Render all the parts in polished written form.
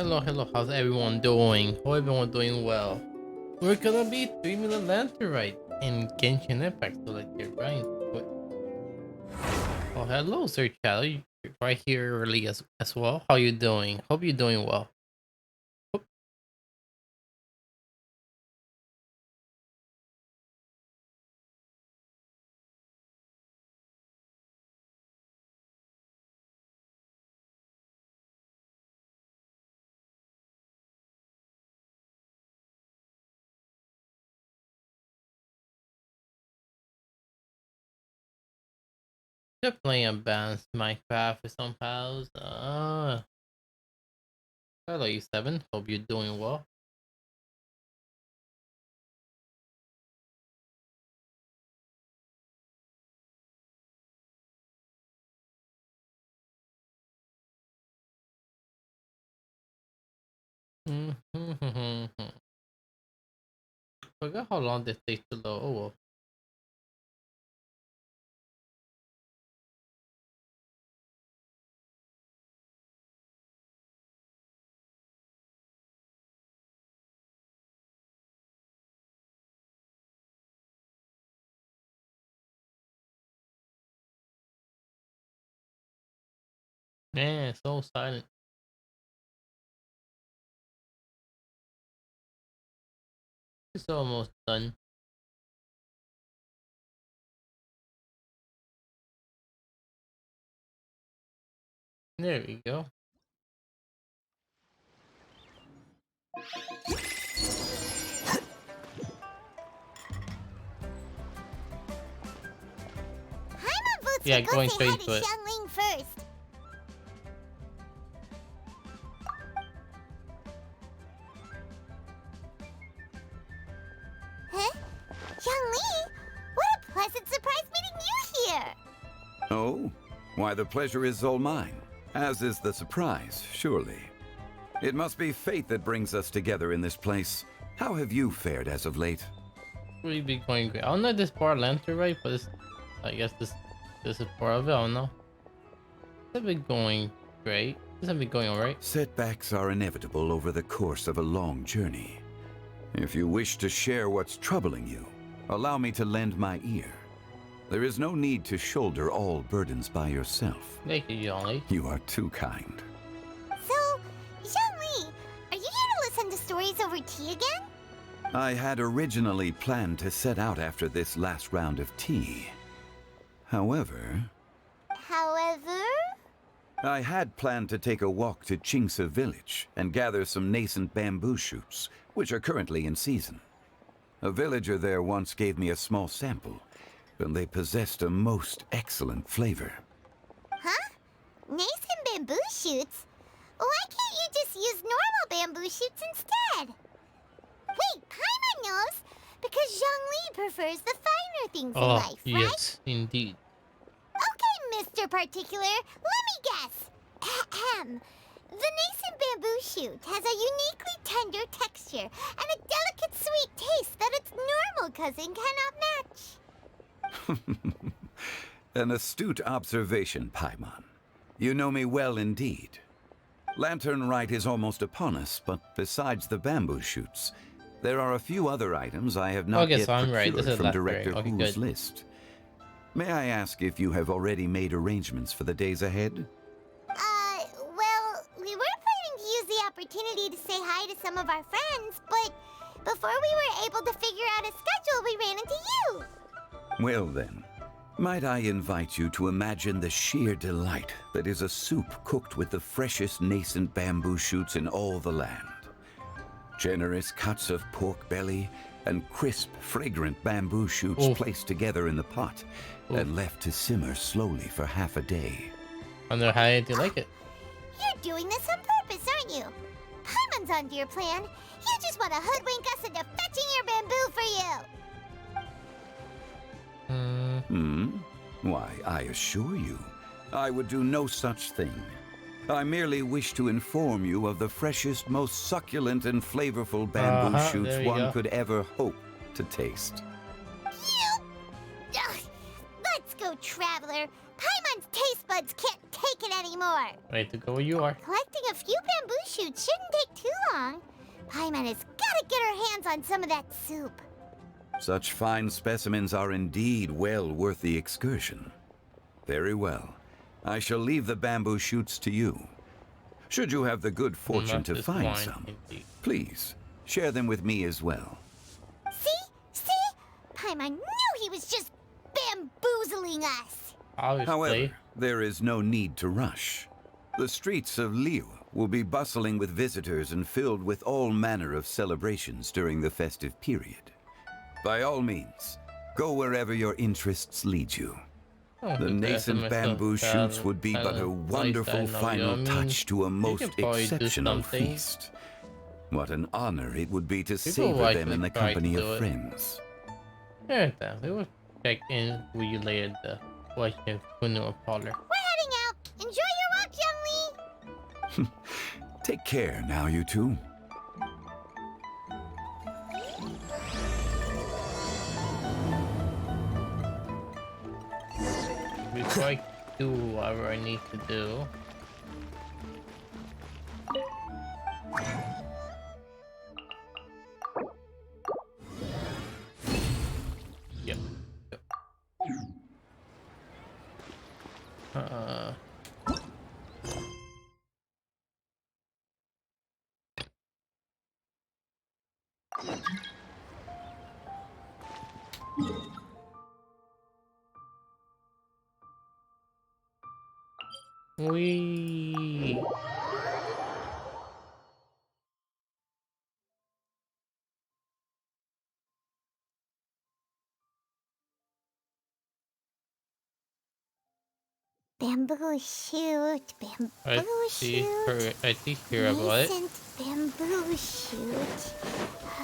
Hello, hello. How's everyone doing? Hope everyone doing well. We're gonna be 3 million Lamtern right in Genshin Impact, so like you're right. Oh, hello, Sir Shadow. You're right here early as well. How you doing? Hope you're doing well. Oop. Just playing advanced Minecraft with some pals. Hello, you seven. Hope you're doing well. Forgot how long this takes to load. Oh well. Man, so silent. It's almost done. There we go. Paimon votes Yeah, to go going say hi straight to to it. Xiangling first. Huh? Xiangling? What a pleasant surprise meeting you here! Oh? Why, the pleasure is all mine. As is the surprise, surely. It must be fate that brings us together in this place. How have you fared as of late? Really be going great. I don't know if this part Lamtern right, but it's, I guess this is part of it. I don't know. It's been going great. This has been going alright. Setbacks are inevitable over the course of a long journey. If you wish to share what's troubling you, allow me to lend my ear. There is no need to shoulder all burdens by yourself. Thank you, Yonli. You are too kind. So, Xiangling, are you here to listen to stories over tea again? I had originally planned to set out after this last round of tea. However, I had planned to take a walk to Chingsa village and gather some nascent bamboo shoots, which are currently in season. A villager there once gave me a small sample, and they possessed a most excellent flavor. Huh? Nascent bamboo shoots? Why can't you just use normal bamboo shoots instead? Wait, Paimon knows! Because Zhongli prefers the finer things in Oh, life, right? yes, indeed. Okay, Mr. Particular, let me guess. Ahem. The nascent bamboo shoot has a uniquely tender texture and a delicate sweet taste that its normal cousin cannot match. An astute observation, Paimon. You know me well indeed. Lantern Rite is almost upon us, but besides the bamboo shoots, there are a few other items I have not Okay, yet so I'm procured right. This is from left Director right. Okay, Hu's good. list. May I ask if you have already made arrangements for the days ahead? Well, we were planning to use the opportunity to say hi to some of our friends, but before we were able to figure out a schedule, we ran into you. Well then, might I invite you to imagine the sheer delight that is a soup cooked with the freshest nascent bamboo shoots in all the land. Generous cuts of pork belly and crisp, fragrant bamboo shoots placed together in the pot and left to simmer slowly for half a day. I wonder how you like it. You're doing this on purpose, aren't you? Paimon's onto your plan. You just want to hoodwink us into fetching your bamboo for you. Why, I assure you, I would do no such thing. I merely wish to inform you of the freshest, most succulent and flavorful bamboo shoots there you one go. could ever hope to taste. You... Ugh. Let's go, Traveler. Paimon Paimon's taste buds can't take it anymore. Ready to go where you are. Collecting a few bamboo shoots shouldn't take too long. Paimon has gotta get her hands on some of that soup. Such fine specimens are indeed well worth the excursion. Very well. I shall leave the bamboo shoots to you. Should you have the good fortune to find some, please share them with me as well. See? Paimon knew he was just bamboozling us. Obviously. However, there is no need to rush. The streets of Liu will be bustling with visitors and filled with all manner of celebrations during the festive period. By all means, go wherever your interests lead you. The nascent bamboo shoots would be but a wonderful final touch to a most exceptional feast. What an honor it would be to savor them in the company of friends. Yeah, we will check in with you later. The question funeral parlor. We're heading out. Enjoy your walk, young Lee. Take care now, you two. Before I do whatever I need to do. Yep. We Bamboo shoot, bamboo shoot. I did hear about it. Nascent bamboo shoot.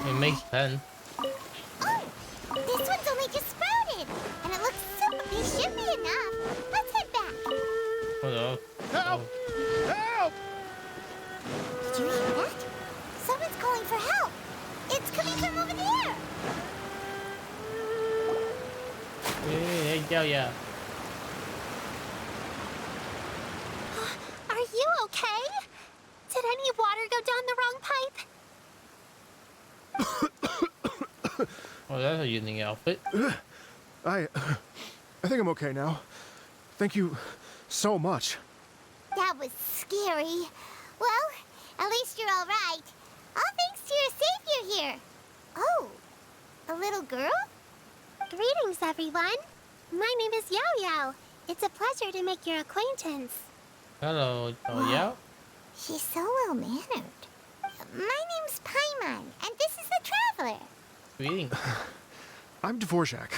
It makes sense. Oh, this one's only just sprouted, and it looks super. It should be enough. Let's head back. Hold on. Help! Help! Did you hear that? Someone's calling for help. It's coming from over there. Yeah. Are you okay? Did any water go down the wrong pipe? Oh, that's a unique outfit. I think I'm okay now. Thank you so much. That was scary. Well, at least you're all right. All thanks to your savior here. Oh, a little girl? Greetings, everyone. My name is Yao Yao. It's a pleasure to make your acquaintance. Hello, Yao. She's so well-mannered. My name's Paimon, and this is the Traveler. Greetings. I'm Dvorak,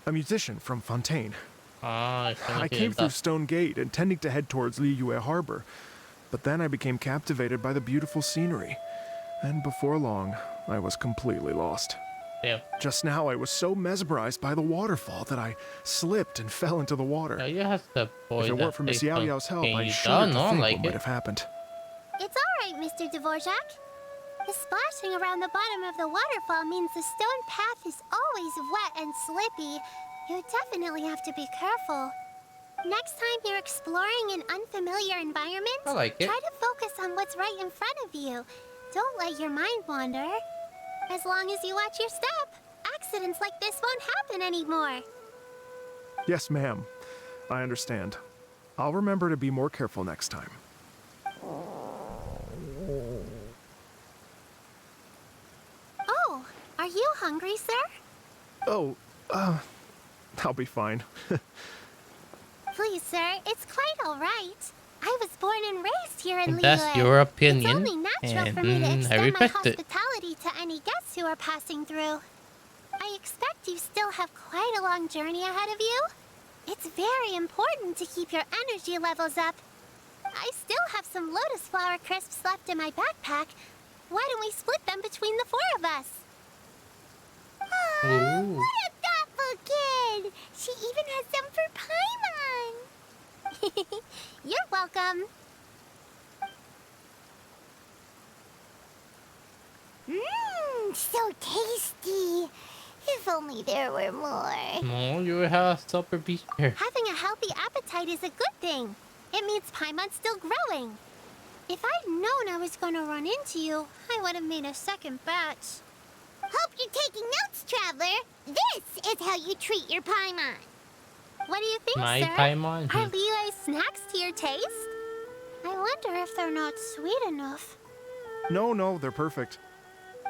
a musician from Fontaine. I came through Stone Gate, intending to head towards Liyue Harbor, but then I became captivated by the beautiful scenery, and before long, I was completely lost. Yeah. Just now, I was so mesmerized by the waterfall that I slipped and fell into the water. You have to If it weren't for Miss Yao Yao's help, I shudder don't to know, think like what might have happened. It's all right, Mr. Dvorak. The splashing around the bottom of the waterfall means the stone path is always wet and slippy. You definitely have to be careful. Next time you're exploring an unfamiliar environment, I like it. try to focus on what's right in front of you. Don't let your mind wander. As long as you watch your step, accidents like this won't happen anymore. Yes, ma'am. I understand. I'll remember to be more careful next time. Oh, are you hungry, sir? Oh, I'll be fine. Please, sir, it's quite all right. I was born and raised here in Liyue. That's your opinion, It's only natural for me to and I extend my respect it. hospitality to any guests who are passing through. I expect you still have quite a long journey ahead of you. It's very important to keep your energy levels up. I still have some lotus flower crisps left in my backpack. Why don't we split them between the four of us? Oh, Ooh. what a thoughtful kid! She even has some for Paimon! You're welcome. Mmm, so tasty. If only there were more. No, you have supper beach here. Having a healthy appetite appetite is a good thing. It means Paimon's still growing. If I'd known I was gonna run into you, I would have made a second batch. Hope you're taking notes, Traveler. This is how you treat your Paimon. What do you think, My sir? Paimon? Are Levi's snacks to your taste? I wonder if they're not sweet enough. No, they're perfect.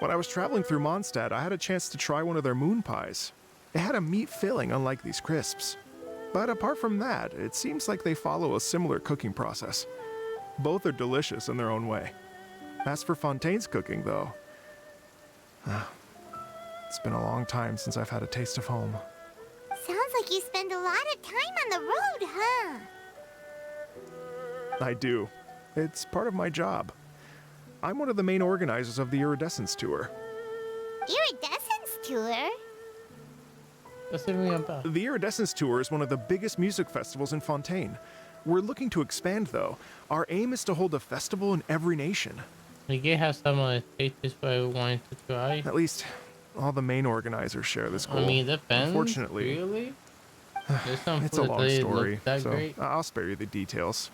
When I was traveling through Mondstadt, I had a chance to try one of their moon pies. It had a meat filling, unlike these crisps. But apart from that, it seems like they follow a similar cooking process. Both are delicious in their own way. As for Fontaine's cooking, though, it's been a long time since I've had a taste of home. Sounds like you spend a lot of time on the road, huh? I do. It's part of my job. I'm one of the main organizers of the Iridescence Tour. Iridescence Tour? What's it mean about? The Iridescence Tour is one of the biggest music festivals in Fontaine. We're looking to expand, though. Our aim is to hold a festival in every nation. We can have some of the tastes what I wanted to try. At least, all the main organizers share this goal. I mean, depends. Unfortunately, Really? There's some it's a food long that story, look that so great. I'll spare you the details.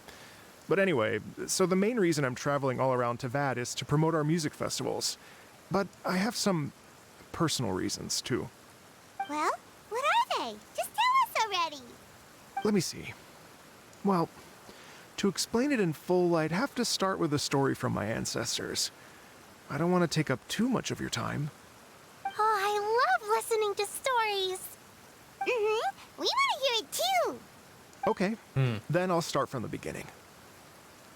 But anyway, so the main reason I'm traveling all around Tavad is to promote our music festivals. But I have some personal reasons, too. Well, what are they? Just tell us already. Let me see. Well, to explain it in full, I'd have to start with a story from my ancestors. I don't want to take up too much of your time. Oh, I love listening to stories. Mm-hmm. We want to hear it too. Okay, then I'll start from the beginning.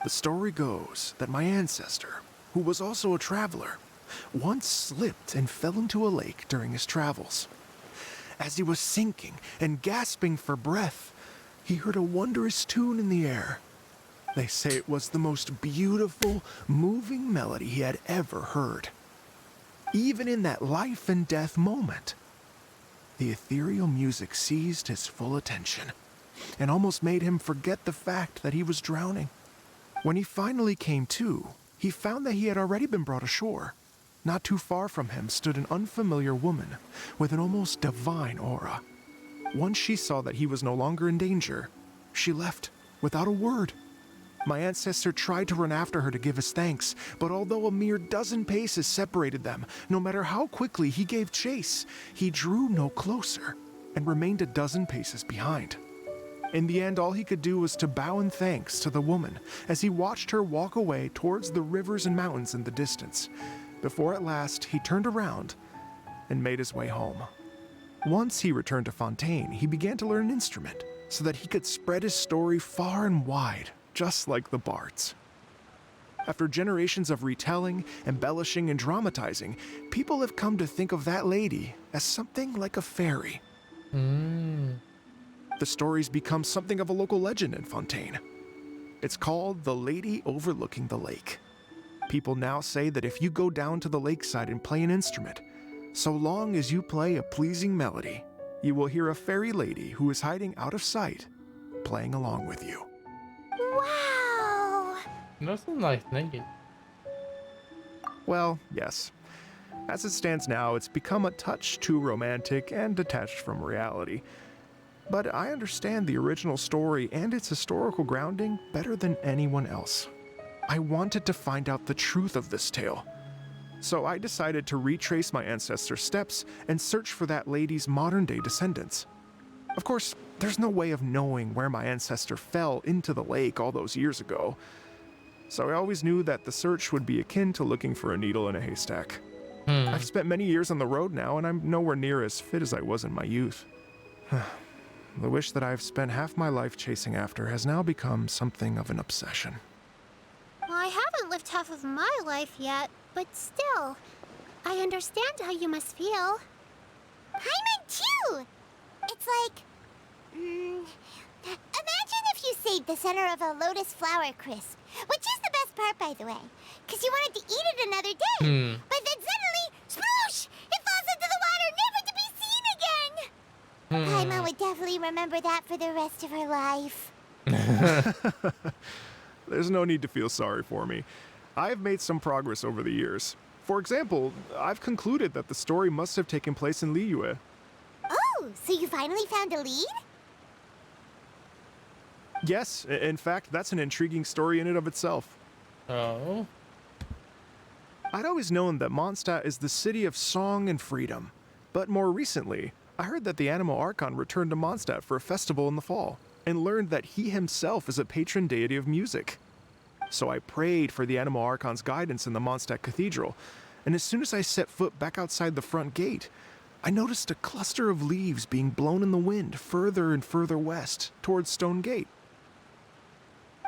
The story goes that my ancestor, who was also a traveler, once slipped and fell into a lake during his travels. As he was sinking and gasping for breath, he heard a wondrous tune in the air. They say it was the most beautiful, moving melody he had ever heard. Even in that life and death moment, the ethereal music seized his full attention and almost made him forget the fact that he was drowning. When he finally came to, he found that he had already been brought ashore. Not too far from him stood an unfamiliar woman with an almost divine aura. Once she saw that he was no longer in danger, she left without a word. My ancestor tried to run after her to give his thanks, but although a mere dozen paces separated them, no matter how quickly he gave chase, he drew no closer and remained a dozen paces behind. In the end, all he could do was to bow in thanks to the woman as he watched her walk away towards the rivers and mountains in the distance, before at last he turned around and made his way home. Once he returned to Fontaine, he began to learn an instrument so that he could spread his story far and wide, just like the bards. After generations of retelling, embellishing, and dramatizing, people have come to think of that lady as something like a fairy. The story's become something of a local legend in Fontaine. It's called The Lady Overlooking the Lake. People now say that if you go down to the lakeside and play an instrument, so long as you play a pleasing melody, you will hear a fairy lady who is hiding out of sight, playing along with you. Wow! That's a nice nugget. Well, yes. As it stands now, it's become a touch too romantic and detached from reality. But I understand the original story and its historical grounding better than anyone else. I wanted to find out the truth of this tale. So I decided to retrace my ancestors' steps and search for that lady's modern-day descendants. Of course, there's no way of knowing where my ancestor fell into the lake all those years ago. So I always knew that the search would be akin to looking for a needle in a haystack. I've spent many years on the road now, and I'm nowhere near as fit as I was in my youth. The wish that I've spent half my life chasing after has now become something of an obsession. I haven't lived half of my life yet, but still, I understand how you must feel. Paimon too! It's like... imagine if you saved the center of a lotus flower crisp, which is the best part, by the way, because you wanted to eat it another day. But then suddenly, sploosh! It falls into the water, never to be seen again! Paimon would definitely remember that for the rest of her life. There's no need to feel sorry for me. I've made some progress over the years. For example, I've concluded that the story must have taken place in Liyue. Oh, so you finally found a lead? Yes, in fact, that's an intriguing story in and of itself. Oh. I'd always known that Mondstadt is the city of song and freedom, but more recently, I heard that the Animo Archon returned to Mondstadt for a festival in the fall, and learned that he himself is a patron deity of music. So I prayed for the Animo Archon's guidance in the Mondstadt Cathedral, and as soon as I set foot back outside the front gate, I noticed a cluster of leaves being blown in the wind further and further west, towards Stone Gate.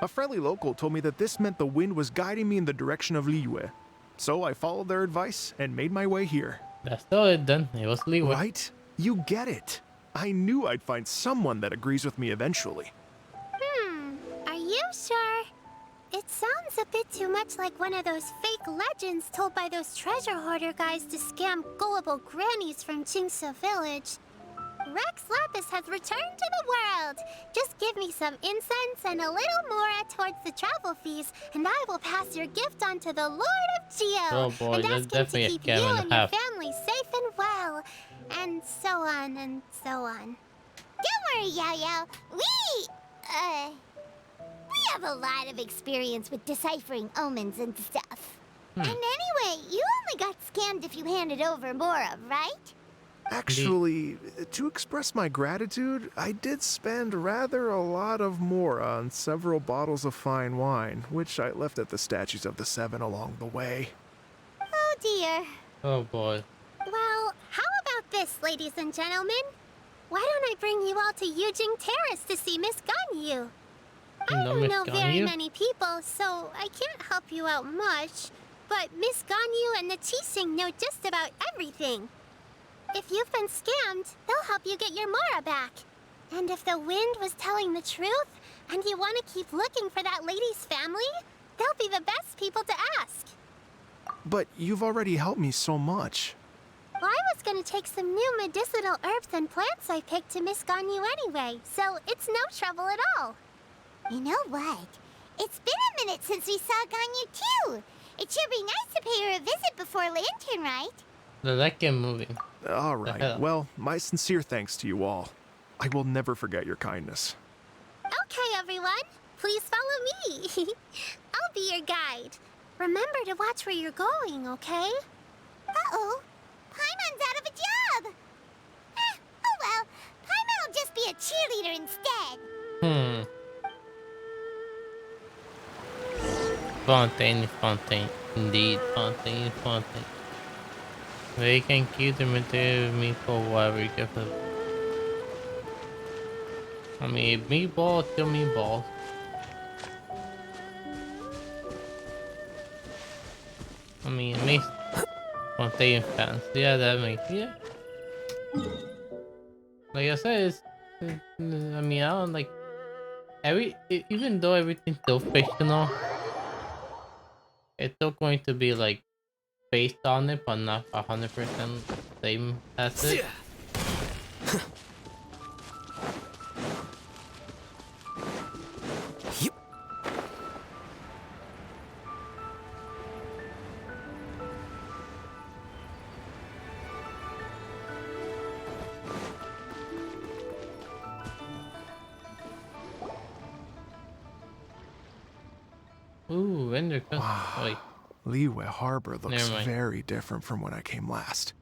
A friendly local told me that this meant the wind was guiding me in the direction of Liyue, so I followed their advice and made my way here. That's still it then. It was leeway. Right? You get it. I knew I'd find someone that agrees with me eventually. Are you sure? It sounds a bit too much like one of those fake legends told by those treasure hoarder guys to scam gullible grannies from Jingsa Village. Rex Lapis has returned to the world. Just give me some incense and a little mora towards the travel fees, and I will pass your gift on to the Lord of Geo. Oh boy, and that's ask him to definitely a keep scam you and a and your half. family safe and well. And so on and so on. Don't worry, Yao Yao. We have a lot of experience with deciphering omens and stuff. And anyway, you only got scammed if you handed over Mora, right? Actually, to express my gratitude, I did spend rather a lot of mora on several bottles of fine wine, which I left at the statues of the Seven along the way. Oh dear. Oh boy. Well, how about this, ladies and gentlemen? Why don't I bring you all to Yujing Terrace to see Miss Ganyu? I don't know very many people, so I can't help you out much. But Miss Ganyu and the Qixing know just about everything. If you've been scammed, they'll help you get your Mora back. And if the wind was telling the truth, and you want to keep looking for that lady's family, they'll be the best people to ask. But you've already helped me so much. Well, I was gonna take some new medicinal herbs and plants I picked to Miss Ganyu anyway, so it's no trouble at all. You know what? It's been a minute since we saw Ganyu too. It should be nice to pay her a visit before Lantern, right? That get moving. All right. Well, my sincere thanks to you all. I will never forget your kindness. Okay, everyone. Please follow me. I'll be your guide. Remember to watch where you're going, okay? Uh-oh. Paimon's out of a job. Oh well. Paimon will just be a cheerleader instead. Fontaine. Indeed, Fontaine. They can keep the material meatball whatever you give them. I mean, meatball, still meatballs. I mean, it makes Fontaine fans. Yeah, that makes, yeah. Like I said, I mean, I don't like, even though everything's still fictional, it's still going to be like, based on it, but not 100% same as it. Ooh, Ender. Wow. Wait. Liyue Harbor looks Never mind. very different from when I came last.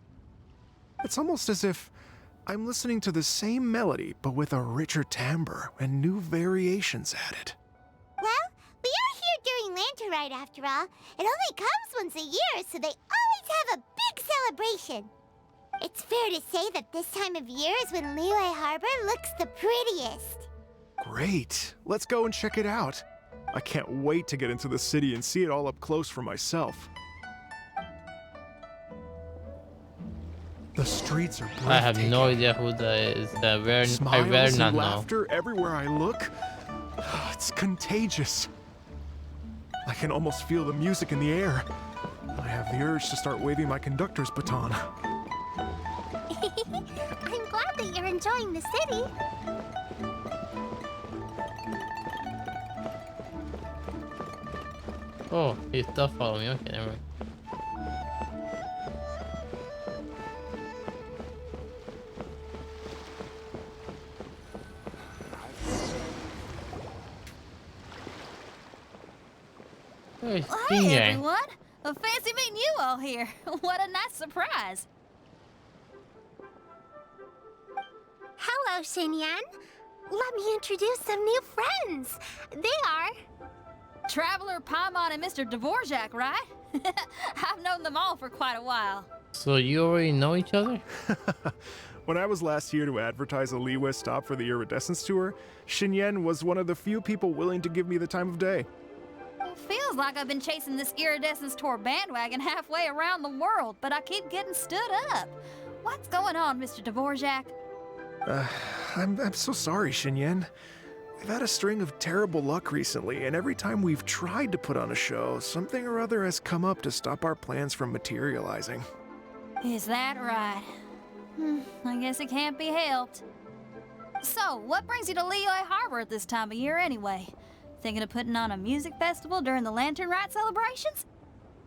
It's almost as if I'm listening to the same melody, but with a richer timbre and new variations added. Well, we are here during Lantern Rite after all. It only comes once a year, so they always have a big celebration. It's fair to say that this time of year is when Liyue Harbor looks the prettiest. Great. Let's go and check it out. I can't wait to get into the city and see it all up close for myself. The streets are breathtaking. I have no idea who that is. I Smiles better not and know. laughter everywhere I look. It's contagious. I can almost feel the music in the air. I have the urge to start waving my conductor's baton. I'm glad that you're enjoying the city. Oh, he's still following me. Okay, never mind. Hey, Well, hey, Xinyan. everyone. Fancy meeting you all here. What a nice surprise. Hello, Xinyan. Let me introduce some new friends. They are... Traveler, Paimon, and Mr. Dvorak, right? I've known them all for quite a while. So you already know each other? When I was last here to advertise a Liyue stop for the Iridescence Tour, Xinyan was one of the few people willing to give me the time of day. Well, feels like I've been chasing this Iridescence Tour bandwagon halfway around the world, but I keep getting stood up. What's going on, Mr. Dvorak? I'm so sorry, Xinyan. We've had a string of terrible luck recently, and every time we've tried to put on a show, something or other has come up to stop our plans from materializing. Is that right? I guess it can't be helped. So, what brings you to Liyue Harbor at this time of year anyway? Thinking of putting on a music festival during the Lantern Rite celebrations?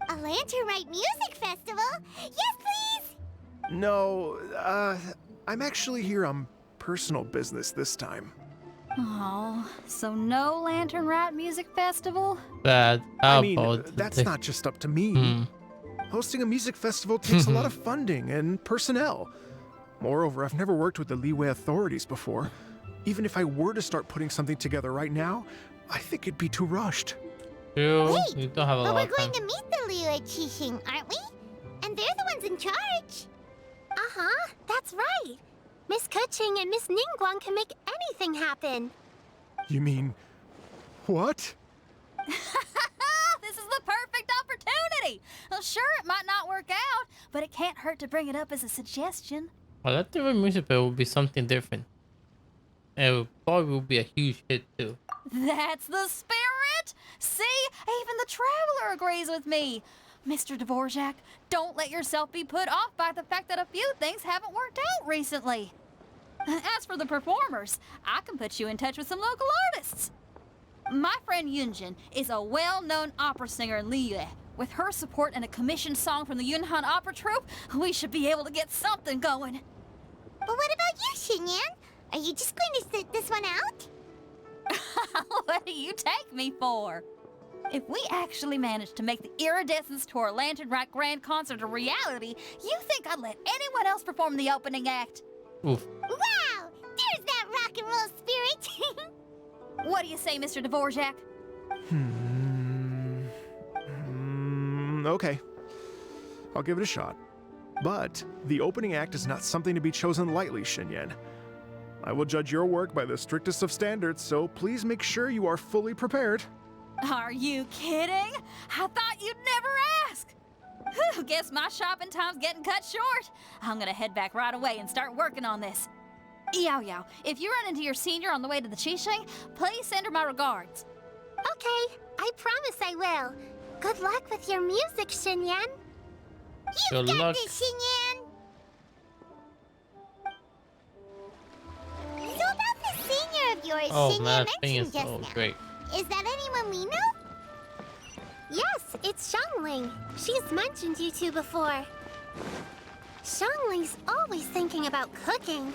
A Lantern Rite music festival? Yes, please! No, I'm actually here on personal business this time. Oh, so no Lantern Rite music festival? Bad. I mean, that's not just up to me. Hosting a music festival takes a lot of funding and personnel. Moreover, I've never worked with the Liyue authorities before. Even if I were to start putting something together right now, I think it'd be too rushed. You Wait, don't have a but lot we're of time. going to meet the Liyue Qixing, aren't we? And they're the ones in charge. Uh-huh, that's right. Miss Kuching and Miss Ningguang can make anything happen. You mean... what? This is the perfect opportunity! Well, sure, it might not work out, but it can't hurt to bring it up as a suggestion. Well, that different music video will be something different. And it probably will be a huge hit too. That's the spirit! See? Even the Traveler agrees with me. Mr. Dvorak, don't let yourself be put off by the fact that a few things haven't worked out recently. As for the performers, I can put you in touch with some local artists. My friend Yunjin is a well-known opera singer in Liyue. With her support and a commissioned song from the Yunhan Opera Troupe, we should be able to get something going. But what about you, Xinyan? Are you just going to sit this one out? What do you take me for? If we actually manage to make the Iridescence Tour Lantern Rite Grand Concert a reality, you think I'd let anyone else perform the opening act? Oof. Wow! There's that rock and roll spirit! What do you say, Mr. Dvorak? Okay. I'll give it a shot. But the opening act is not something to be chosen lightly, Xinyan. I will judge your work by the strictest of standards, so please make sure you are fully prepared. Are you kidding? I thought you'd never ask. Whew, guess my shopping time's getting cut short. I'm gonna head back right away and start working on this. Yao Yao, if you run into your senior on the way to the Qixing, please send her my regards. Okay, I promise I will. Good luck with your music, Xinyan. You've Good got luck. this, Xinyan! So about the senior of yours, Oh Xinyan man, thing mentioned is just so now. great. Is that anyone we know? Yes, it's Xiangling. She's mentioned you two before. Xiangling's always thinking about cooking.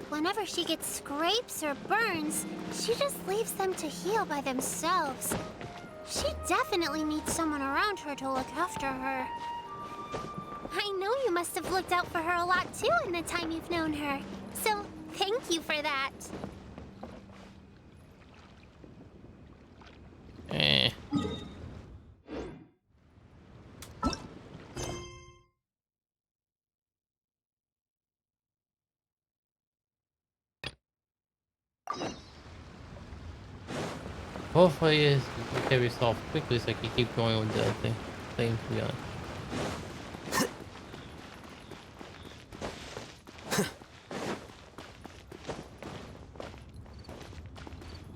Whenever she gets scrapes or burns, she just leaves them to heal by themselves. She definitely needs someone around her to look after her. I know you must have looked out for her a lot too in the time you've known her. So, thank you for that. Eh. Hopefully it can be solved quickly so I can keep going with the thing to be honest.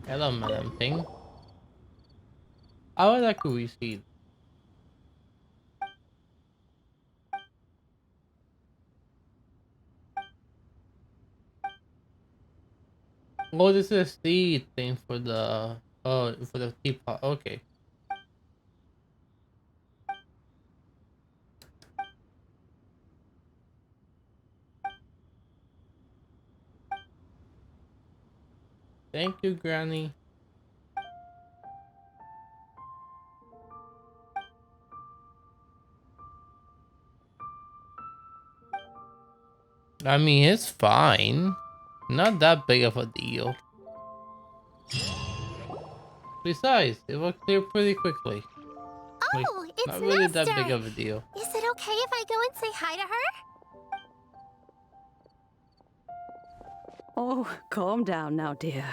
Hello, Madam Thing. I would like to receive. Oh, this is a seed thing for the for the teapot. Okay. Thank you, Granny. I mean, it's fine. Not that big of a deal. Besides, it will clear pretty quickly. Like, Oh, it's not really Master. that big of a deal. Is it okay if I go and say hi to her? Oh, calm down now, dear.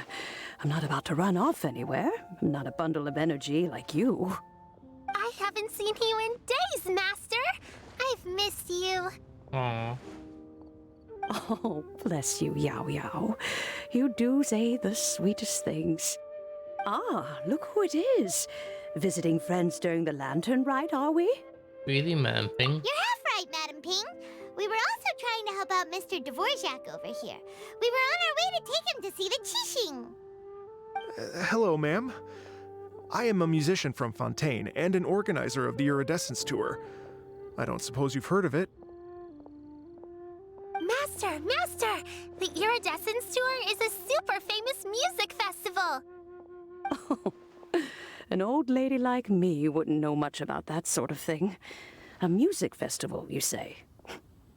I'm not about to run off anywhere. I'm not a bundle of energy like you. I haven't seen you in days, Master. I've missed you. Aww. Oh, bless you, Yao Yao. You do say the sweetest things. Ah, look who it is. Visiting friends during the Lantern Rite, are we? Really, man, Ping? You're half right, Madam Ping. We were also trying to help out Mr. Dvorak over here. We were on our way to take him to see the Qixing. Hello, ma'am. I am a musician from Fontaine and an organizer of the Iridescence Tour. I don't suppose you've heard of it. Master! The Iridescence Tour is a super famous music festival. Oh, an old lady like me wouldn't know much about that sort of thing. A music festival, you say?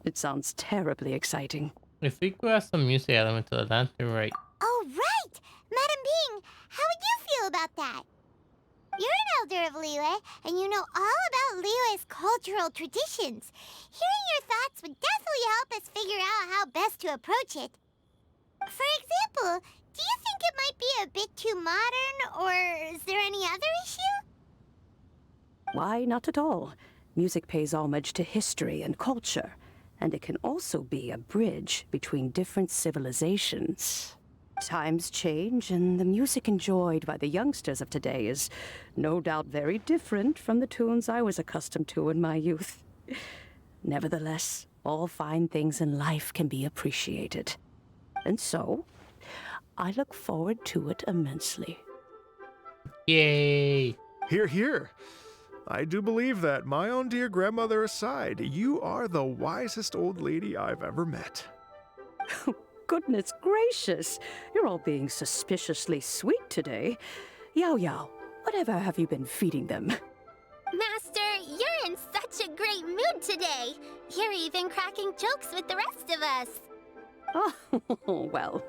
It sounds terribly exciting. If we could add some music element to the Lantern Rite. Oh, right! Madam Ping, how would you feel about that? You're an elder of Liyue, and you know all about Liyue's cultural traditions. Hearing your thoughts would definitely help us figure out how best to approach it. For example, do you think it might be a bit too modern, or is there any other issue? Why, not at all. Music pays homage to history and culture, and it can also be a bridge between different civilizations. Times change, and the music enjoyed by the youngsters of today is no doubt very different from the tunes I was accustomed to in my youth. Nevertheless, all fine things in life can be appreciated. And so, I look forward to it immensely. Yay! Hear, hear. I do believe that, my own dear grandmother aside, you are the wisest old lady I've ever met. Goodness gracious! You're all being suspiciously sweet today. Yao Yao, whatever have you been feeding them? Master, you're in such a great mood today. You're even cracking jokes with the rest of us. Oh, well.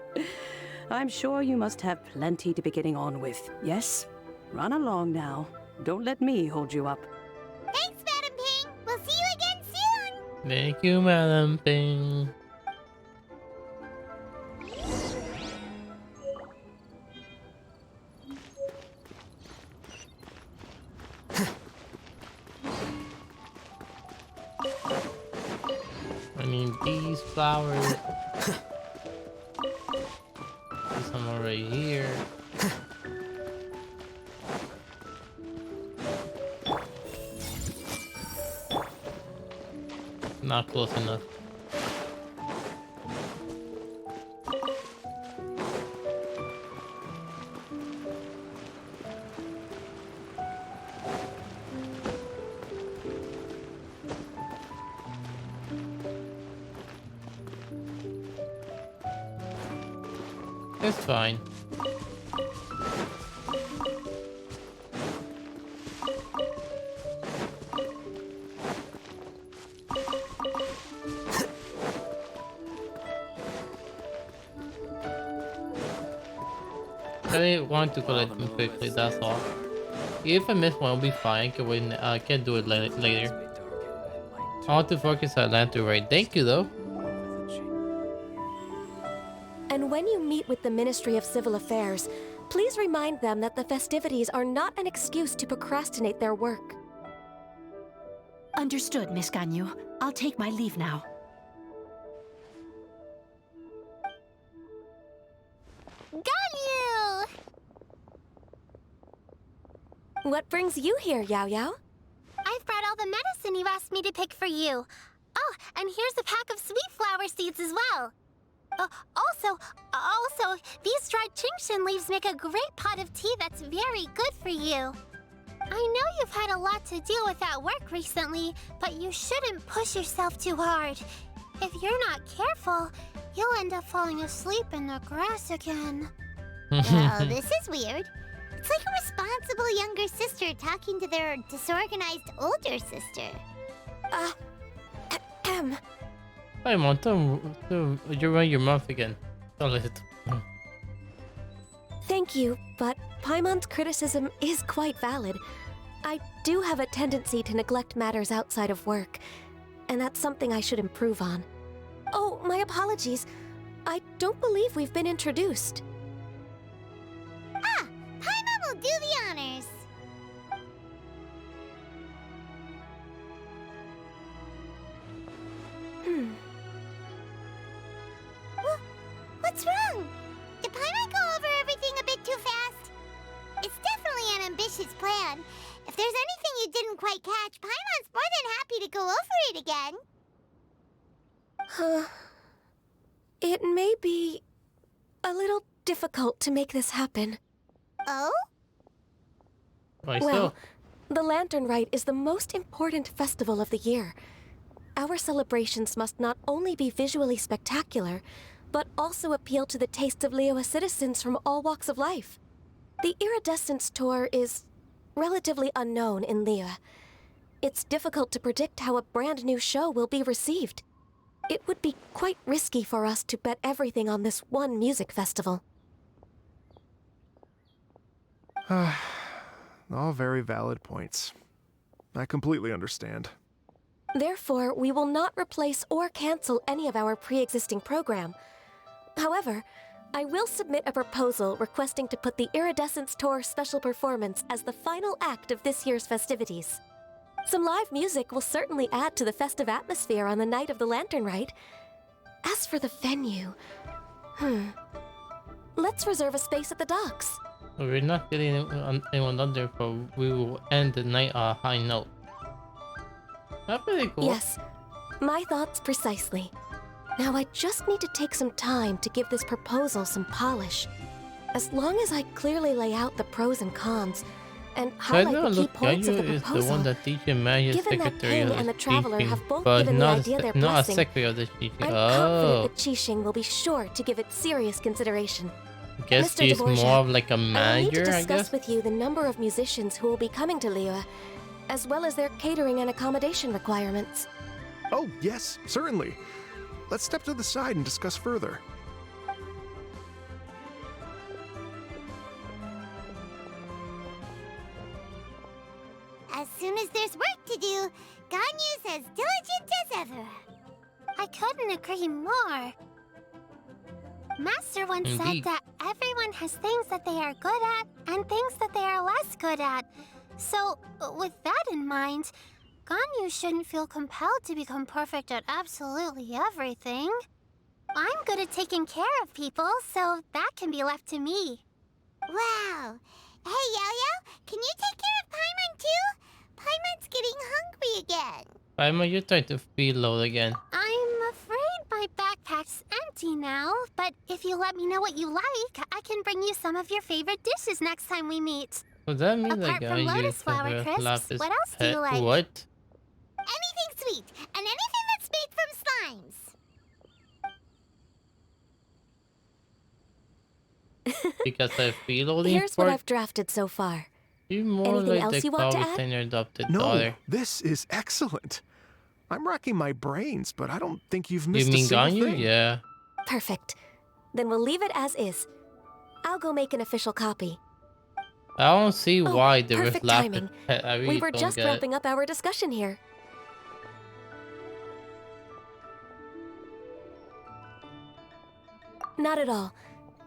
I'm sure you must have plenty to be getting on with, yes? Run along now. Don't let me hold you up. Thanks, Madam Ping. We'll see you again soon. Thank you, Madam Ping. I need these flowers. There's some already here. Not close enough. It's fine. I didn't want to collect them quickly, that's all. If I miss one, it'll be fine. I can wait. I can do it later. I want to focus on Lantern Rite. Thank you, though. And when you meet with the Ministry of Civil Affairs, please remind them that the festivities are not an excuse to procrastinate their work. Understood, Miss Ganyu. I'll take my leave now. Ganyu! What brings you here, Yao Yao? I've brought all the medicine you asked me to pick for you. Oh, and here's a pack of sweet flower seeds as well. Also, these dried Qingshan leaves make a great pot of tea that's very good for you. I know you've had a lot to deal with at work recently, but you shouldn't push yourself too hard. If you're not careful, you'll end up falling asleep in the grass again. Well, this is weird. It's like a responsible younger sister talking to their disorganized older sister. Paimon, you run your mouth again. Don't let it. Thank you, but Paimon's criticism is quite valid. I do have a tendency to neglect matters outside of work, and that's something I should improve on. Oh, my apologies. I don't believe we've been introduced. Ah, Paimon will do the honors. What's wrong? Did Paimon go over everything a bit too fast? It's definitely an ambitious plan. If there's anything you didn't quite catch, Paimon's more than happy to go over it again. It may be a little difficult to make this happen. Oh? Why Well, so? the Lantern Rite is the most important festival of the year. Our celebrations must not only be visually spectacular, but also appeal to the tastes of Liyue citizens from all walks of life. The Iridescence Tour is relatively unknown in Liyue. It's difficult to predict how a brand new show will be received. It would be quite risky for us to bet everything on this one music festival. All very valid points. I completely understand. Therefore, we will not replace or cancel any of our pre-existing program. However, I will submit a proposal requesting to put the Iridescence Tour special performance as the final act of this year's festivities. Some live music will certainly add to the festive atmosphere on the night of the Lantern Rite. As for the venue, let's reserve a space at the docks. We're not getting anyone under, but we will end the night on a high note. That's pretty cool. Yes, my thoughts precisely. Now I just need to take some time to give this proposal some polish. As long as I clearly lay out the pros and cons, and highlight the key points of the is proposal, the one that teaches Magic given that Secretary Ping of and the the Traveler teaching, have both but given the not idea their not a blessing, Secretary of the teaching. I'm Oh, confident that Qixing will be sure to give it serious consideration. guess Mr. she's Dvorak, more of like a I will need to manager, I discuss guess. with you the number of musicians who will be coming to Liyue, as well as their catering and accommodation requirements. Oh, yes, certainly. Let's step to the side and discuss further. As soon as there's work to do, Ganyu's as diligent as ever. I couldn't agree more. Master once Indeed. said that everyone has things that they are good at and things that they are less good at. So, with that in mind, Ganyu shouldn't feel compelled to become perfect at absolutely everything. I'm good at taking care of people, so that can be left to me. Wow. Hey, Yo-Yo, can you take care of Paimon too? Paimon's getting hungry again. Paimon, you're trying to freeload again. I'm afraid my backpack's empty now, but if you let me know what you like, I can bring you some of your favorite dishes next time we meet. Does that mean Apart like from you lotus flower crisps, Lapis what else do you pet? like? What? Anything sweet, and anything that's made from slimes. Because I freeloading Here's what part? I've drafted so far. You're more Anything like else the you want to Kawi add? than your adopted No, daughter. this is excellent. I'm racking my brains, but I don't think you've You missed a mean single Ganyu? thing. Yeah. Perfect. Then we'll leave it as is. I'll go make an official copy. I don't see Oh, why there was perfect Lapis timing. pet. I really We were don't just get it. wrapping up our discussion here. Not at all.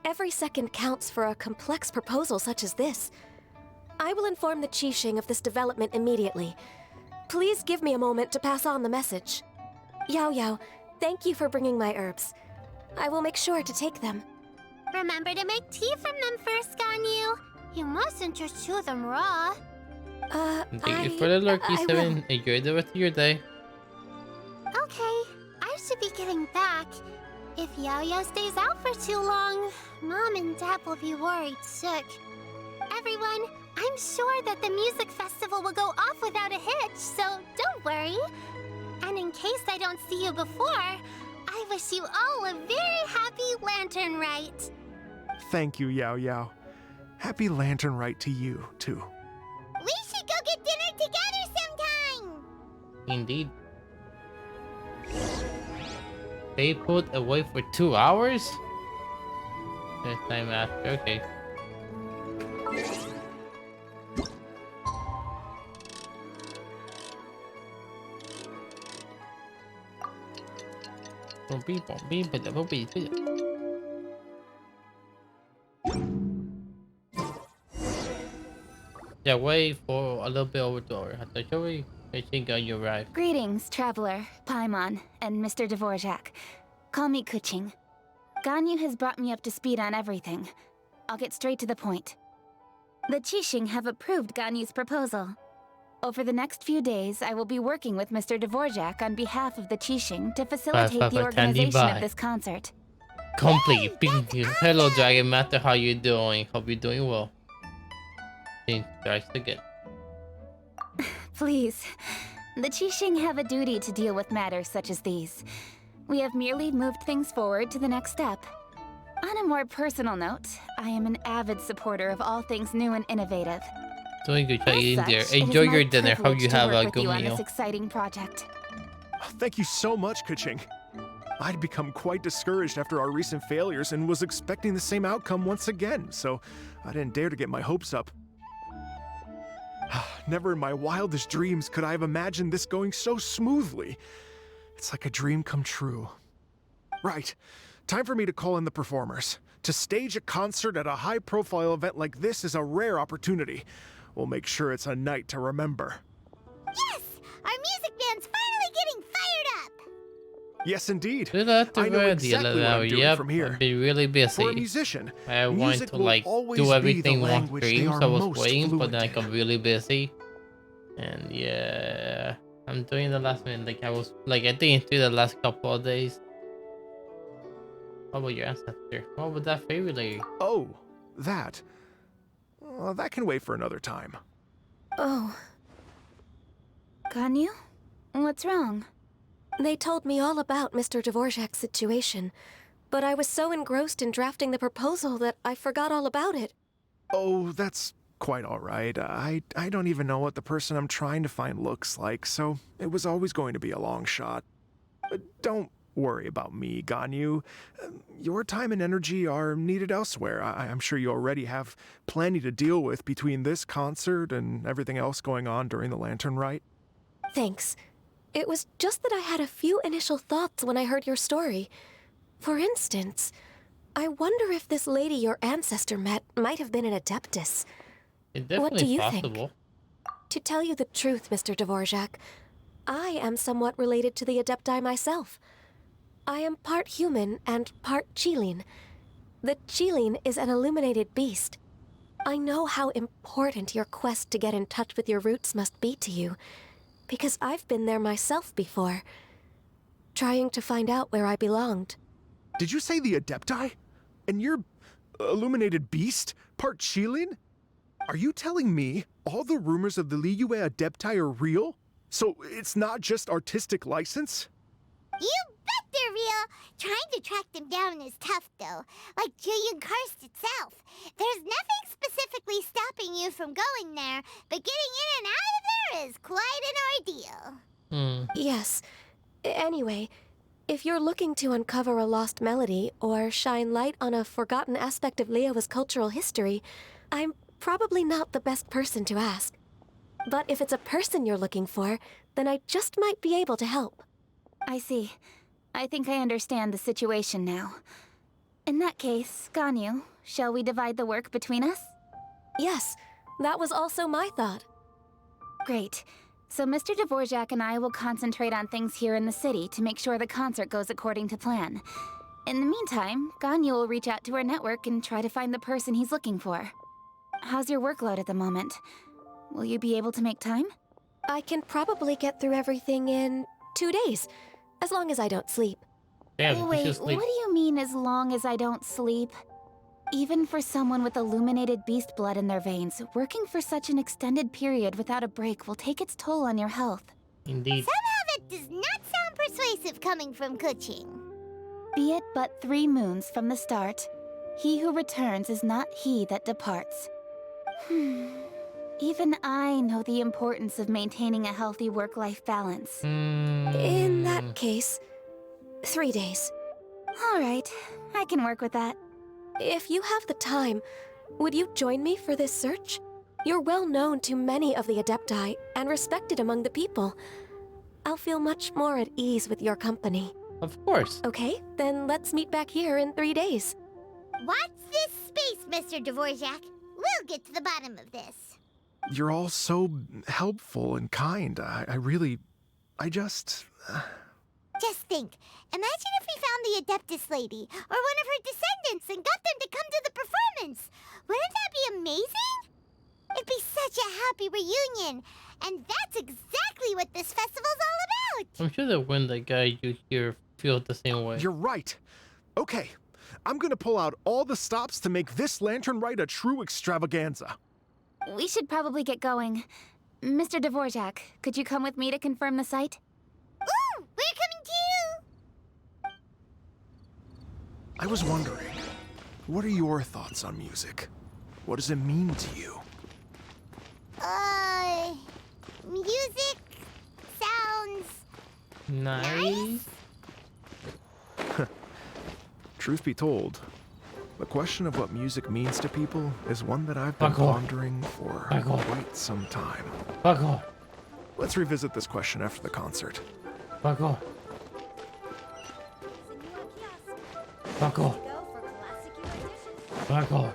Every second counts for a complex proposal such as this. I will inform the Qixing of this development immediately. Please give me a moment to pass on the message. Yao Yao, thank you for bringing my herbs. I will make sure to take them. Remember to make tea from them first, Ganyu. You mustn't just chew them raw. Thank you for the lurky, I 7. Enjoy the rest of your day. Okay, I should be getting back. If Yo-Yo stays out for too long, Mom and Dad will be worried sick. Everyone, I'm sure that the music festival will go off without a hitch, so don't worry. And in case I don't see you before, I wish you all a very happy Lantern Rite. Thank you, Yao Yao. Happy Lantern Rite to you, too. We should go get dinner together sometime. Indeed. Stay put away for 2 hours? Next time after, okay. Yeah, wait for a little bit over 2 hours. I think you arrived. Greetings, traveler, Paimon, and Mr. Dvorak. Call me Kuching. Ganyu has brought me up to speed on everything. I'll get straight to the point. The Qixing have approved Ganyu's proposal. Over the next few days, I will be working with Mr. Dvorak on behalf of the Qixing to facilitate the organization of this concert. Complete. Hello, Dragon Master. How you doing? Hope you're doing well. Tries again. Please. The Qixing have a duty to deal with matters such as these. We have merely moved things forward to the next step. On a more personal note, I am an avid supporter of all things new and innovative. Doing good, eating there. Enjoy your dinner. Hope you have a good meal. On this exciting project. Thank you so much, Kuching. I'd become quite discouraged after our recent failures and was expecting the same outcome once again, so I didn't dare to get my hopes up. Never in my wildest dreams could I have imagined this going so smoothly. It's like a dream come true. Right. Time for me to call in the performers. To stage a concert at a high-profile event like this is a rare opportunity. We'll make sure it's a night to remember. Yes! Our music band's finally getting fired up! Yes, indeed. I know exactly what I'm doing from here. I've been really busy. For a musician, I want to like do everything one stream, so I was waiting, but then I got really busy. And yeah, I'm doing the last minute. Like I was, like I think through the last couple of days. What about your ancestor? What was that favorite lady? Oh, that. Well, that can wait for another time. Oh. Ganyu? What's wrong? They told me all about Mr. Dvorak's situation, but I was so engrossed in drafting the proposal that I forgot all about it. Oh, that's quite all right. I don't even know what the person I'm trying to find looks like, so it was always going to be a long shot. Don't worry about me, Ganyu. Your time and energy are needed elsewhere. I'm sure you already have plenty to deal with between this concert and everything else going on during the Lantern Rite. Thanks. It was just that I had a few initial thoughts when I heard your story. For instance, I wonder if this lady your ancestor met might have been an Adeptus. It's definitely what do you possible. think? To tell you the truth, Mr. Dvorak, I am somewhat related to the Adepti myself. I am part human and part Qilin. The Qilin is an illuminated beast. I know how important your quest to get in touch with your roots must be to you, because I've been there myself before, trying to find out where I belonged. Did you say the Adepti? And you're illuminated beast? Part Qilin? Are you telling me all the rumors of the Liyue Adepti are real? So it's not just artistic license? You bet they're real! Trying to track them down is tough, though. Like Julian Karst itself. There's nothing specifically stopping you from going there, but getting in and out of there is quite an ordeal. Yes. Anyway, if you're looking to uncover a lost melody or shine light on a forgotten aspect of Liyue's cultural history, I'm probably not the best person to ask. But if it's a person you're looking for, then I just might be able to help. I see. I think I understand the situation now. In that case, Ganyu, shall we divide the work between us? Yes, that was also my thought. Great. So Mr. Dvorak and I will concentrate on things here in the city to make sure the concert goes according to plan. In the meantime, Ganyu will reach out to our network and try to find the person he's looking for. How's your workload at the moment? Will you be able to make time? I can probably get through everything in 2 days, as long as I don't sleep. Damn, Wait, what do you mean as long as I don't sleep? Even for someone with illuminated beast blood in their veins, working for such an extended period without a break will take its toll on your health. Indeed. Somehow that does not sound persuasive coming from Kuching. Be it but 3 moons from the start, he who returns is not he that departs. Even I know the importance of maintaining a healthy work-life balance. In that case, 3 days. All right, I can work with that. If you have the time, would you join me for this search? You're well known to many of the Adepti and respected among the people. I'll feel much more at ease with your company. Of course. Okay, then let's meet back here in 3 days. Watch this space, Mr. Dvorak. We'll get to the bottom of this. You're all so helpful and kind. I just... Just think, imagine if we found the Adeptus lady, or one of her descendants, and got them to come to the performance. Wouldn't that be amazing? It'd be such a happy reunion, and that's exactly what this festival's all about. I'm sure that when the guy you hear feels the same way. You're right. Okay, I'm gonna pull out all the stops to make this Lantern Rite a true extravaganza. We should probably get going. Mr. Dvorak, could you come with me to confirm the site? Ooh, we're coming too! I was wondering, what are your thoughts on music? What does it mean to you? Music sounds Nice. Truth be told, the question of what music means to people is one that I've been pondering for quite some time. Fuck off. Let's revisit this question after the concert. Fuck off. Fuck off. Fuck off.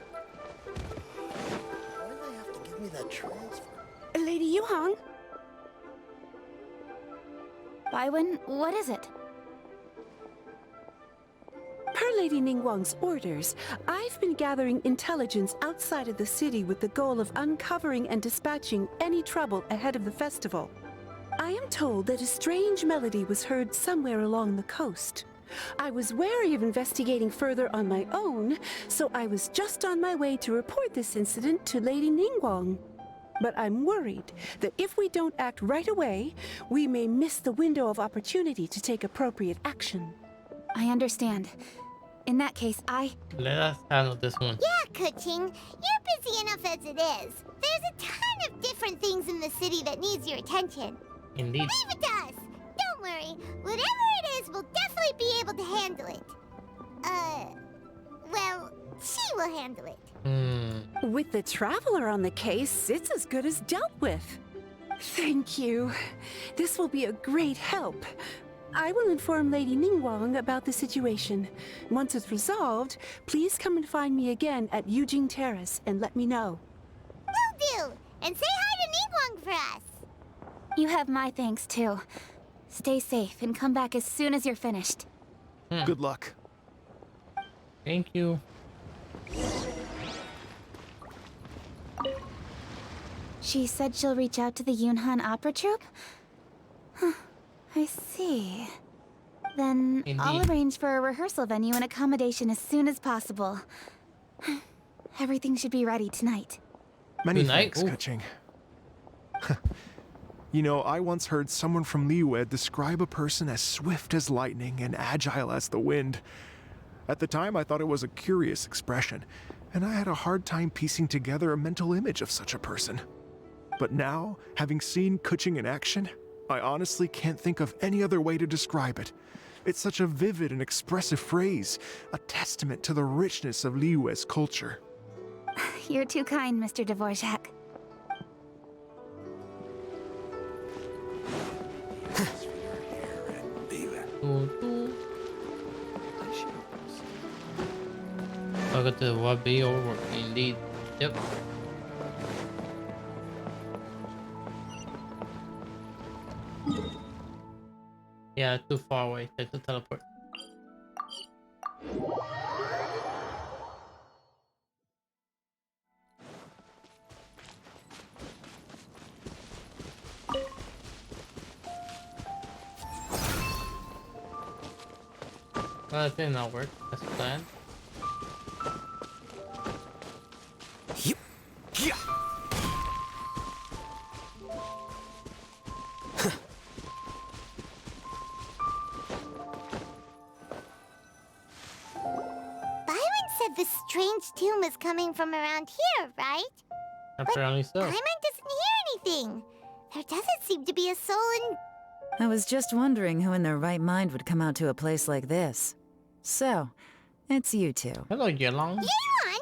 Why do they have to give me that transfer? Lady Yuhang? Baiwen, what is it? Per Lady Ningguang's orders, I've been gathering intelligence outside of the city with the goal of uncovering and dispatching any trouble ahead of the festival. I am told that a strange melody was heard somewhere along the coast. I was wary of investigating further on my own, so I was just on my way to report this incident to Lady Ningguang. But I'm worried that if we don't act right away, we may miss the window of opportunity to take appropriate action. I understand. In that case, Let us handle this one. Yeah, Kuching, you're busy enough as it is. There's a ton of different things in the city that needs your attention. Indeed. Leave it to us. Don't worry. Whatever it is, we'll definitely be able to handle it. Well, she will handle it. With the Traveler on the case, it's as good as dealt with. Thank you. This will be a great help. I will inform Lady Ningguang about the situation. Once it's resolved, please come and find me again at Yujing Terrace and let me know. Will do. And say hi to Ningguang for us. you have my thanks too. Stay safe and come back as soon as you're finished. Good luck. Thank you. She said she'll reach out to the Yunhan Opera Troupe? Huh, I see. Then I'll Indeed. arrange for a rehearsal venue and accommodation as soon as possible. Everything should be ready tonight. Many Tonight? thanks, Ooh. Kuching. You know, I once heard someone from Liyue describe a person as swift as lightning and agile as the wind. At the time, I thought it was a curious expression, and I had a hard time piecing together a mental image of such a person. But now, having seen Kuching in action, I honestly can't think of any other way to describe it. It's such a vivid and expressive phrase, a testament to the richness of Liyue's culture. You're too kind, Mr. Dvorak. Welcome to the Wabi overwork. Indeed. Yep. Yeah, too far away. Time to teleport. Well, that did not work as planned. Byron said the strange tune was coming from around here, right? Apparently so. Paimon doesn't hear anything. There doesn't seem to be a soul in I was just wondering who in their right mind would come out to a place like this. So, it's you two. Hello, Yelong. Yeon!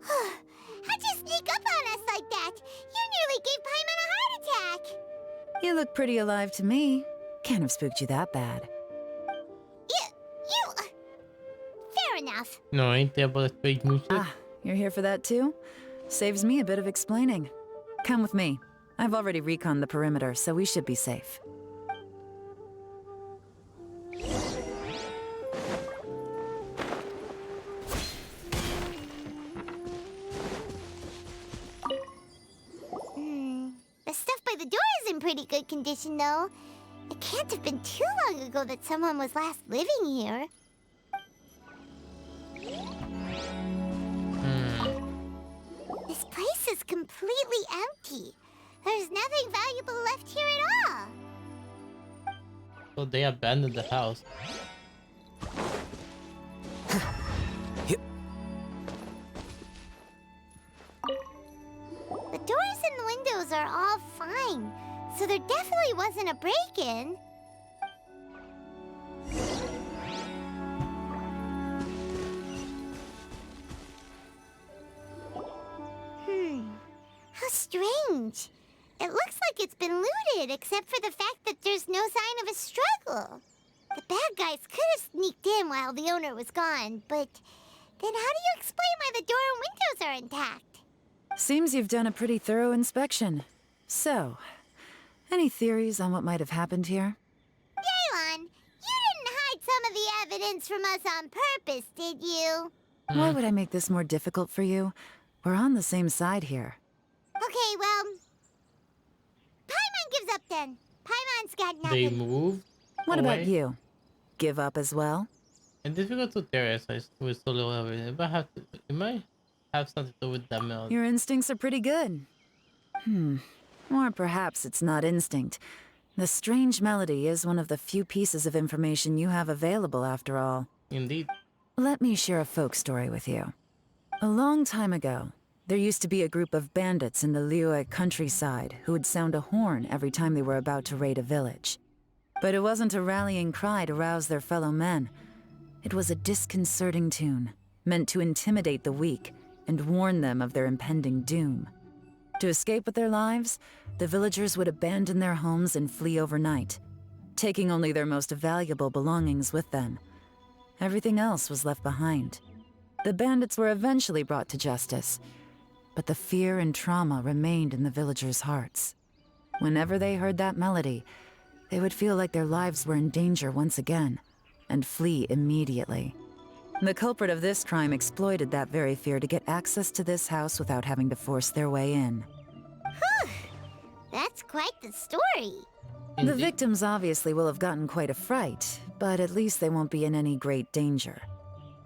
How'd you sneak up on us like that? You nearly gave Paimon a heart attack! You look pretty alive to me. Can't have spooked you that bad. Fair enough. No, ain't there but space music? Ah, you're here for that too? Saves me a bit of explaining. Come with me. I've already reconned the perimeter, so we should be safe. The stuff by the door is in pretty good condition, though. It can't have been too long ago that someone was last living here. This place is completely empty. There's nothing valuable left here at all. So they abandoned the house. The doors and windows are all fine, so there definitely wasn't a break-in. How strange. It looks like it's been looted, except for the fact that there's no sign of a struggle. The bad guys could have sneaked in while the owner was gone, but then how do you explain why the door and windows are intact? Seems you've done a pretty thorough inspection. So, any theories on what might have happened here? Yeon, you didn't hide some of the evidence from us on purpose, did you? Why would I make this more difficult for you? We're on the same side here. Okay, well, Paimon gives up then. Paimon's got They nothing. moved. What away. about you? Give up as well? It's difficult to theorize with so little evidence. It might have something to do with that melody. Your instincts are pretty good. Or perhaps it's not instinct. The strange melody is one of the few pieces of information you have available after all. Indeed. Let me share a folk story with you. A long time ago, there used to be a group of bandits in the Liyue countryside who would sound a horn every time they were about to raid a village. But it wasn't a rallying cry to rouse their fellow men. It was a disconcerting tune, meant to intimidate the weak and warn them of their impending doom. To escape with their lives, the villagers would abandon their homes and flee overnight, taking only their most valuable belongings with them. Everything else was left behind. The bandits were eventually brought to justice, but the fear and trauma remained in the villagers' hearts. Whenever they heard that melody, they would feel like their lives were in danger once again, and flee immediately. The culprit of this crime exploited that very fear to get access to this house without having to force their way in. That's quite the story. The victims obviously will have gotten quite a fright, but at least they won't be in any great danger.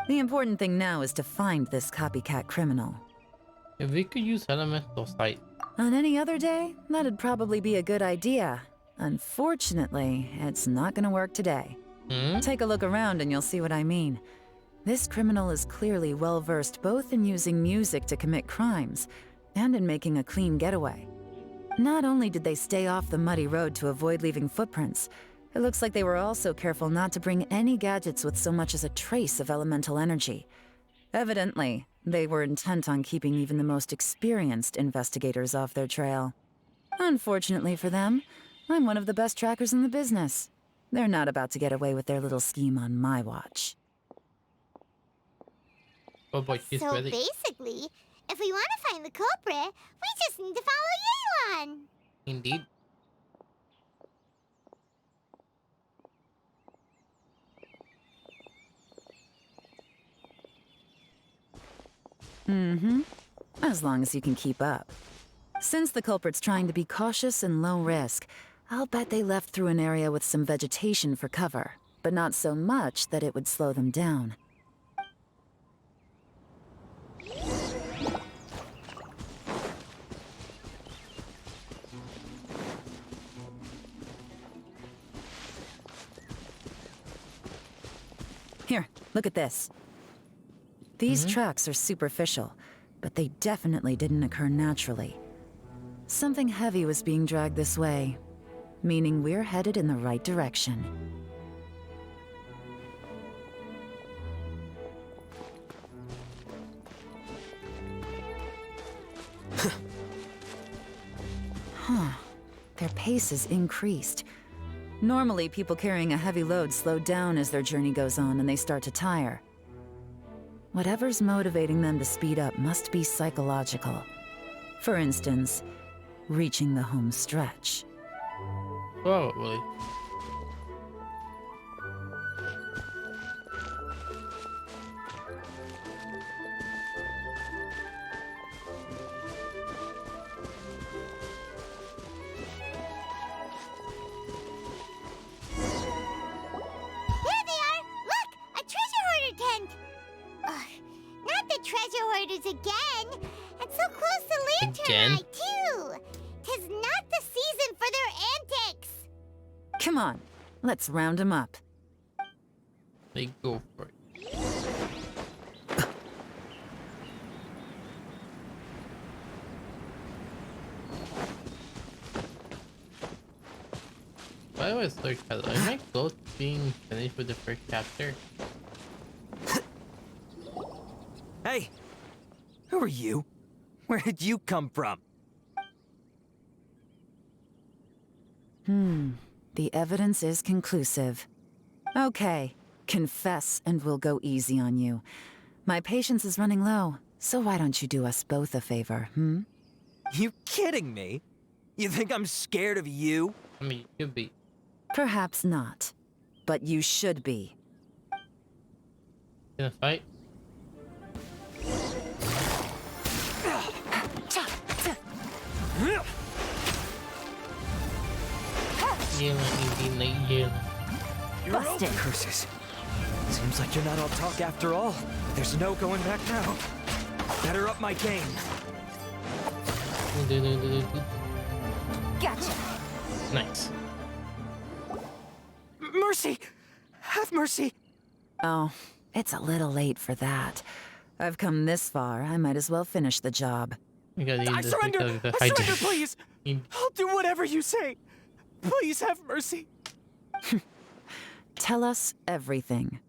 The important thing now is to find this copycat criminal. If we could use elemental sight. On any other day, that'd probably be a good idea. Unfortunately, it's not gonna work today. Take a look around and you'll see what I mean. This criminal is clearly well-versed both in using music to commit crimes and in making a clean getaway. Not only did they stay off the muddy road to avoid leaving footprints, it looks like they were also careful not to bring any gadgets with so much as a trace of elemental energy. Evidently, they were intent on keeping even the most experienced investigators off their trail. Unfortunately for them, I'm one of the best trackers in the business. They're not about to get away with their little scheme on my watch. Oh boy, she's So ready. basically, if we want to find the culprit, we just need to follow Yeon. Indeed. As long as you can keep up. Since the culprit's trying to be cautious and low risk, I'll bet they left through an area with some vegetation for cover, but not so much that it would slow them down. Here, look at this. These tracks are superficial, but they definitely didn't occur naturally. Something heavy was being dragged this way. meaning we're headed in the right direction. Huh. Their pace is increased. Normally, people carrying a heavy load slow down as their journey goes on and they start to tire. Whatever's motivating them to speed up must be psychological. For instance, reaching the home stretch. Probably. There they are! Look! A treasure hoarder tent! Ugh, not the treasure hoarders again! And so close to Lantern Again? Rite, too! 'Tis not the season for their antics! Come on, let's round them up. They go for it. Why was Lord Hello? Am I close to being finished with the first chapter? Hey! Who are you? Where did you come from? The evidence is conclusive. Okay, confess and we'll go easy on you. My patience is running low, so why don't you do us both a favor, You kidding me? You think I'm scared of you? I mean, you could be. Perhaps not, but you should be. Gonna fight? Bust it. Curses. Seems like you're not all talk after all. There's no going back now. Better up my game. Gotcha. Nice. Mercy! Have mercy! Oh, it's a little late for that. I've come this far, I might as well finish the job. You gotta I eat this surrender! because of the I surrender, hygiene. please! I'll do whatever you say! Please have mercy! Tell us everything.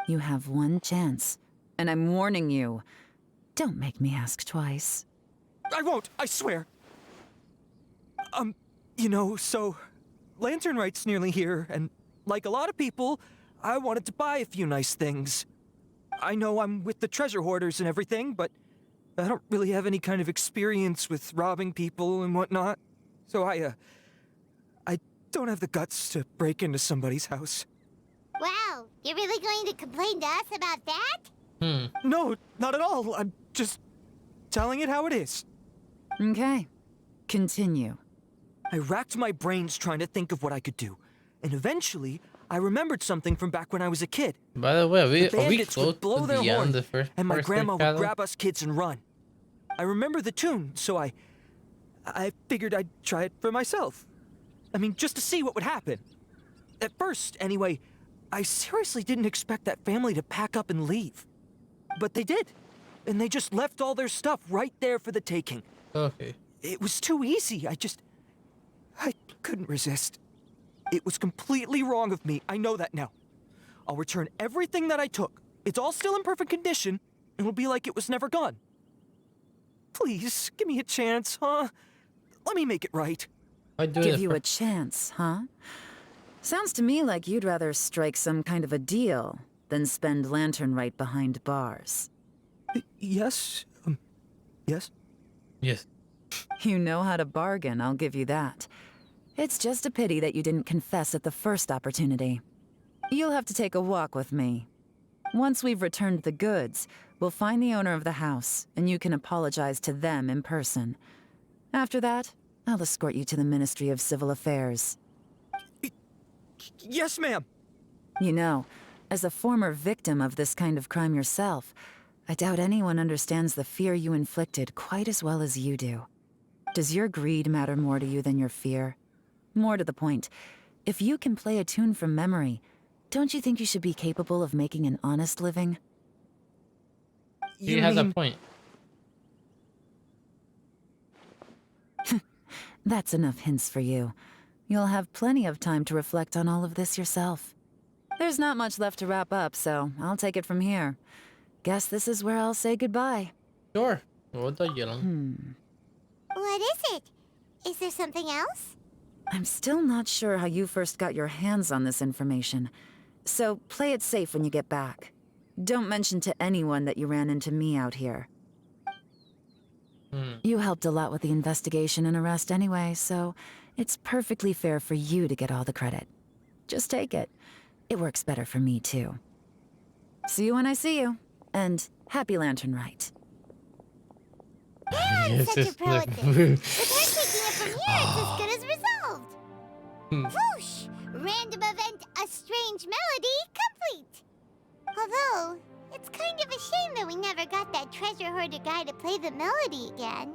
You have one chance, and I'm warning you. Don't make me ask twice. I won't, I swear! You know, so... Lantern Rite's nearly here, and like a lot of people, I wanted to buy a few nice things. I know I'm with the treasure hoarders and everything, but I don't really have any kind of experience with robbing people and whatnot. So I don't have the guts to break into somebody's house. Wow, you're really going to complain to us about that? No, not at all. I'm just telling it how it is. Okay, continue. I racked my brains trying to think of what I could do, and eventually, I remembered something from back when I was a kid. By the way, The are we bandits close would blow to their the end horn, of the first and my part of grandma the would channel? grab us kids and run. I remember the tune, so I figured I'd try it for myself. I mean, just to see what would happen. At first, anyway, I seriously didn't expect that family to pack up and leave. But they did. And they just left all their stuff right there for the taking. Okay. It was too easy. I couldn't resist. It was completely wrong of me. I know that now. I'll return everything that I took. It's all still in perfect condition. It'll be like it was never gone. Please, give me a chance, huh? Let me make it right. Give you a chance, huh? Sounds to me like you'd rather strike some kind of a deal than spend Lantern Rite behind bars. Yes? Yes? Yes. You know how to bargain, I'll give you that. It's just a pity that you didn't confess at the first opportunity. You'll have to take a walk with me. Once we've returned the goods, we'll find the owner of the house, and you can apologize to them in person. After that, I'll escort you to the Ministry of Civil Affairs. Yes, ma'am! You know, as a former victim of this kind of crime yourself, I doubt anyone understands the fear you inflicted quite as well as you do. Does your greed matter more to you than your fear? More to the point, if you can play a tune from memory, don't you think you should be capable of making an honest living? You have a point. That's enough hints for you. You'll have plenty of time to reflect on all of this yourself. There's not much left to wrap up, so I'll take it from here. Guess this is where I'll say goodbye. Sure. What are you? What is it? Is there something else? I'm still not sure how you first got your hands on this information, so play it safe when you get back. Don't mention to anyone that you ran into me out here. You helped a lot with the investigation and arrest anyway, so it's perfectly fair for you to get all the credit. Just take it. It works better for me, too. See you when I see you, and happy Lantern Rite. I'm such a pro at this. With her taking it from here, it's as good as resolved. Whoosh! Random event, a strange melody, complete. Although, it's kind of a shame that we never got that treasure hoarder guy to play the melody again.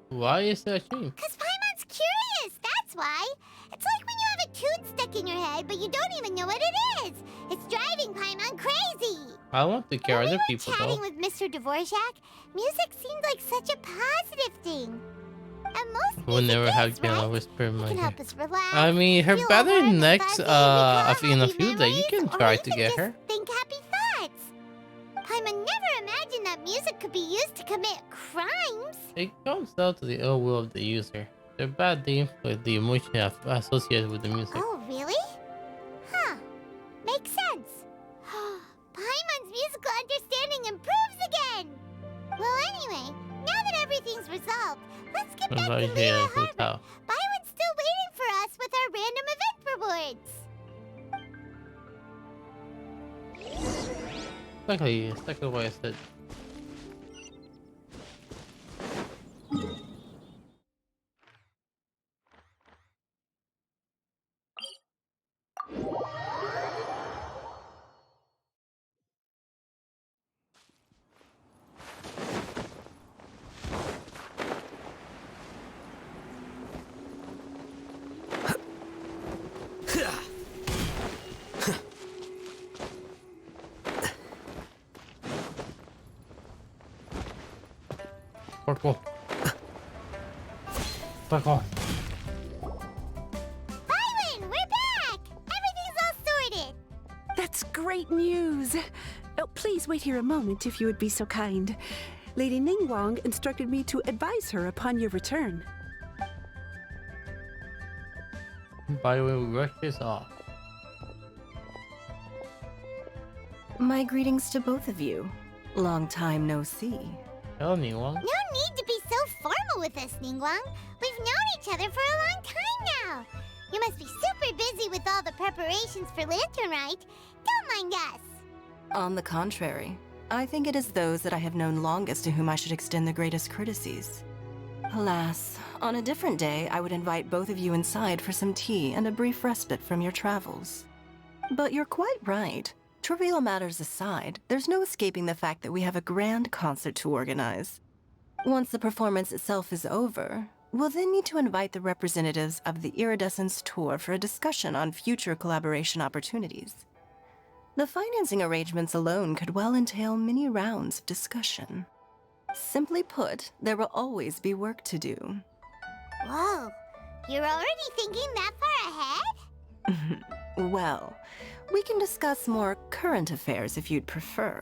Why is that a shame? Cause Paimon's curious, that's why. It's like when you have a tune stuck in your head, but you don't even know what it is. It's driving Paimon crazy. I want to care other people though. Chatting with Mr. Dvorak, music seemed like such a positive thing. And most We'll never have is, Jana right? whisper in my It can ear. help us relax. I mean, her feel brother over the next, fuzzy, in a recall few happy days, you can memories, try or to even get just her. think happy thoughts. Paimon never imagined that music could be used to commit crimes. It comes down to the ill will of the user. They're bad they inflict the emotion associated with the music. Oh, really? Huh. Makes sense. Paimon's musical understanding improves again. Well, anyway, now that everything's resolved, let's get back to Liyue Harbor. Byron's still waiting for us with our random event rewards. Exactly what I said. Parkour. Parkour. Byron, we're back! Everything's all sorted. That's great news. Oh, please wait here a moment if you would be so kind. Lady Ningguang instructed me to advise her upon your return. By the way, we rush this off. My greetings to both of you. Long time no see. Hello, Ningguang. No need to be so formal with us, Ningguang. We've known each other for a long time now. You must be super busy with all the preparations for Lantern Rite. Don't mind us. On the contrary, I think it is those that I have known longest to whom I should extend the greatest courtesies. Alas, on a different day, I would invite both of you inside for some tea and a brief respite from your travels. But you're quite right. Trivial matters aside, there's no escaping the fact that we have a grand concert to organize. Once the performance itself is over, we'll then need to invite the representatives of the Iridescence Tour for a discussion on future collaboration opportunities. The financing arrangements alone could well entail many rounds of discussion. Simply put, there will always be work to do. Whoa, you're already thinking that far ahead? Well, we can discuss more current affairs if you'd prefer.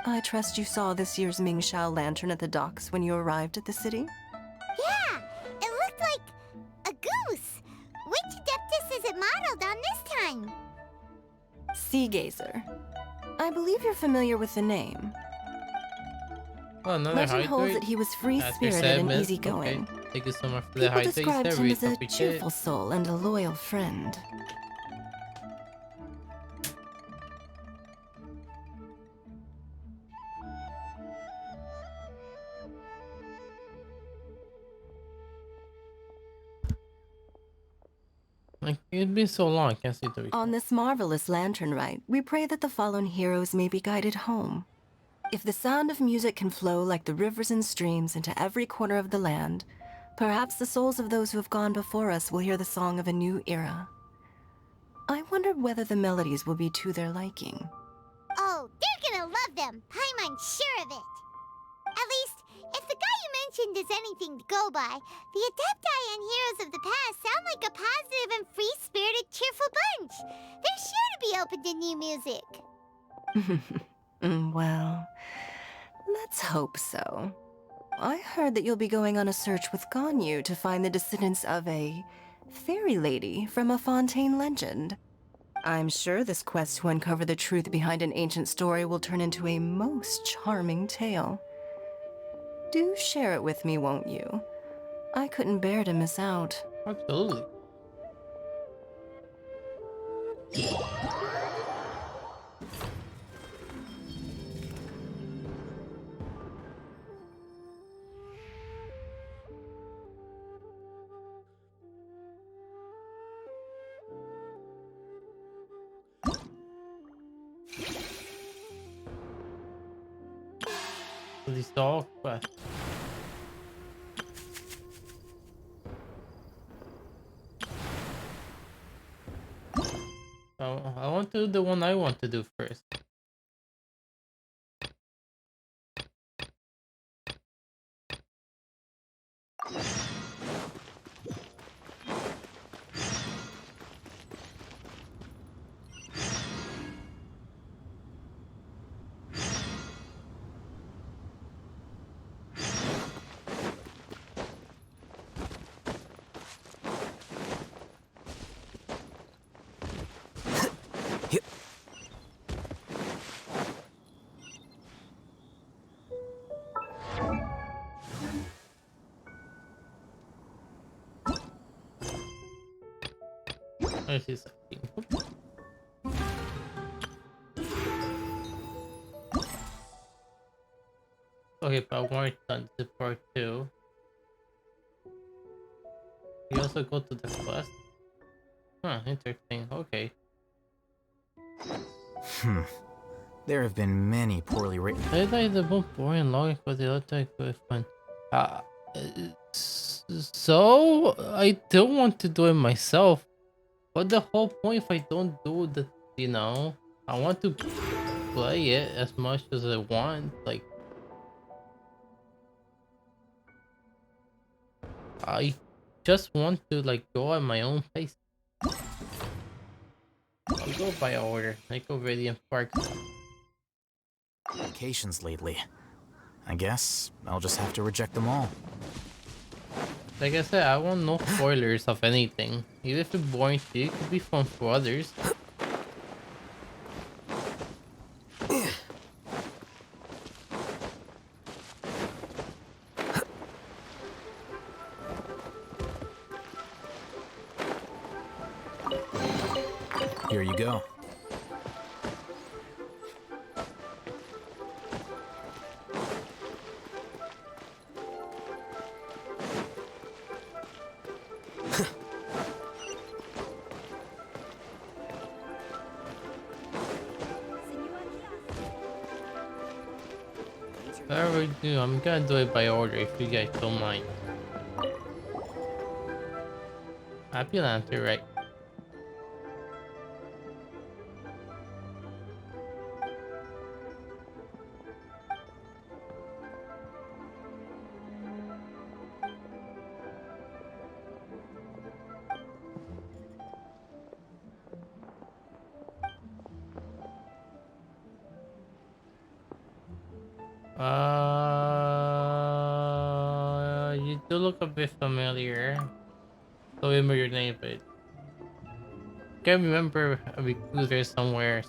I trust you saw this year's Mingxiao lantern at the docks when you arrived at the city? Yeah, it looked like a goose. Which Adeptus is it modeled on this time? Sea Gazer. I believe you're familiar with the name. Oh, another Legend holds hydrate? that he was After free-spirited 7 and minutes? easygoing. Okay. Thank you so much for the People hydrate. described him Read as a appreciate it. cheerful soul and a loyal friend. Like, it's been so long, I can't see the On this marvelous lantern rite, we pray that the fallen heroes may be guided home. If the sound of music can flow like the rivers and streams into every corner of the land, perhaps the souls of those who have gone before us will hear the song of a new era. I wondered whether the melodies will be to their liking. Oh, they're gonna love them. Paimon's sure of it. At least, if the guy you legend is anything to go by, the Adepti and Heroes of the Past sound like a positive and free-spirited, cheerful bunch. They're sure to be open to new music. Well, let's hope so. I heard that you'll be going on a search with Ganyu to find the descendants of a fairy lady from a Fontaine legend. I'm sure this quest to uncover the truth behind an ancient story will turn into a most charming tale. Do share it with me, won't you? I couldn't bear to miss out. Absolutely. These dog quest. I want to do the one I want to do first. I see something. Okay, but we're done to part 2. We also go to the quest. Huh, interesting. Okay. There have been many poorly written. I like the book boring logic for the other equipment. So I don't want to do it myself. But the whole point, if I don't do the, I want to play it as much as I want. Like, I just want to go at my own pace. I'll go by order. I go Radiant Park. Vacations lately. I guess I'll just have to reject them all. Like I said, I want no spoilers of anything. Even if it's boring to you, it could be fun for others. Here you go. Whatever we do, I'm gonna do it by order if you guys don't mind. Happy Lantern, right? You do look a bit familiar. Don't remember your name, but can't remember a recruiter somewhere.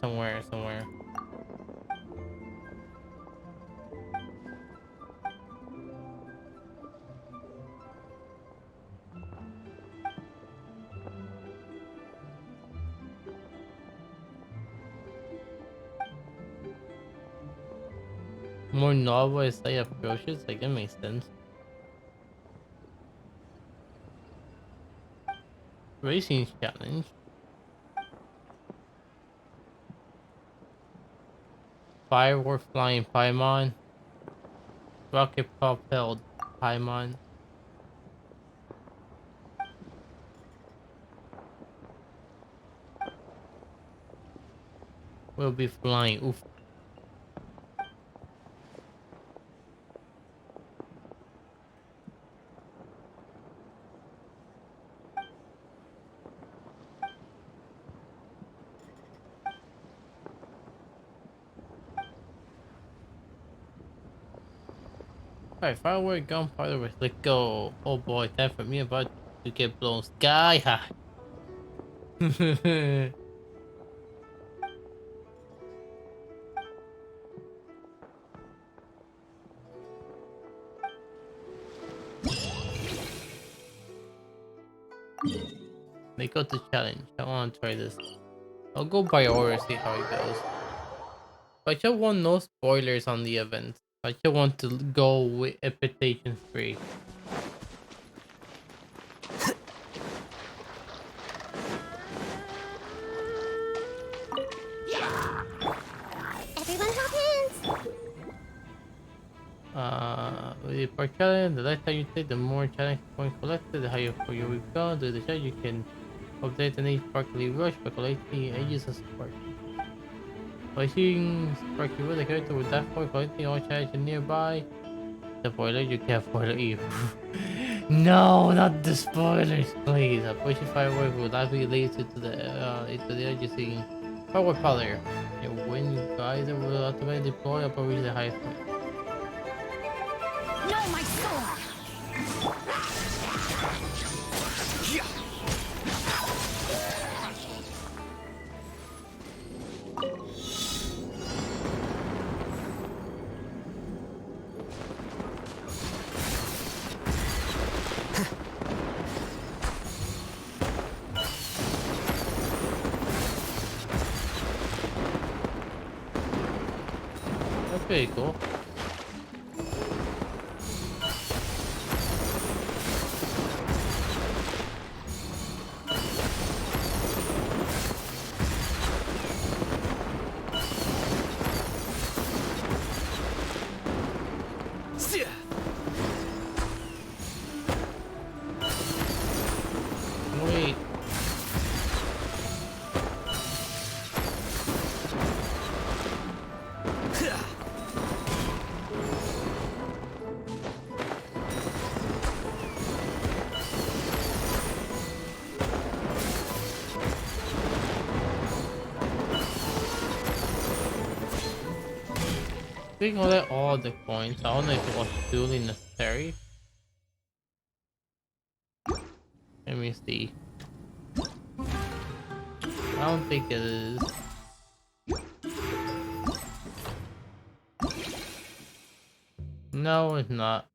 More novel as I approach it, like it makes sense. Racing challenge. Firework flying Paimon. Rocket propelled Paimon. We'll be flying. Oof. Alright, firework, gunpowder, let's go. Oh boy, time for me about to get blown sky high. They got the challenge. I want to try this. I'll go by order, see how it goes. I just want no spoilers on the event. I just want to go with expectations free. Everyone hop hands! With the park challenge, the less time you take, the more challenge points collected, the higher for you will go. Do the challenge, you can update an sparkly rush by collecting ages of spark. By seeing sparkly rush, the character with that point collecting all challenges nearby. The spoiler, you can't spoil you. No, not the spoilers, please. A pushing firework will likely lead you to the into the edge using firework powder. And when you guys will automatically deploy up and reach the highest point. No, my sword! That's pretty cool. Wait. We collect all the coins. I don't know if it was truly necessary. Let me see. I don't think it is. No, it's not.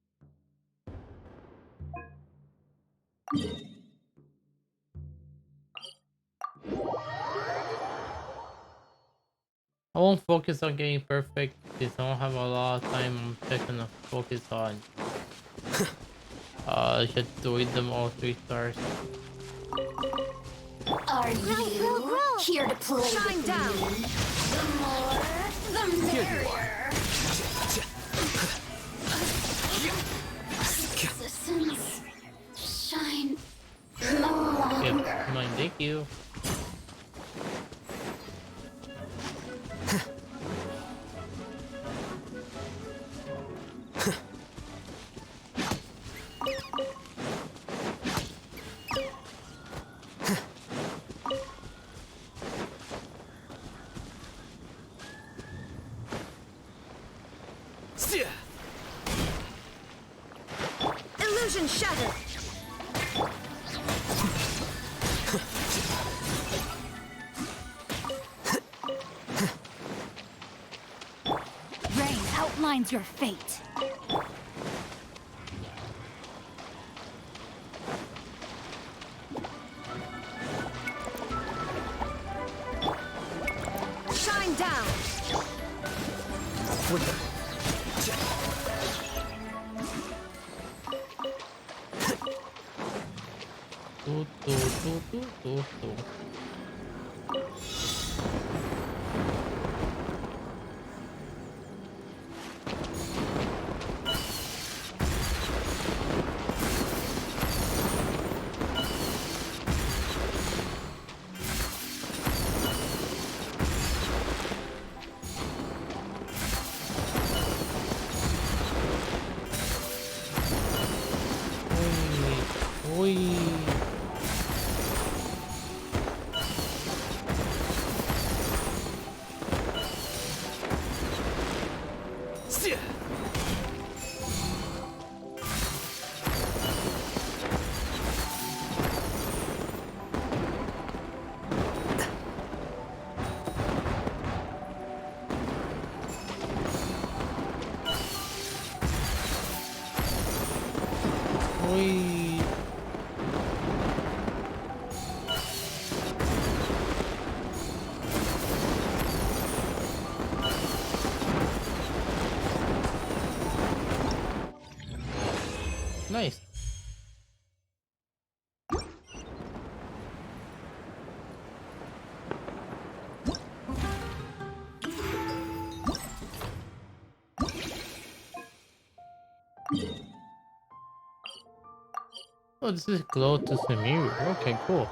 I won't focus on getting perfect because I don't have a lot of time. I'm just gonna focus on just doing them all 3 stars. Are you here to play? Shine down! The more, the merrier! Resistance. Shine longer. Yep, come on, thank you. Illusion shattered! Rain outlines your fate. Shine down! Oh, this is close to Samiru. Okay, cool.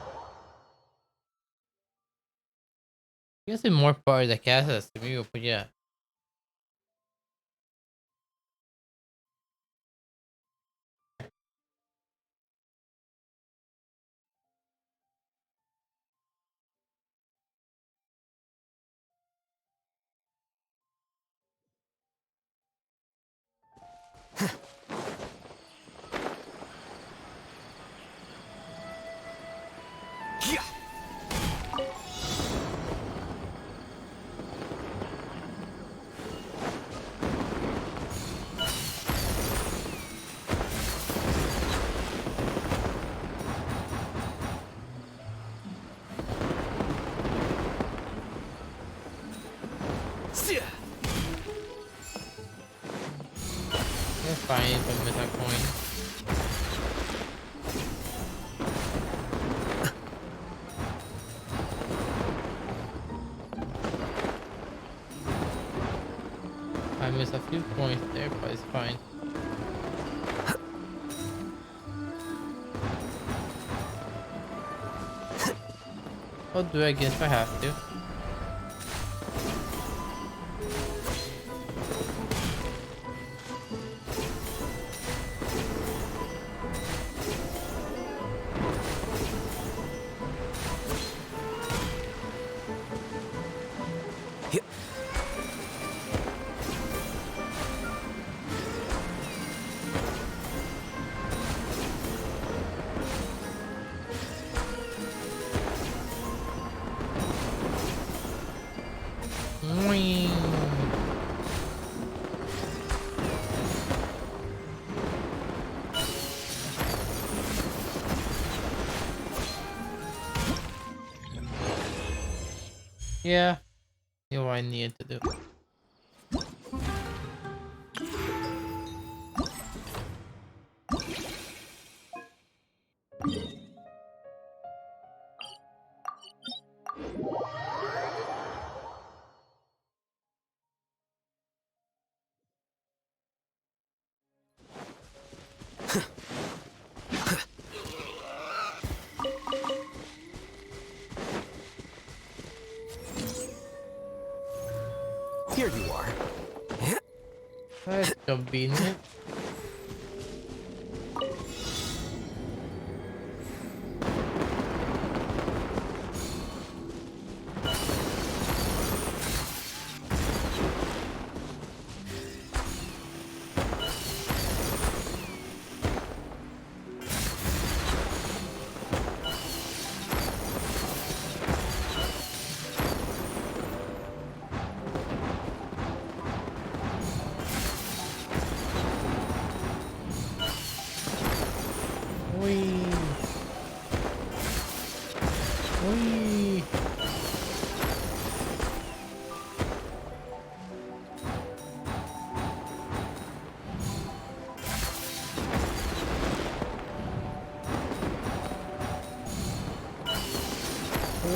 I guess in more part of the castle as Samiru, but yeah. We're fine if I miss that coin. I missed a few points there, but it's fine. I'll do it again if I have to. Yeah, you know what I needed to do. Here you are. That's convenient. Wee. Wee.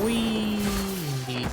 Wee. Indeed.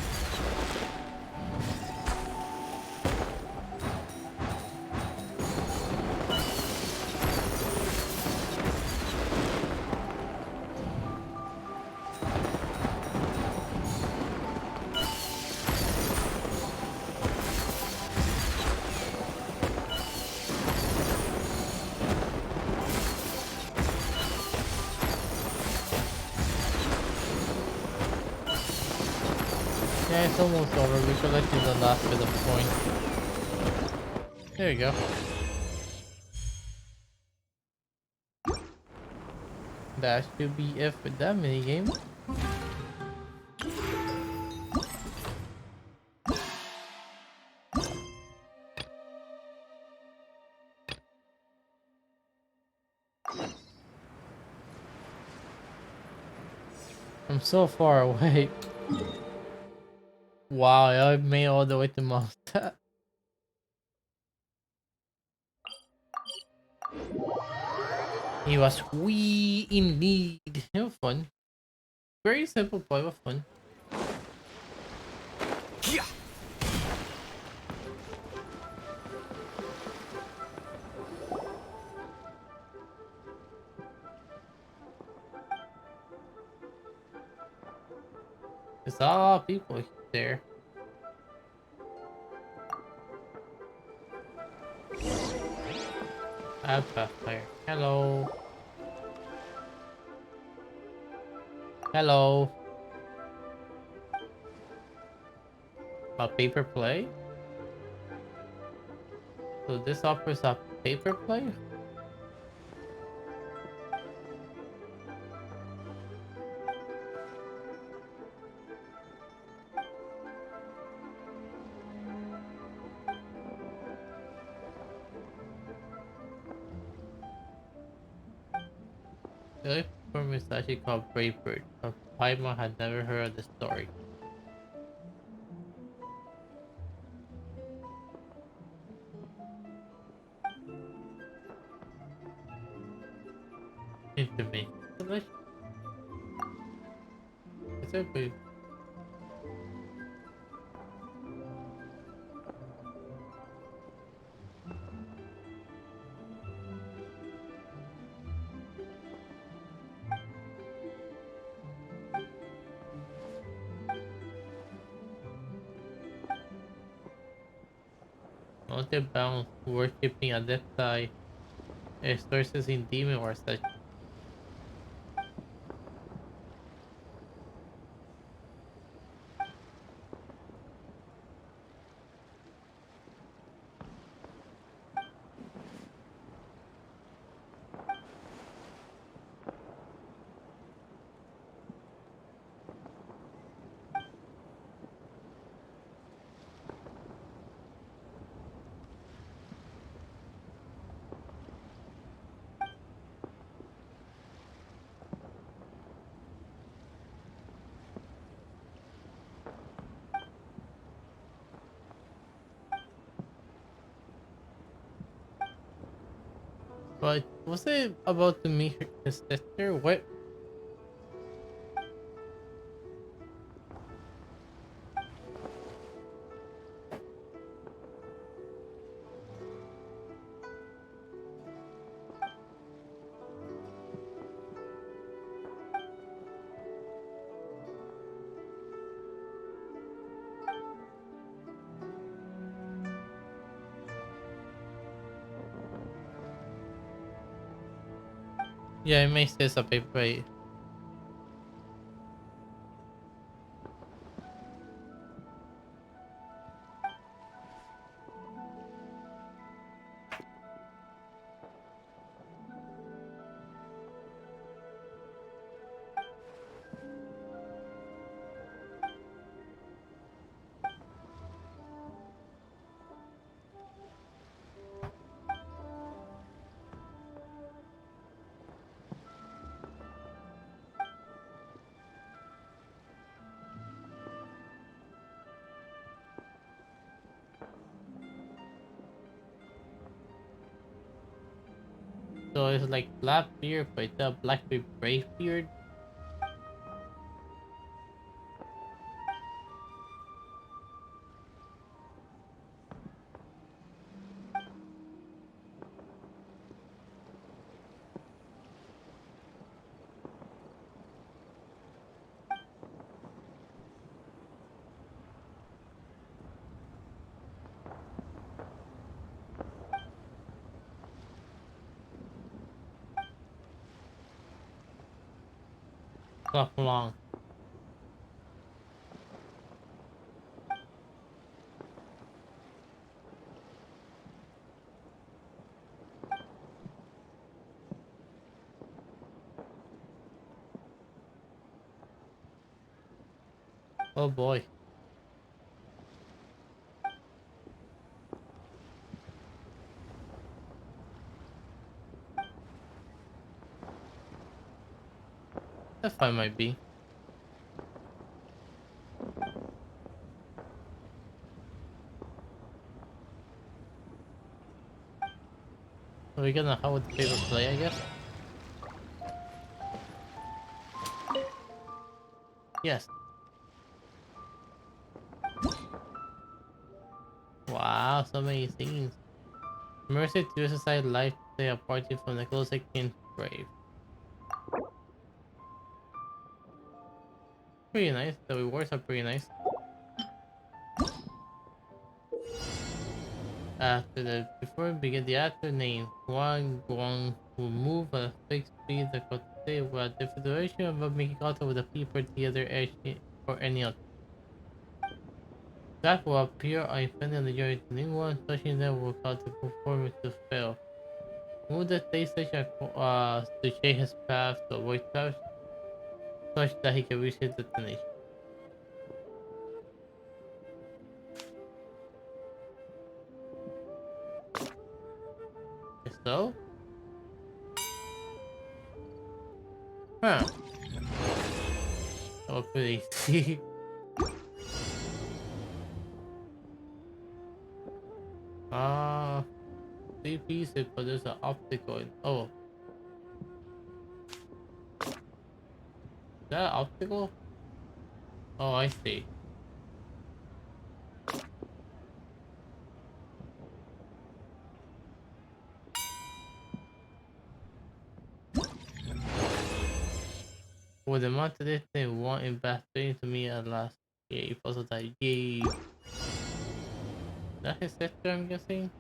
Yeah, it's almost over. We collected the last bit of points. There you go. That should be it for that minigame. I'm so far away. Wow, I made all the way to Mount. It was wee indeed. It was fun. Very simple but it was fun. There's a lot of people there. Alpha player. Hello. Hello. A paper play? So this offers a paper play? The other performance is actually called Brave Bird, but Paimon had never heard of the story. Information. It's a big. Mountain bound worshipping adepti sources in demon or such. But was it about to meet his sister? What? Yeah, it makes this a paper. So it's like Blackbeard, but it's a Blackbeard Bravebeard. Not long. Oh boy. That fight might be. Are we gonna how would the paper play, I guess? Yes. Wow, so many things. Mercy to society life they are parting from the closest kin grave. Pretty nice. The rewards are pretty nice. Before we begin, the actor name Wang Guang will move at a fixed speed across the stage while the duration of making contact with the people theater edge or any other. That will appear on offending the journey to anyone touching them will cause the performance to fail. Move the stage station to change his path to avoid traps such that he can reach his destination. So? Huh. Oh, pretty easy. 3 pieces, but there's an optical. Oh. Is that optical? Oh, I see. With the amount of this thing want in back to me at last. Yeah, you puzzle that. Yay. That his sister, I'm guessing?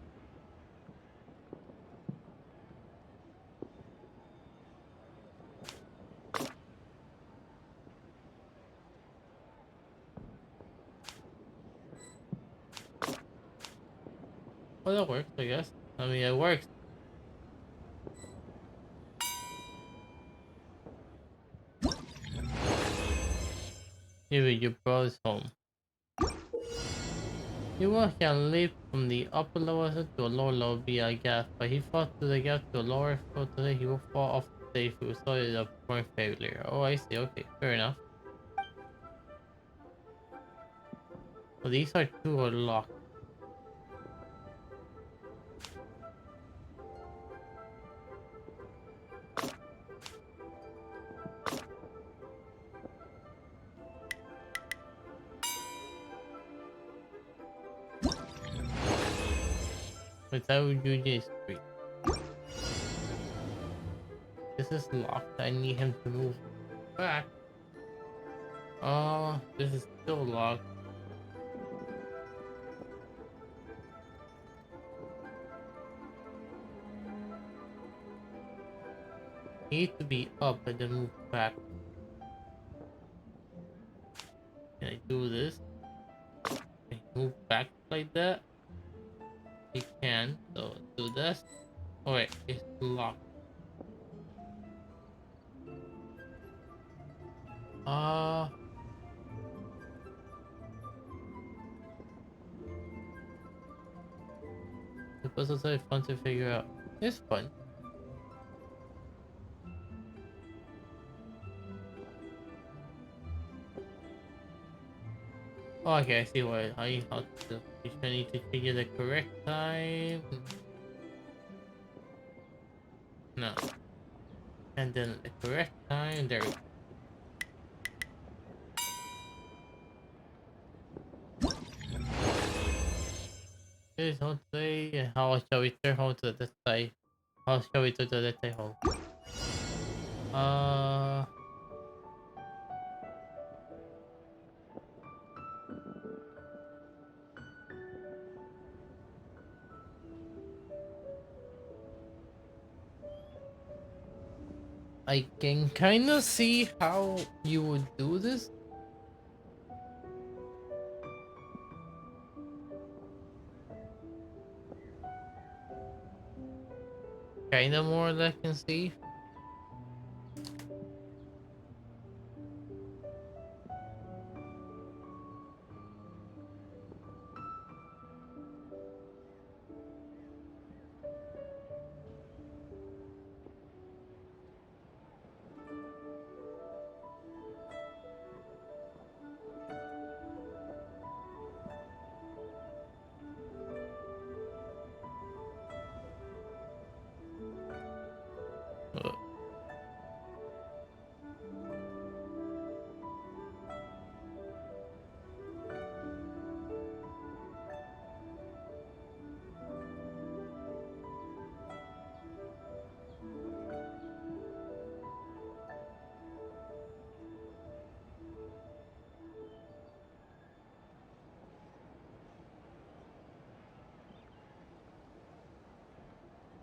Well, that works, I guess. I mean, it works. Even your brother's home. You can leap from the upper level to a lower level via a gap, but he falls through the gap to a lower floor today, he will fall off the stage if he was sorted a point failure. Oh, I see. Okay, fair enough. So these are 2 are locked. Without UJ Street. This is locked. I need him to move back. Oh, this is still locked. Need to be up and then move back. Can I do this? Can I move back like that? You can. So do this. Oh wait, it's locked. The puzzles are fun to figure out. It's fun. Oh, okay, I see what I have to do. If I need to figure the correct time. No. And then the correct time. There we go. Please don't say how shall we turn home to this side? How shall we turn to this side home? I can kind of see how you would do this. Kind of more or less can see.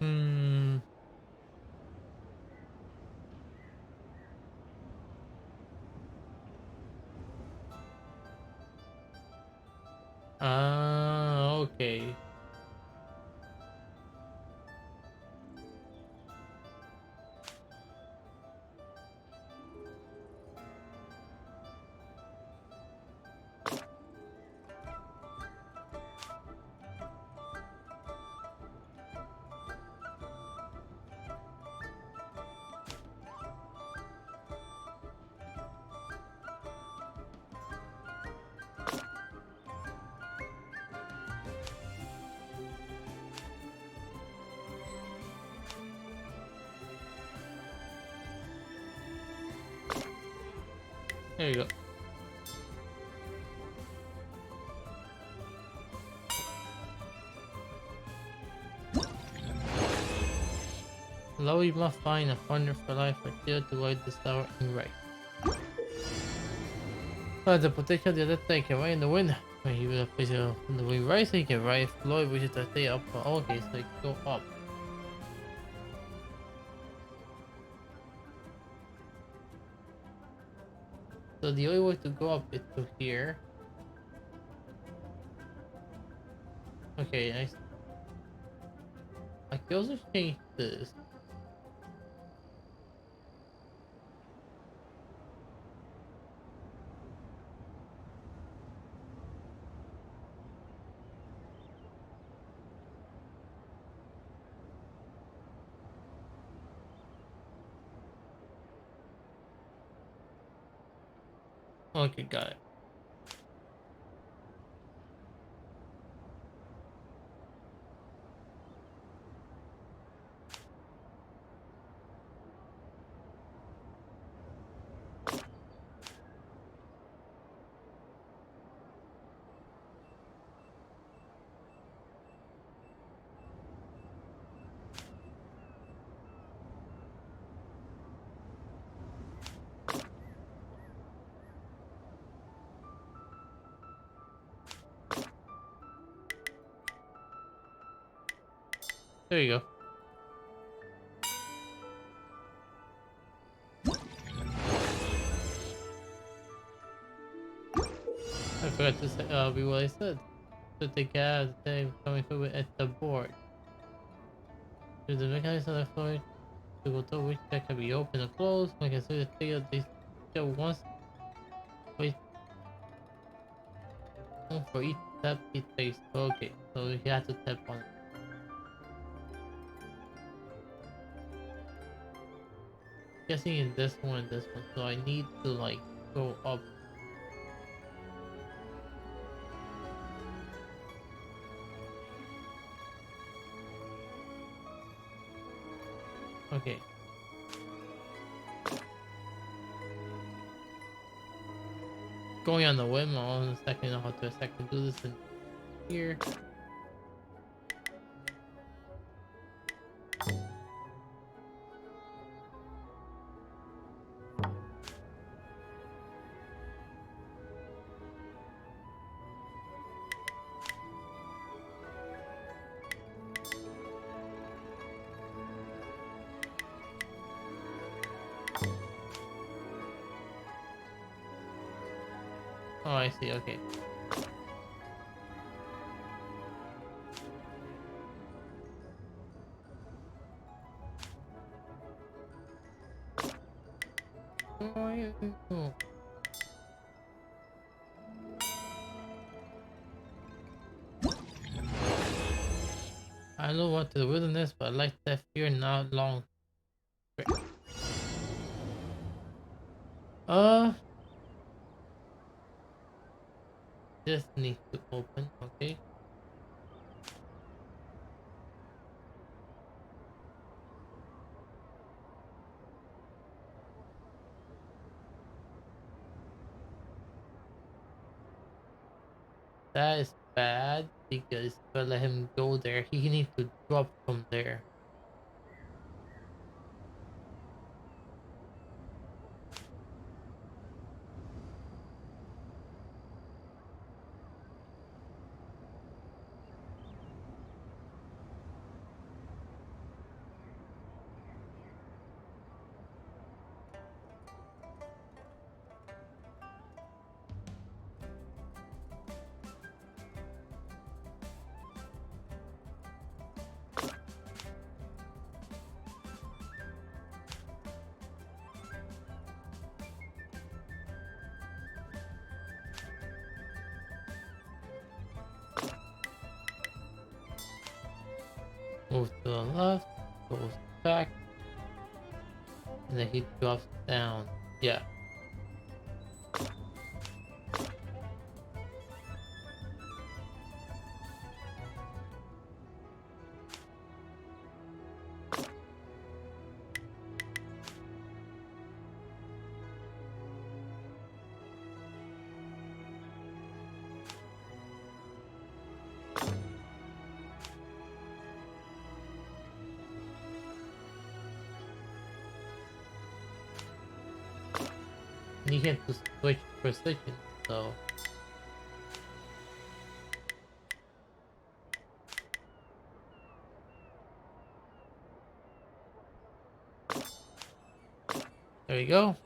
Hmm. Ah, okay. There you go. Lowy must find a partner for life or deal to avoid the sour and right. The potential the other thing can ride in the wind. When he will place the wind right, so he can ride Floyd, which is to stay up. Okay, so he can go up. So the only way to go up is to here. Okay, I can also change this. Okay, got it. There you go. I forgot to say, be what I said. To take care of the thing coming forward at the board. Use the mechanism of the floor to control which that can be open or closed. We can see the thing of this once. Wait for each tap it takes. Okay, so you have to tap on it. Guessing in this one and this one, so I need to like go up. Okay. Going on the whim, I'll in a second know how to do this in here. Oh, I see, okay. I know what to the wilderness, but I like that fear not long. Great. This needs to open, okay. That is bad because if I let him go there, he needs to drop from there. Move to the left, goes back, and then he drops down. Yeah. You have to switch precision, so there you go.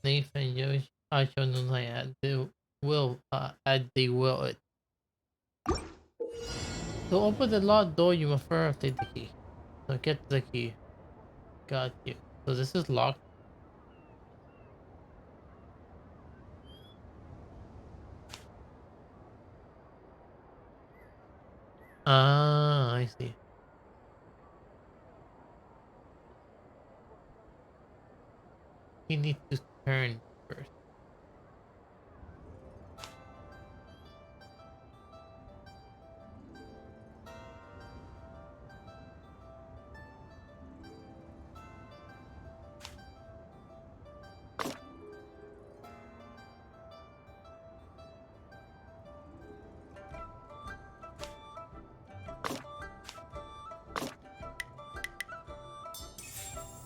Nathan, I show no like add the will it. To open the locked door, you must first take the key. So get the key. Got you. So this is locked. Ah, I see. You need to turn first.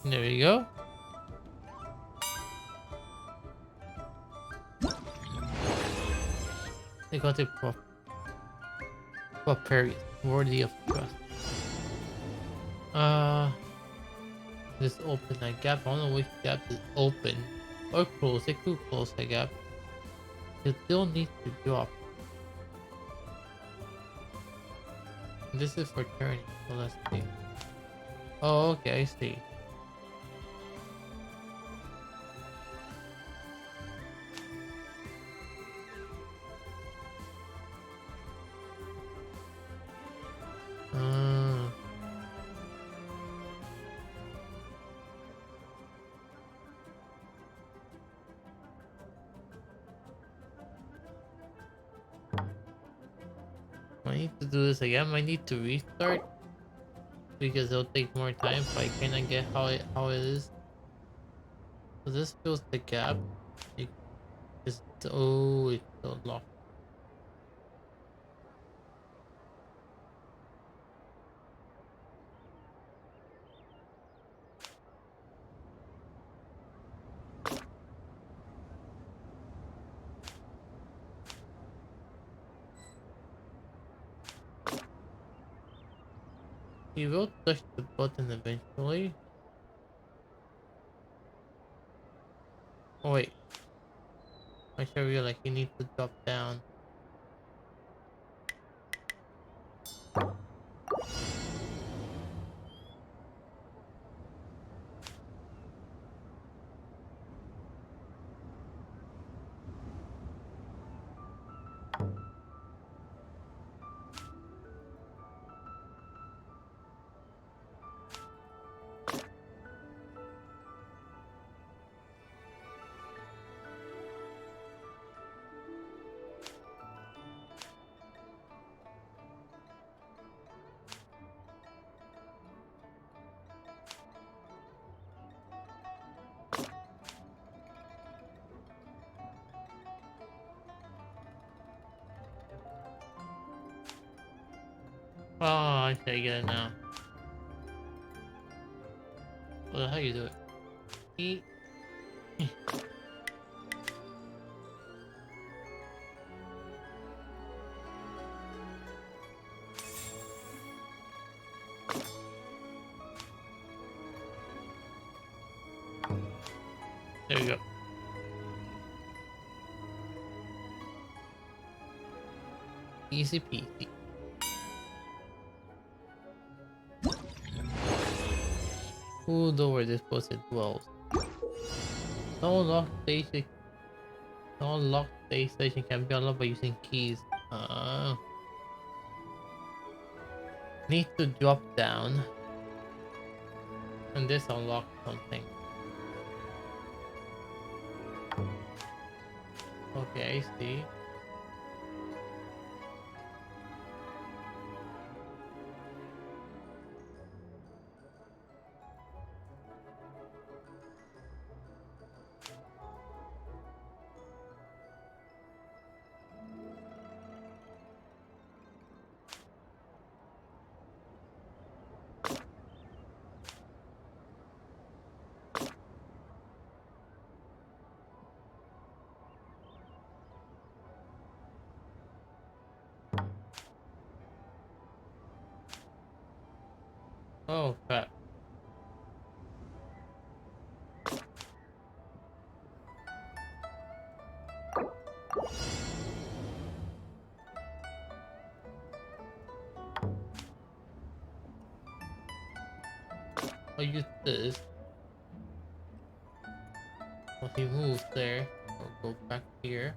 There you go. They got a Properius, worthy of trust. Just open that gap. I don't know which gap is open or close. It could close that gap. It still needs to drop. This is for turning. So let's see. Oh, okay, I see. I need to do this again. I need to restart because it'll take more time if I cannot get how it is. So this fills the gap. It's still locked. He will touch the button eventually. Oh wait. I should realize he needs to drop down. Oh, I should get it now. Well, how you do it? Eat. There you go. Easy peasy. Who knows where this person dwells? Don't lock basic To unlock the station can be unlocked by using keys. Need to drop down. And this unlocks something. Okay, I see. Oh crap. I'll use this. Once he moves there, I'll go back here.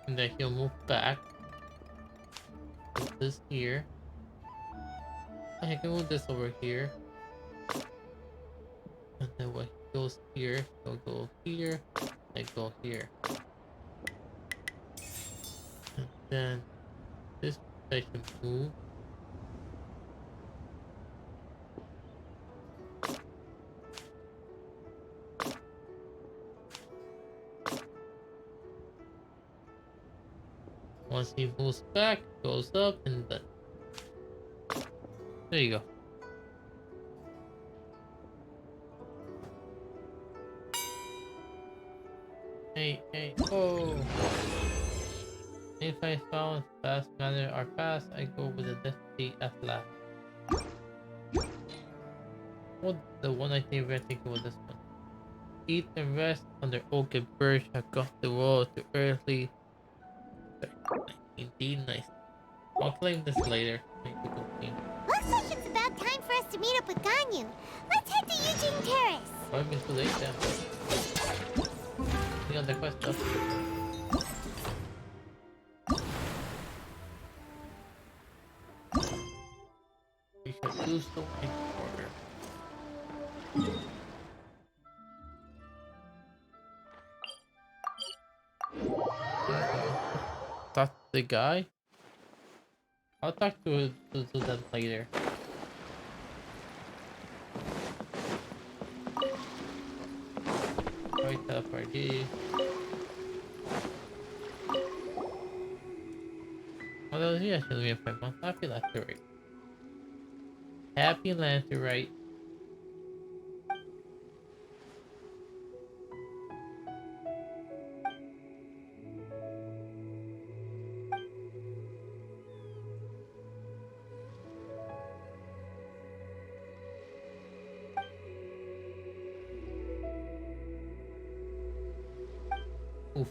And then he'll move back. Put this here. I can move this over here. And then when he goes here, he'll go here and go here. And then this section move. Once he moves back, goes up and then there you go. Hey, oh! If I found fast manner are fast, I go with the destiny at last. What the one I think we're thinking was this one. Eat and rest under oak and birch across the road to earthly. Indeed nice. I'll claim this later. Looks like it's about time for us to meet up with Ganyu. Let's head to Eugene Terrace. I've been too late then. We got the quest up. We should do so in order. That's the guy? I'll talk to them later. Right, teleport. Although he actually be a Pokemon. Happy Lantern Rite. Happy Lantern Rite. Oof.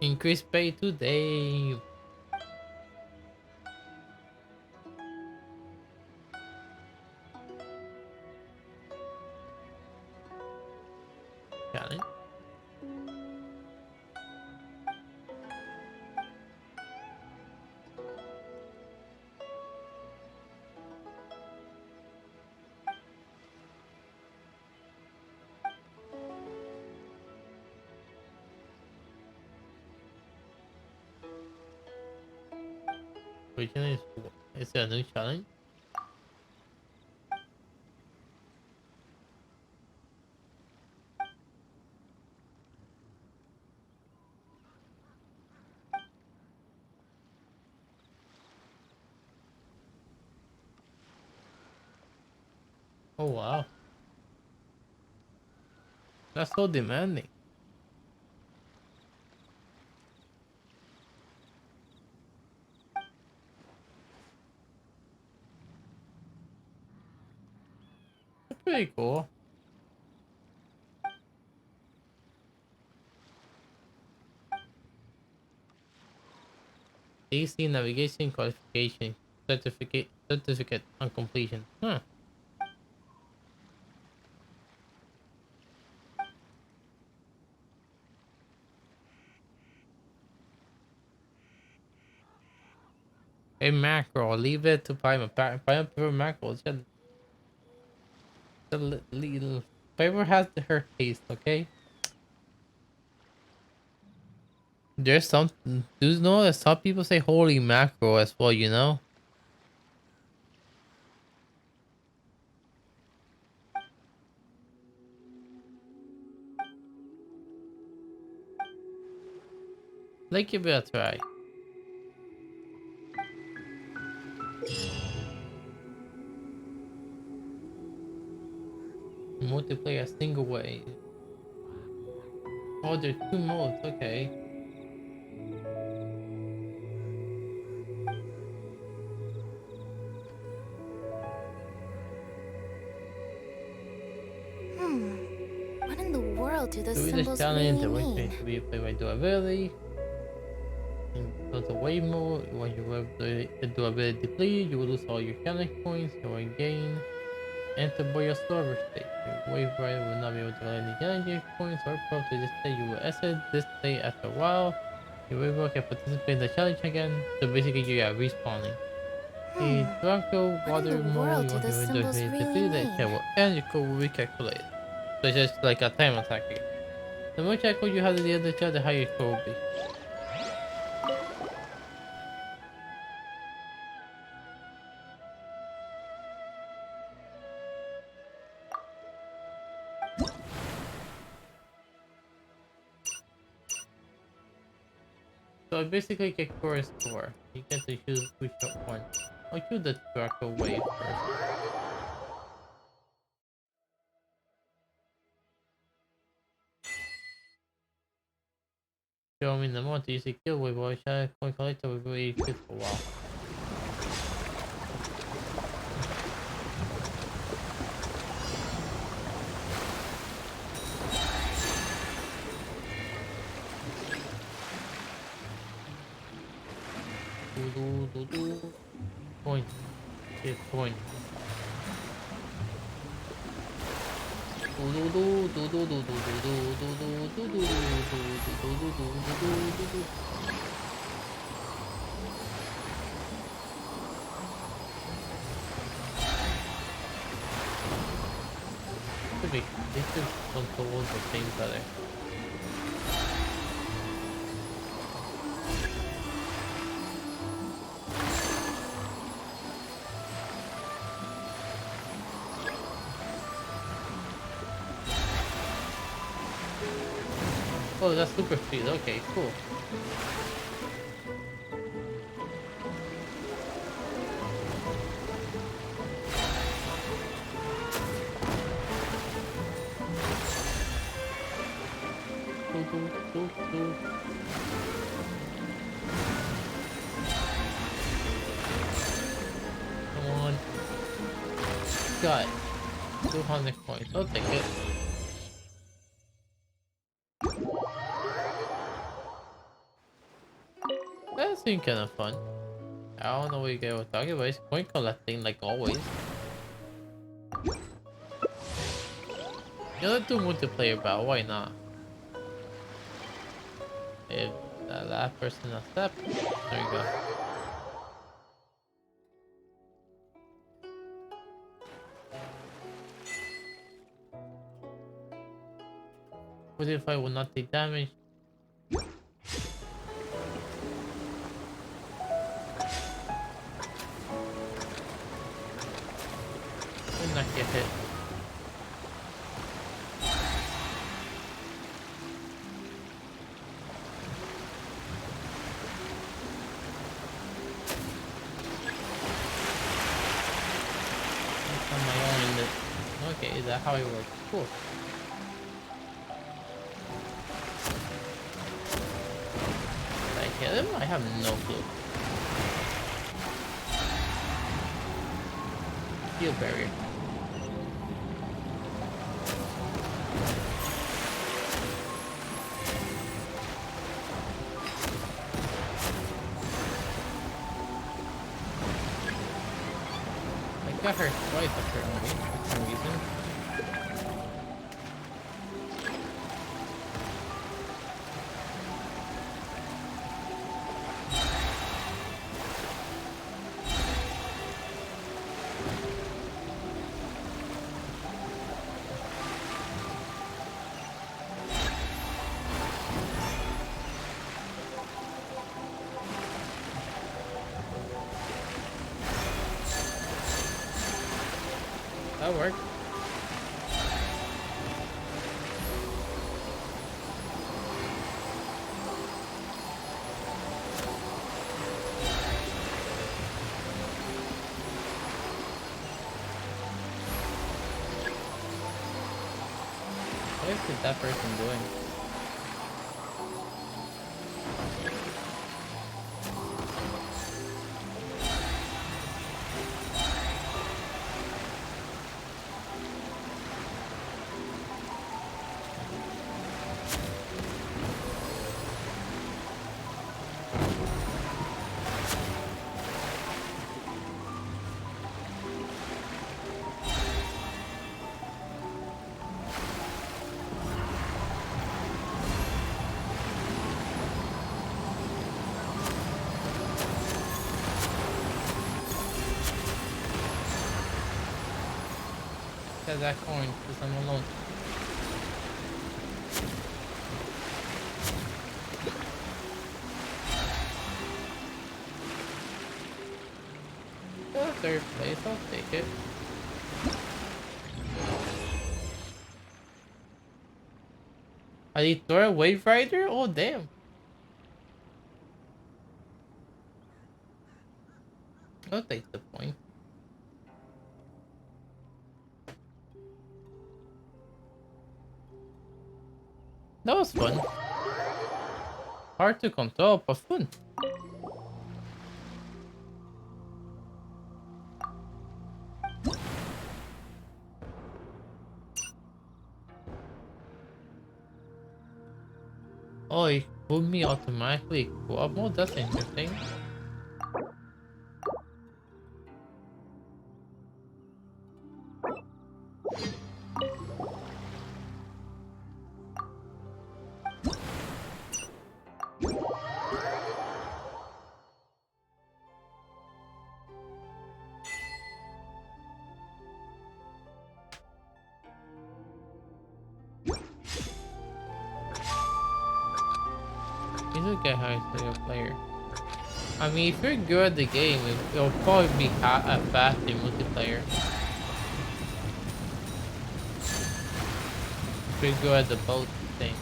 Increase pay today. Challenge. Which one is it a new challenge? Oh wow. That's so demanding. That's pretty cool. AC navigation qualification certificate on completion. Huh. A macro. Leave it to Prima. Prima prefer macros. Yeah, the little flavor has her taste. Okay. There's some. Do you know that some people say holy macro as well? You know. Like give it a try. Multiplayer single way. Oh, there are 2 modes. Okay. What in the world do those Do this symbols challenge. really The way mean? to be played by durability. So the wave mode, when you have the durability deplete, you will lose all your challenge points. You will gain. Enter by your storage state. Your wave rider will not be able to collect any challenge points or prop to this state. You will exit this state after a while. Your wave rider can participate in the challenge again. So basically, you are respawning. The Draco What in water the mode, world you do want to those symbols defeat really the mean? attack will end. Your code will be calculated. So it's just like a time attack again. The more attack code you have at the end of the challenge, the higher your code will be. So basically get core score. You get to choose which one. I'll choose the Draco wave first. Show me in the month, you see kill wave or shot point collector will be good for a while. Point. Hit point. They should control the thing better. Oh, that's super speed. Okay, cool. Come on. Got it. 200 points. I'll take it. That seemed kind of fun. I don't know what you guys were talking about. It's point collecting like always. You let's do multiplayer battle. Why not? If the last person accepts, there you go. What if I will not take damage? Will not get hit. On my own in this. Okay, is that how it works? Cool. get him? I have no clue. Shield barrier. I got her twice apparently for some reason. That worked. What is that person doing? Get that coin because I'm alone. Oh, third place, I'll take it. Are you throwing a Wave Rider? Oh damn. I'll take the point. That was fun. Hard to control, but fun. Oh, it put me automatically co-op mode? That's interesting. You look at how it's a player. I mean, if you're good at the game, it'll probably be fast in multiplayer. If you're good at the boat thing.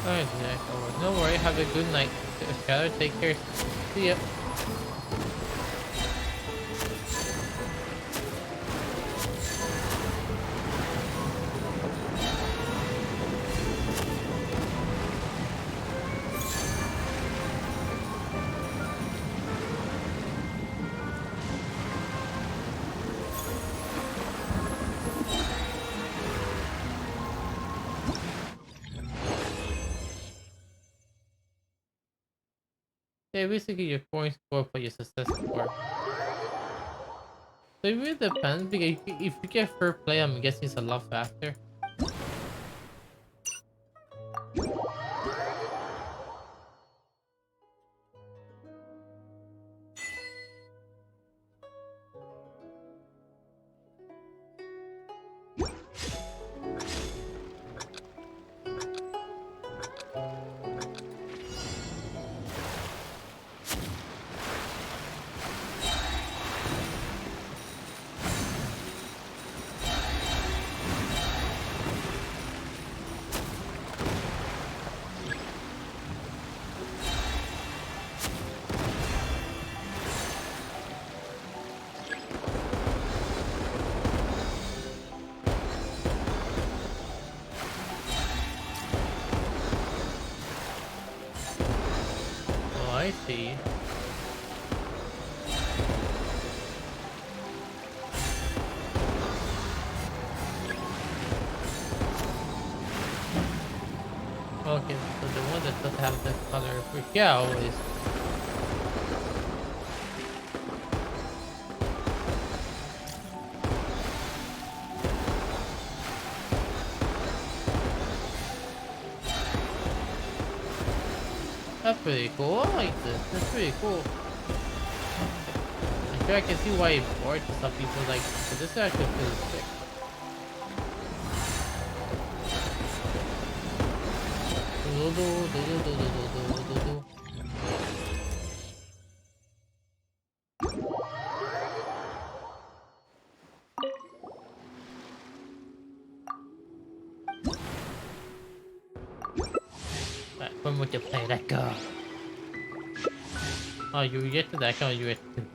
Alright, Jack. No worry, have a good night. Skylar, take care. See ya. Yeah, basically your point score for your success score. So it really depends because if you get first play, I'm guessing it's a lot faster. I see. Okay, so the one that doesn't have the color freak out is that's pretty cool. I like this. That's pretty cool. I'm sure I can see why it's bored to some people like, but this actually feels sick. Right, when would you play that go? Oh, you rejected that card, you rejected.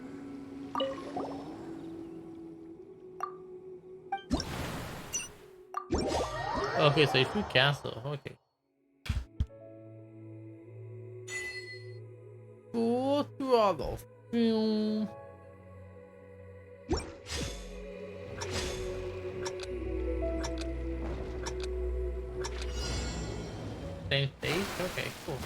Okay, so if you cancel, okay. Full throttle film. Same stage? Okay, cool.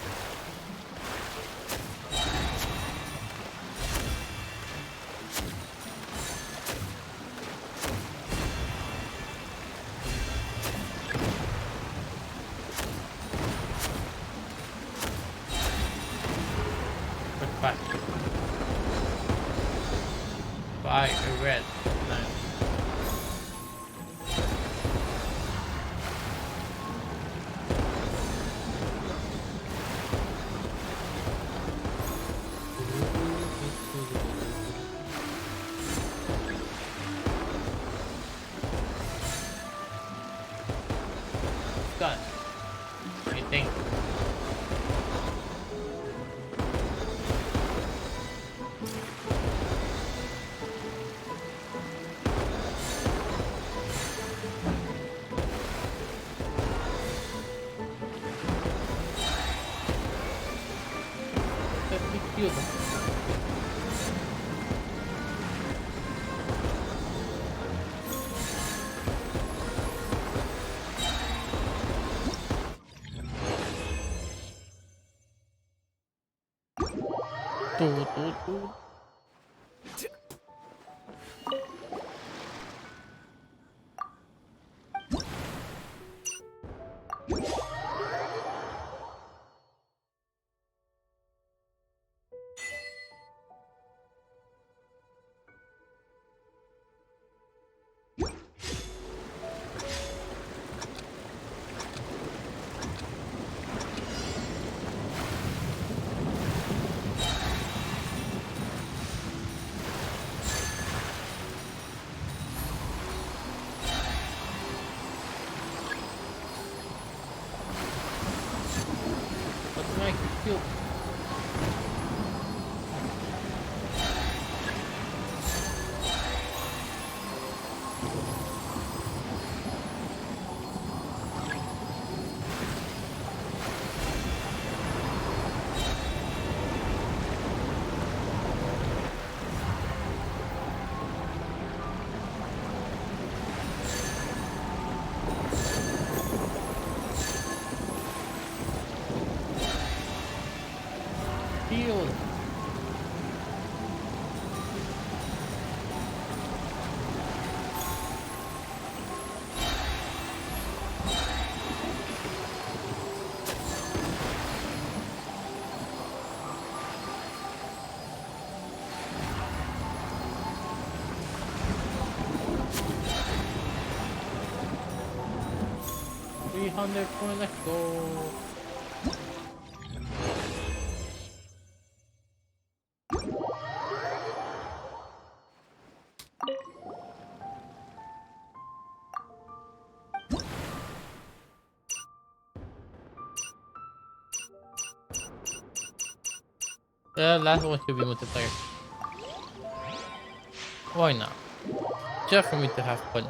Fire red. Nice. Done. I think. Let me feel them. Do. What do I feel? 300 points, let's go. Last one should be multiplayer. Why not? Just for me to have fun.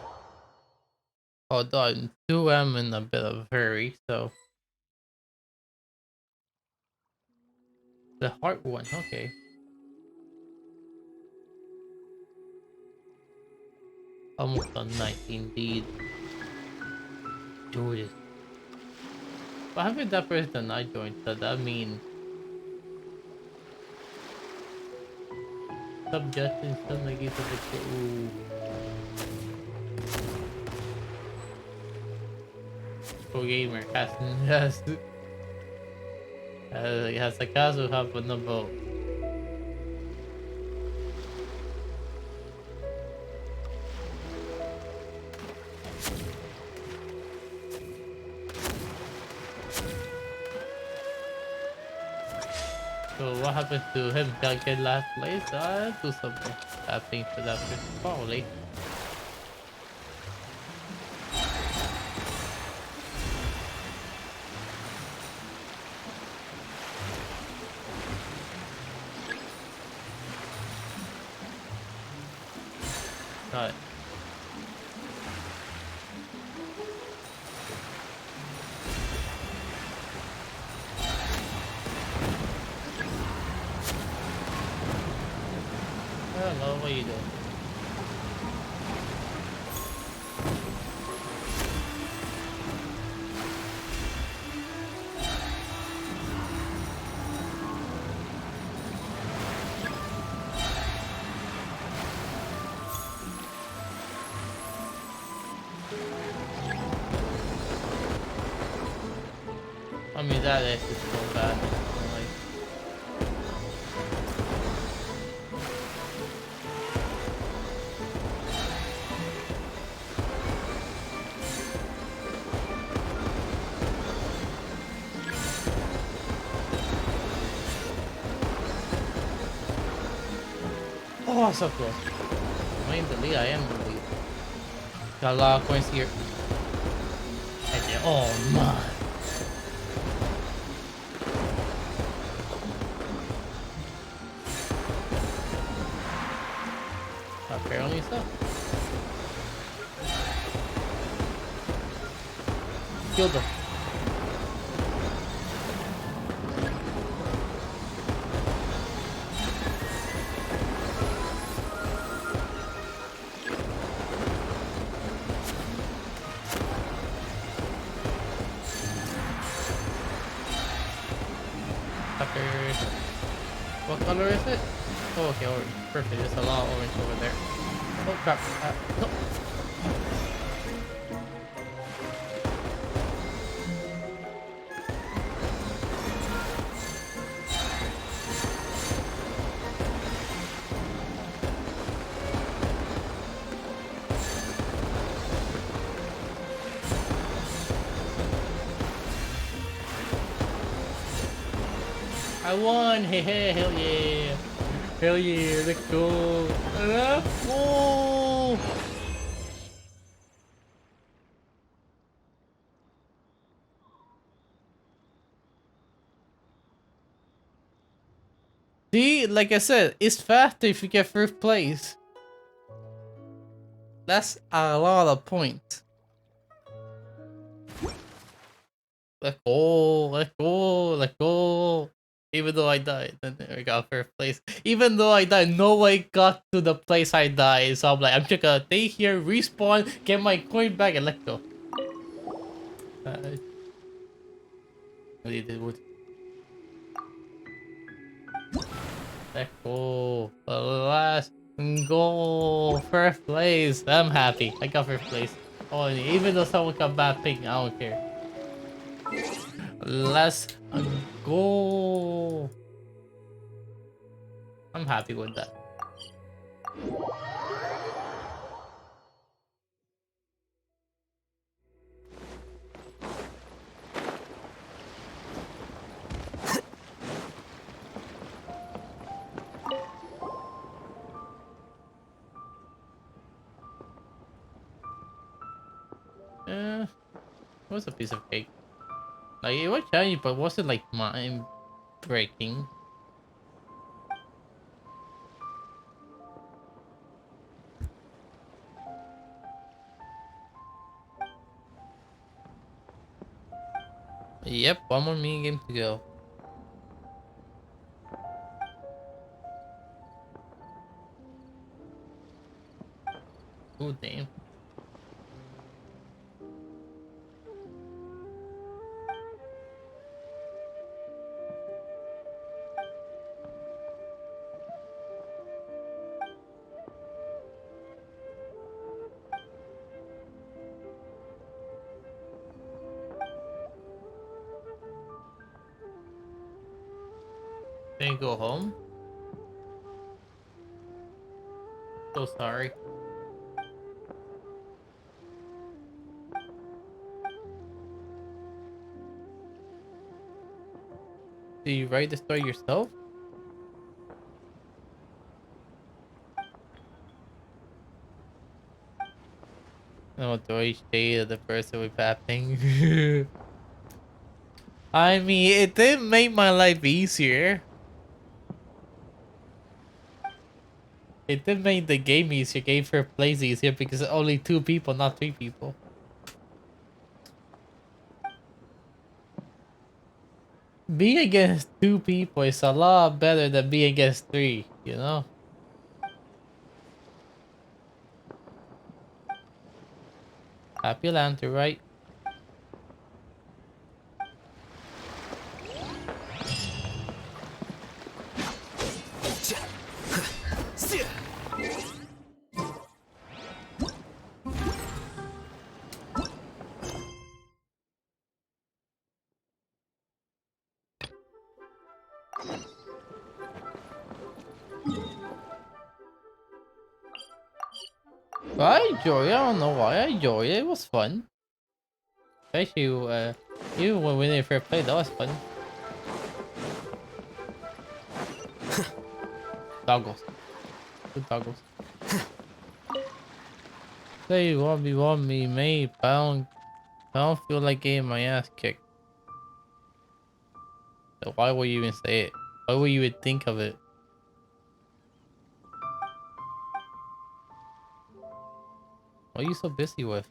Although I do am in a bit of a hurry, so The heart one, okay. Almost a night indeed. Judas. What happened with that person I joined? Does that mean suggesting something like it's like ooh. Pro gamer has a castle have on the boat. So what happened to him? Got get last place? Do something. I think for that person probably. Got it. Hello, what are you doing? I mean, that is so bad. Like, oh, so close. Am I in the lead? I am in the lead. Got a lot of coins here. And then, oh my. Apparently so. Killed him. Sucker. What color is it? Oh, okay, orange. Perfect. There's a lot of orange over there. Oh crap. No. I won! Hey, hey, hell yeah! Hell yeah, let's go! Oh! See, like I said, it's faster if you get first place. That's a lot of points. Let's go, let's go, let's go. Even though I died, then I got first place. Even though I died, no one got to the place I died. So I'm like, I'm just gonna stay here, respawn, get my coin back, and let's go. Let's go. The last goal. First place. I'm happy. I got first place. Oh, even though someone got bad ping, I don't care. Let's go. I'm happy with that. It was a piece of cake. Like, it was shiny, but wasn't like mind breaking. Yep, one more mini game to go. Oh, damn. Can you go home? So sorry. Do you write the story yourself? No, do each day of the person with happening. I mean, it did make my life easier. It did make the game easier, game for plays easier because only 2 people, not 3 people. Being against 2 people is a lot better than being against 3, you know? Happy Lantern, right? I enjoy it. I don't know why. I enjoy it. It was fun. Especially, even when we didn't first play, that was fun. Doggles. Good doggles. Say you want me, mate, but I don't feel like getting my ass kicked. So why would you even say it? Why would you even think of it? What are you so busy with?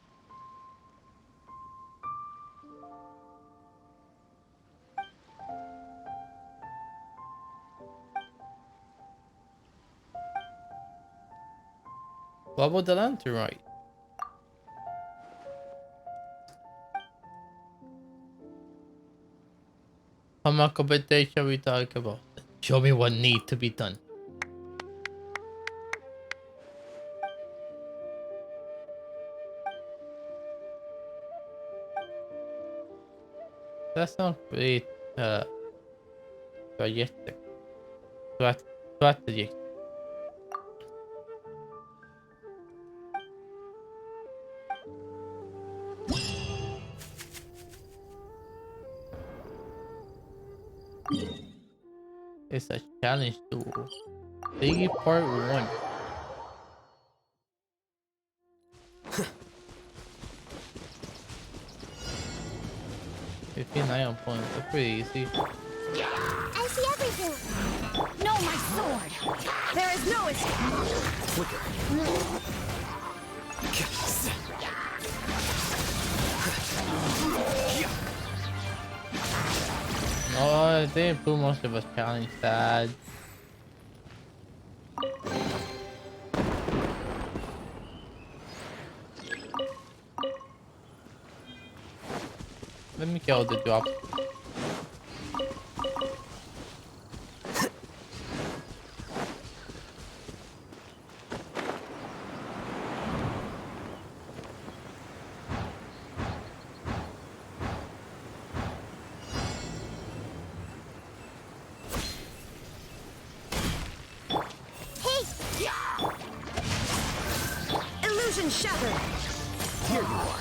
What about the lantern, right? How much competition we talk about? Show me what needs to be done. That sounds pretty strategic. Strategic. It's a challenge tool. Biggie part 1. 59 on points. That's pretty easy. I see everything. No, my sword. There is no No, they didn't put much of a challenge, sad. Let me kill the drop. Illusion shattered. Here you are.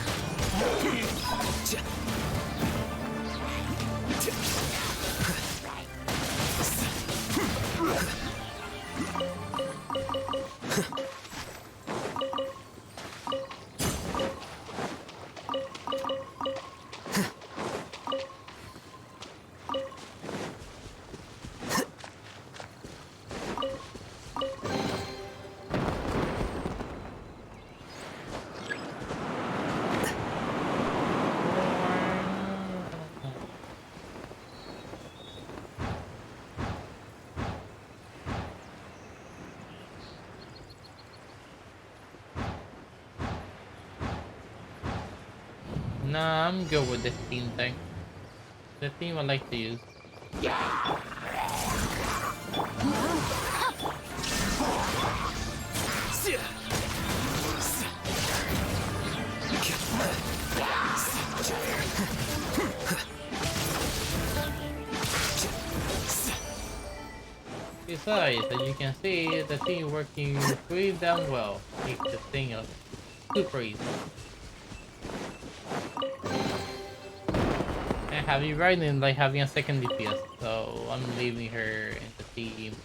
Nah, I'm good with this team thing. The team I like to use. Besides, as you can see, the team working pretty damn well. Make the thing up super easy. And Heavy Riding like having a second DPS, so I'm leaving her in the team.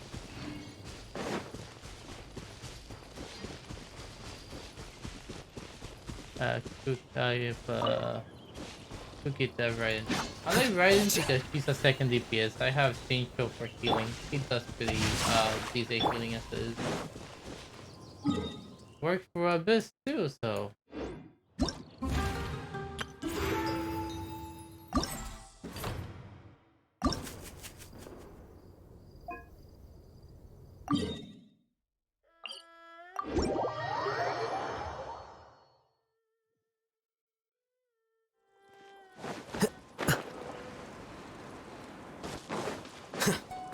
Cookie that Raiden. I like Raiden because she's a second DPS. I have Shincho for healing. He does pretty decent healing as it is. Worked for Abyss too, so.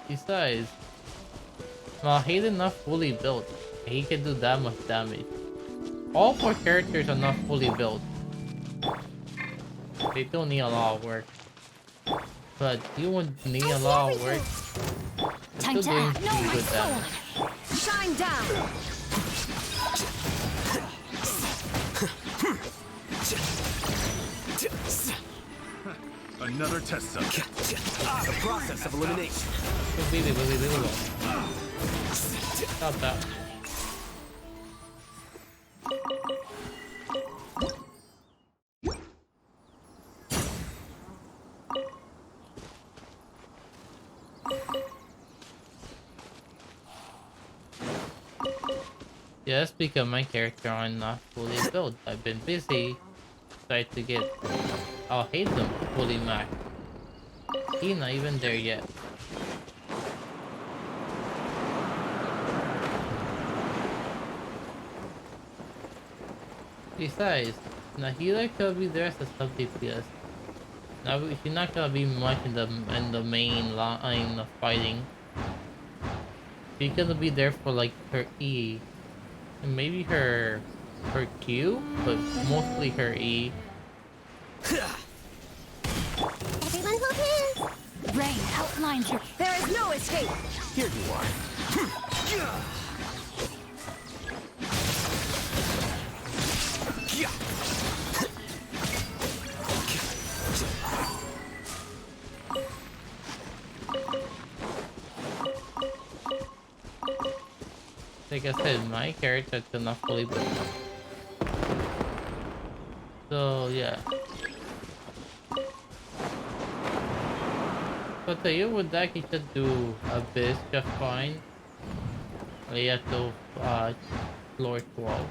Besides, well, he's not fully built. He can do that much damage. All 4 characters are not fully built. They don't need a lot of work. But you wouldn't need a lot of work. Time to act. No, my good soul. damage. Shine down. Another test subject. The process of elimination. Stop that. Yeah, that's because my character are not fully built. I've been busy trying to get I'll hate them fully max. He's not even there yet. Besides, Nahida could be there as a sub DPS. Now she's not gonna be much in the main line of fighting. She's gonna be there for like her E and maybe her Q, but mostly her E. Everyone hold hands! Rain outlines your... There is no escape! Here you are. Like I said, my character is not fully built. So yeah. But you would like you should do Abyss just fine. You have to floor 12.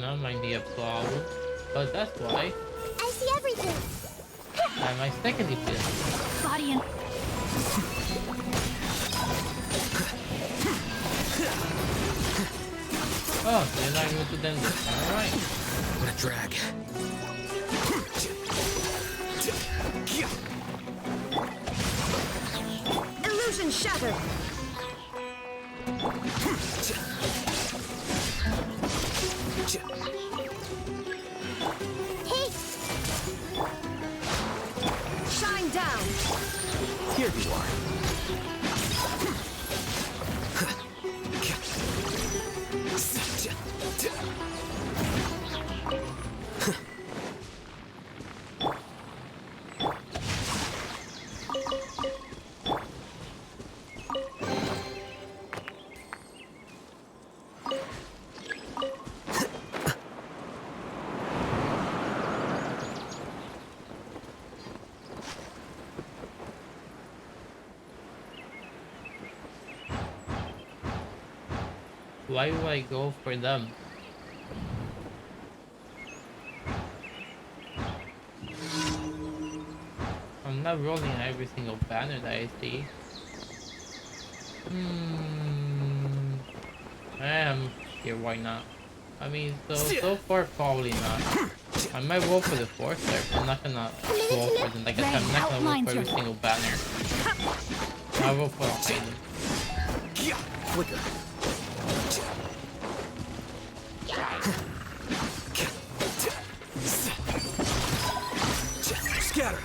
That might be a problem, but that's why I see everything! I'm my second DPS. Body and... Oh, so you're not going to them. Alright. What a drag. Illusion shattered. Shine down. Here you are. Why do I go for them? I'm not rolling every single banner that I see. I am here, why not? I mean, so far probably not. I might roll for the 4 star, but I'm not gonna roll for them. Like I said, I'm not gonna roll for every single banner. I'll roll for all items. Flicker. Scatter.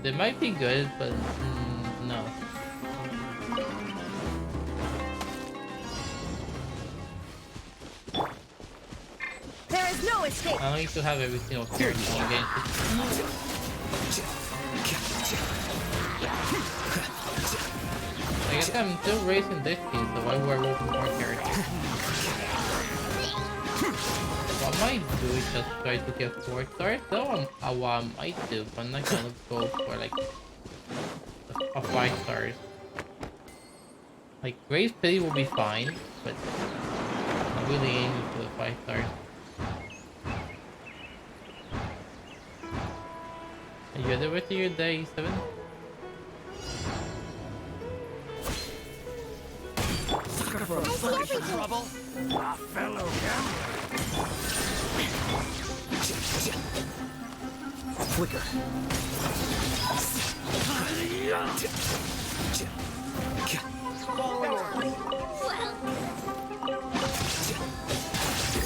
They might be good, but no. There is no escape. I don't need to have every single character in game. Like I said, I'm still racing this team, so why would I roll for more characters? What I might do is just try to get 4 stars, though what I might do, but I'm not gonna go for like a 5 stars. Like Grace Pity will be fine, but I'm really aiming for the 5 stars. Are you ready with your day 7? For a bucket for trouble? A fellow gambler. Flicker.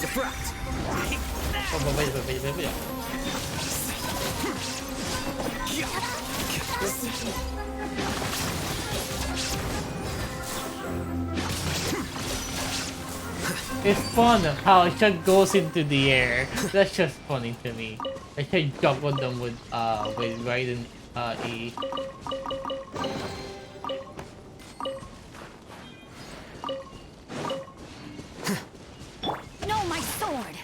Defract. Oh, wait. It's fun how it just goes into the air. That's just funny to me. I can jump on them with right in E. No, my sword.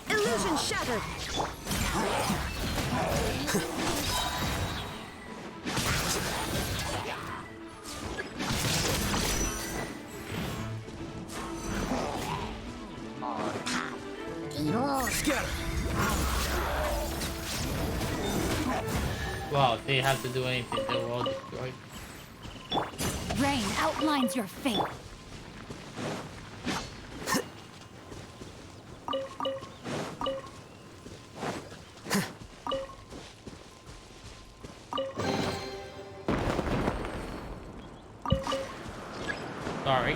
Illusion shattered. Scatter. Wow, they have to do anything. They were all destroyed. Rain outlines your fate. Sorry.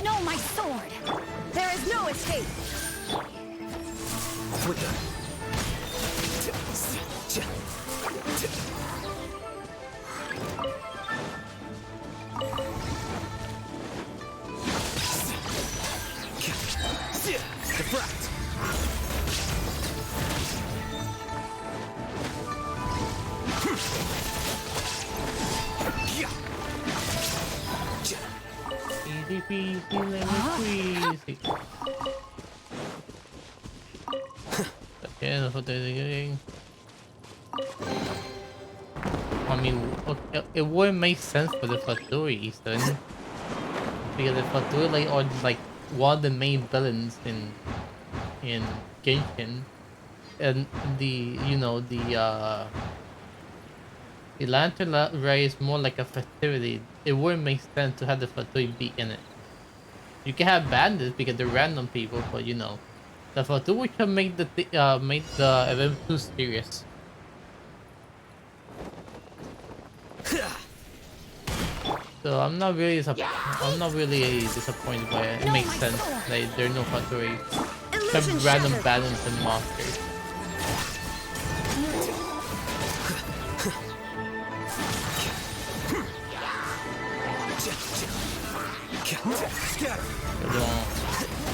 No, my sword! There is no escape! Easy peasy, lemon squeezy. Yeah, that's what they're doing. I mean, it wouldn't make sense for the Fatui Eastern. Because the Fatui are like one of the main villains in Genshin. And the Lantern Ray is more like a festivity. It wouldn't make sense to have the Fatui be in it. You can have bandits because they're random people, but the Fatui can make the event too serious. So I'm not really disappointed by it. It makes sense. Like there are no Fatui. Some random bandits and monsters.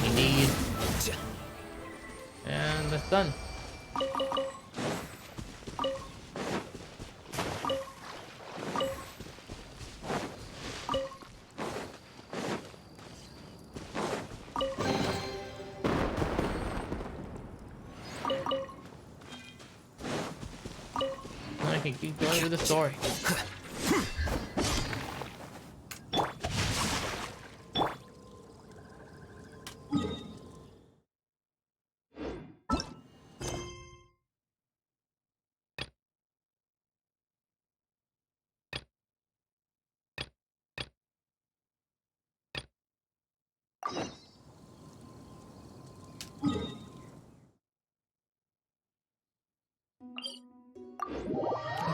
We need, and that's done. I can keep going with the story.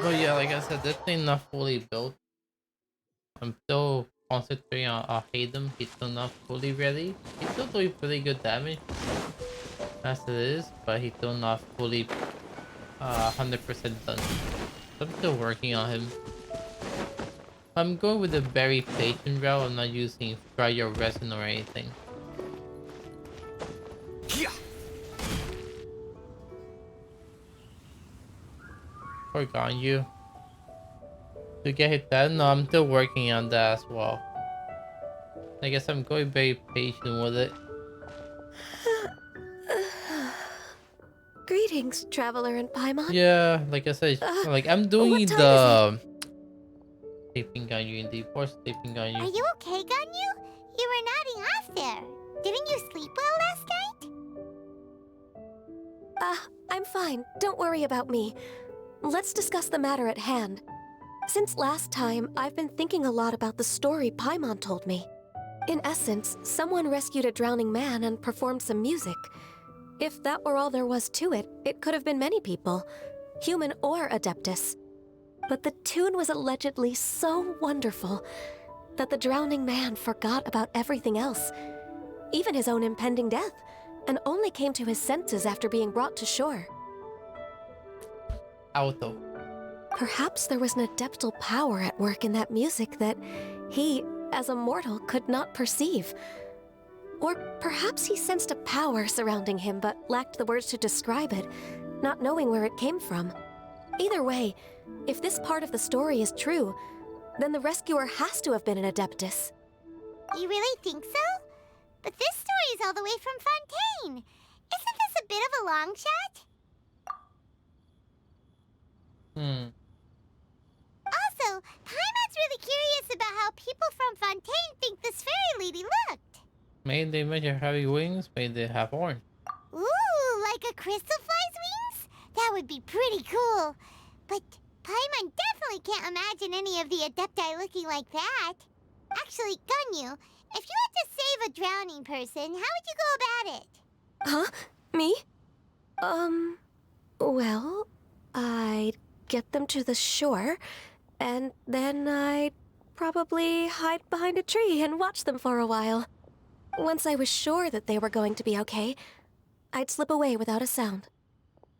But yeah, like I said, this thing not fully built. I'm still concentrating on Hayden. He's still not fully ready. He's still doing pretty good damage as it is, but he's still not fully 100% done. So I'm still working on him. I'm going with a very patient route. I'm not using fry or resin or anything. Forgot you. To get hit that? No, I'm still working on that as well. I guess I'm going very patient with it. Greetings, Traveler and Paimon. Yeah, like I said, like I'm doing the sleeping on you in the or sleeping on you. Are you okay, Ganyu? You were nodding off there. Didn't you sleep well last night? I'm fine. Don't worry about me. Let's discuss the matter at hand. Since last time, I've been thinking a lot about the story Paimon told me. In essence, someone rescued a drowning man and performed some music. If that were all there was to it, it could have been many people, human or Adeptus. But the tune was allegedly so wonderful that the drowning man forgot about everything else, even his own impending death, and only came to his senses after being brought to shore. Auto. Perhaps there was an adeptal power at work in that music that he, as a mortal, could not perceive. Or perhaps he sensed a power surrounding him but lacked the words to describe it, not knowing where it came from. Either way, if this part of the story is true, then the rescuer has to have been an Adeptus. You really think so? But this story is all the way from Fontaine. Isn't this a bit of a long shot? Also, Paimon's really curious about how people from Fontaine think this fairy lady looked. Maybe they measure heavy wings, maybe they have horns. Ooh, like a crystal fly's wings? That would be pretty cool. But Paimon definitely can't imagine any of the Adepti looking like that. Actually, Ganyu, if you had to save a drowning person, how would you go about it? Huh? Me? Well, I'd get them to the shore, and then I'd probably hide behind a tree and watch them for a while. Once I was sure that they were going to be okay, I'd slip away without a sound.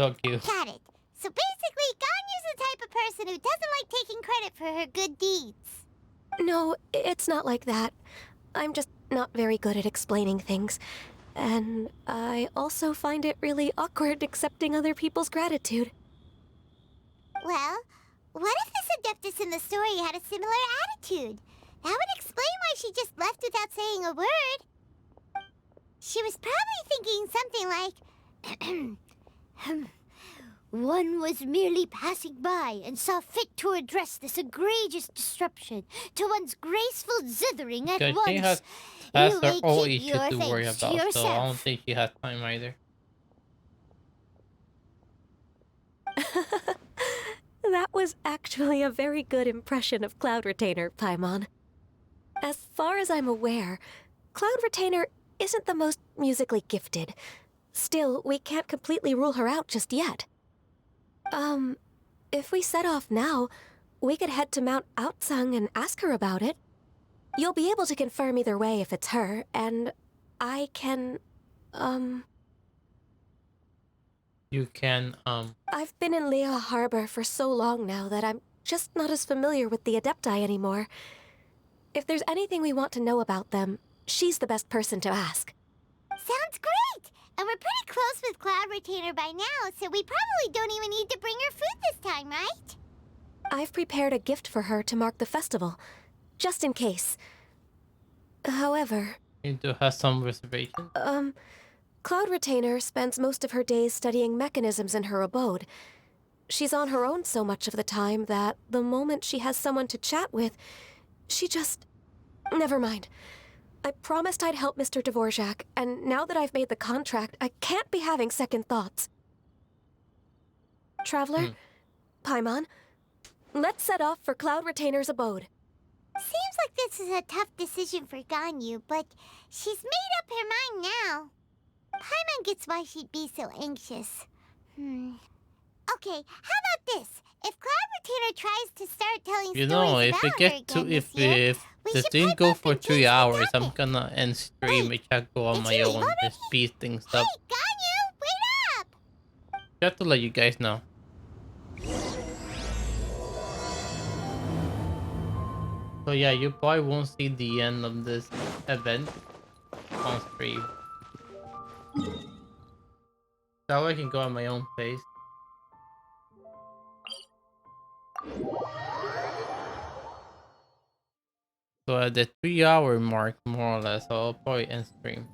So cute. Got it. So basically, Ganyu's the type of person who doesn't like taking credit for her good deeds. No, it's not like that. I'm just not very good at explaining things. And I also find it really awkward accepting other people's gratitude. Well, what if this Adeptus in the story had a similar attitude? That would explain why she just left without saying a word. She was probably thinking something like, one was merely passing by and saw fit to address this egregious disruption to one's graceful zithering at Because once. she has her own issues to worry about, so I don't think she has time either. That was actually a very good impression of Cloud Retainer, Paimon. As far as I'm aware, Cloud Retainer isn't the most musically gifted. Still, we can't completely rule her out just yet. If we set off now, we could head to Mount Outsung and ask her about it. You'll be able to confirm either way if it's her, and I can, You can, I've been in Lea Harbor for so long now that I'm just not as familiar with the Adepti anymore. If there's anything we want to know about them, she's the best person to ask. Sounds great! And we're pretty close with Cloud Retainer by now, so we probably don't even need to bring her food this time, right? I've prepared a gift for her to mark the festival, just in case. However... You do have some reservations. Cloud Retainer spends most of her days studying mechanisms in her abode. She's on her own so much of the time that the moment she has someone to chat with, she just... Never mind. I promised I'd help Mr. Dvorak, and now that I've made the contract, I can't be having second thoughts. Traveler, Paimon, let's set off for Cloud Retainer's abode. Seems like this is a tough decision for Ganyu, but she's made up her mind now. Paimon gets why she'd be so anxious. Okay, how about this? If Cloud Retainer tries to start telling You know, stories if about it gets her to again if this year, the stream go for 3 hours, I'm gonna end stream and I go on my own and speed things up. Ganyu, wait up! Just to let you guys know. So yeah, you probably won't see the end of this event on stream. That way I can go at my own pace. So at the 3-hour mark, more or less, I'll probably end stream.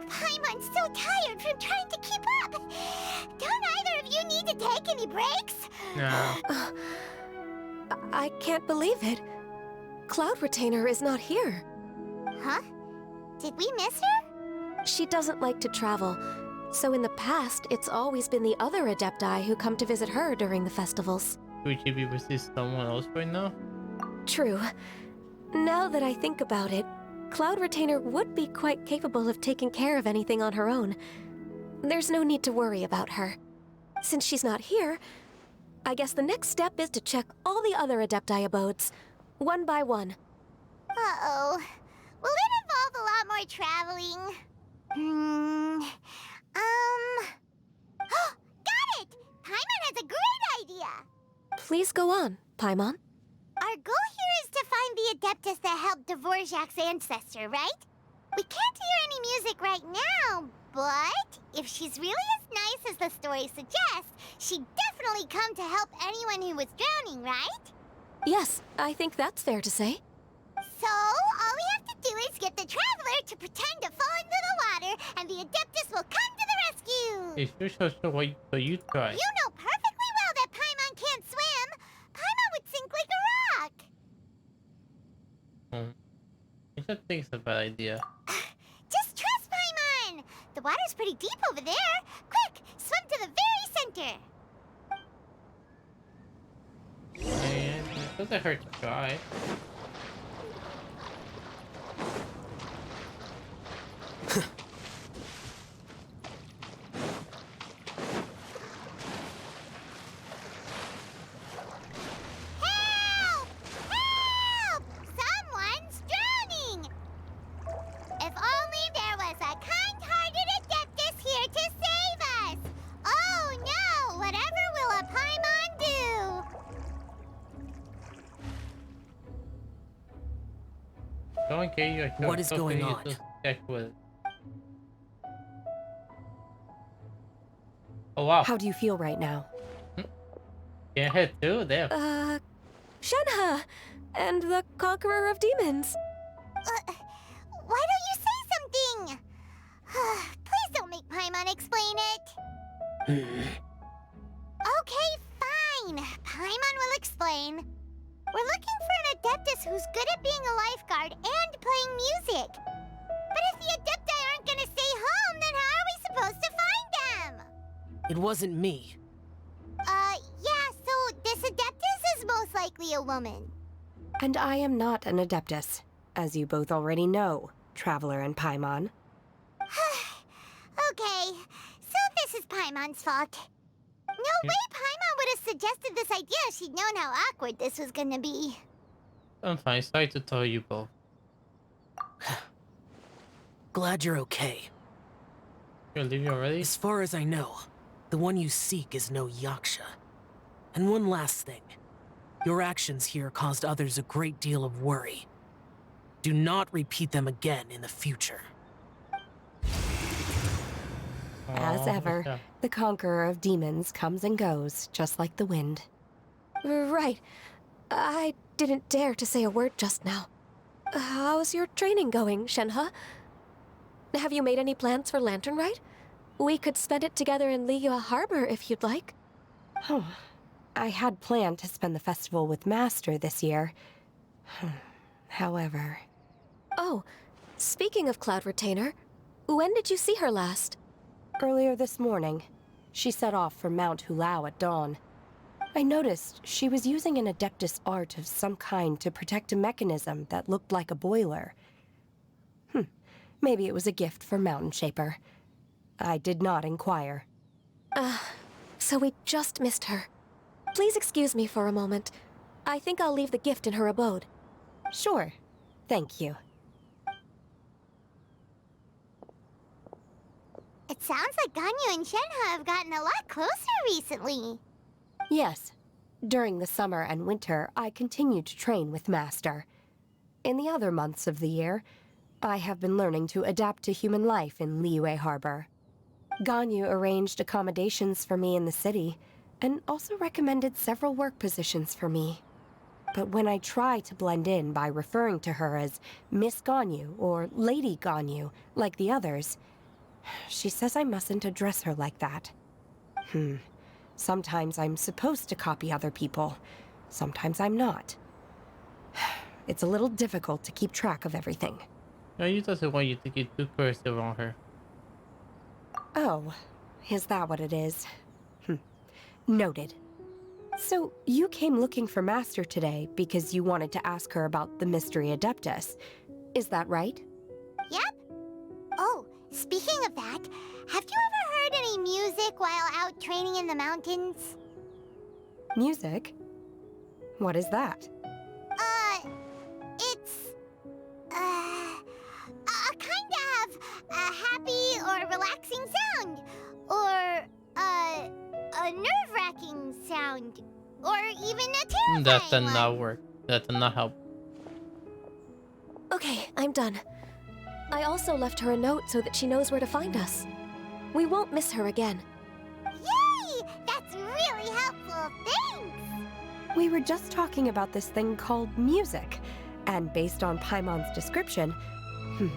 Paimon's so tired from trying to keep up. Don't either of you need to take any breaks? No. I can't believe it. Cloud Retainer is not here. Huh? Did we miss her? She doesn't like to travel, so in the past, it's always been the other Adepti who come to visit her during the festivals. Would you be with someone else right now? True. Now that I think about it, Cloud Retainer would be quite capable of taking care of anything on her own. There's no need to worry about her. Since she's not here, I guess the next step is to check all the other Adepti abodes, one by one. Uh-oh. Will it involve a lot more traveling? Got it! Paimon has a great idea! Please go on, Paimon. Our goal here is to find the Adeptus that helped Dvorak's ancestor, right? We can't hear any music right now, but if she's really as nice as the story suggests, she'd definitely come to help anyone who was drowning, right? Yes, I think that's fair to say. So, all we have to do is get the Traveler to pretend to fall into the water, and the Adeptus will come to the rescue! It's just so you try. You know perfectly I think it's a bad idea. Just trust Paimon! The water's pretty deep over there. Quick, swim to the very center. And it doesn't hurt to try. Help! Help! Someone's drowning! If only there was a kind-hearted Adeptus here to save us! Oh no! Whatever will a Paimon do? Don't get you a What is going on? Just check with it. Oh wow. How do you feel right now? Can't hit too, damn. Shenhe! And the Conqueror of Demons! Why don't you say something? Please don't make Paimon explain it. Okay, fine. Paimon will explain. We're looking for an Adeptus who's good at being a lifeguard and playing music. But if the Adepti aren't gonna stay home, then how are we supposed to find them? It wasn't me. Yeah, so this Adeptus is most likely a woman. And I am not an Adeptus, as you both already know, Traveler and Paimon. Okay, so this is Paimon's fault. No way Paimon would have suggested this idea if she'd known how awkward this was gonna be. I'm fine. Sorry to tell you both. Glad you're okay. You're leaving already? As far as I know, the one you seek is no Yaksha. And one last thing. Your actions here caused others a great deal of worry. Do not repeat them again in the future. As ever, yeah. the Conqueror of Demons comes and goes, just like the wind. Right. I didn't dare to say a word just now. How's your training going, Shenhe? Have you made any plans for Lamtern Rite? We could spend it together in Liyue Harbor if you'd like. Oh, I had planned to spend the festival with Master this year. However... Oh, speaking of Cloud Retainer, when did you see her last? Earlier this morning. She set off for Mount Hulao at dawn. I noticed she was using an Adeptus art of some kind to protect a mechanism that looked like a boiler. Maybe it was a gift for Mountain Shaper. I did not inquire. So we just missed her. Please excuse me for a moment. I think I'll leave the gift in her abode. Sure. Thank you. It sounds like Ganyu and Shenhe have gotten a lot closer recently. Yes. During the summer and winter, I continued to train with Master. In the other months of the year, I have been learning to adapt to human life in Liyue Harbor. Ganyu arranged accommodations for me in the city, and also recommended several work positions for me. But when I try to blend in by referring to her as Miss Ganyu or Lady Ganyu, like the others, she says I mustn't address her like that. Sometimes I'm supposed to copy other people. Sometimes I'm not. It's a little difficult to keep track of everything. He doesn't want you to get too cursive on her. Oh, is that what it is? Noted. So, you came looking for Master today because you wanted to ask her about the Mystery Adeptus. Is that right? Yep. Oh, speaking of that, have you ever heard any music while out training in the mountains? Music? What is that? It's... a kind of a happy or relaxing sound. Or, a nerve-wracking sound. Or even a terrifying That did one. not work. That did not help. Okay, I'm done. I also left her a note so that she knows where to find us. We won't miss her again. Yay! That's really helpful. Thanks! We were just talking about this thing called music, and based on Paimon's description,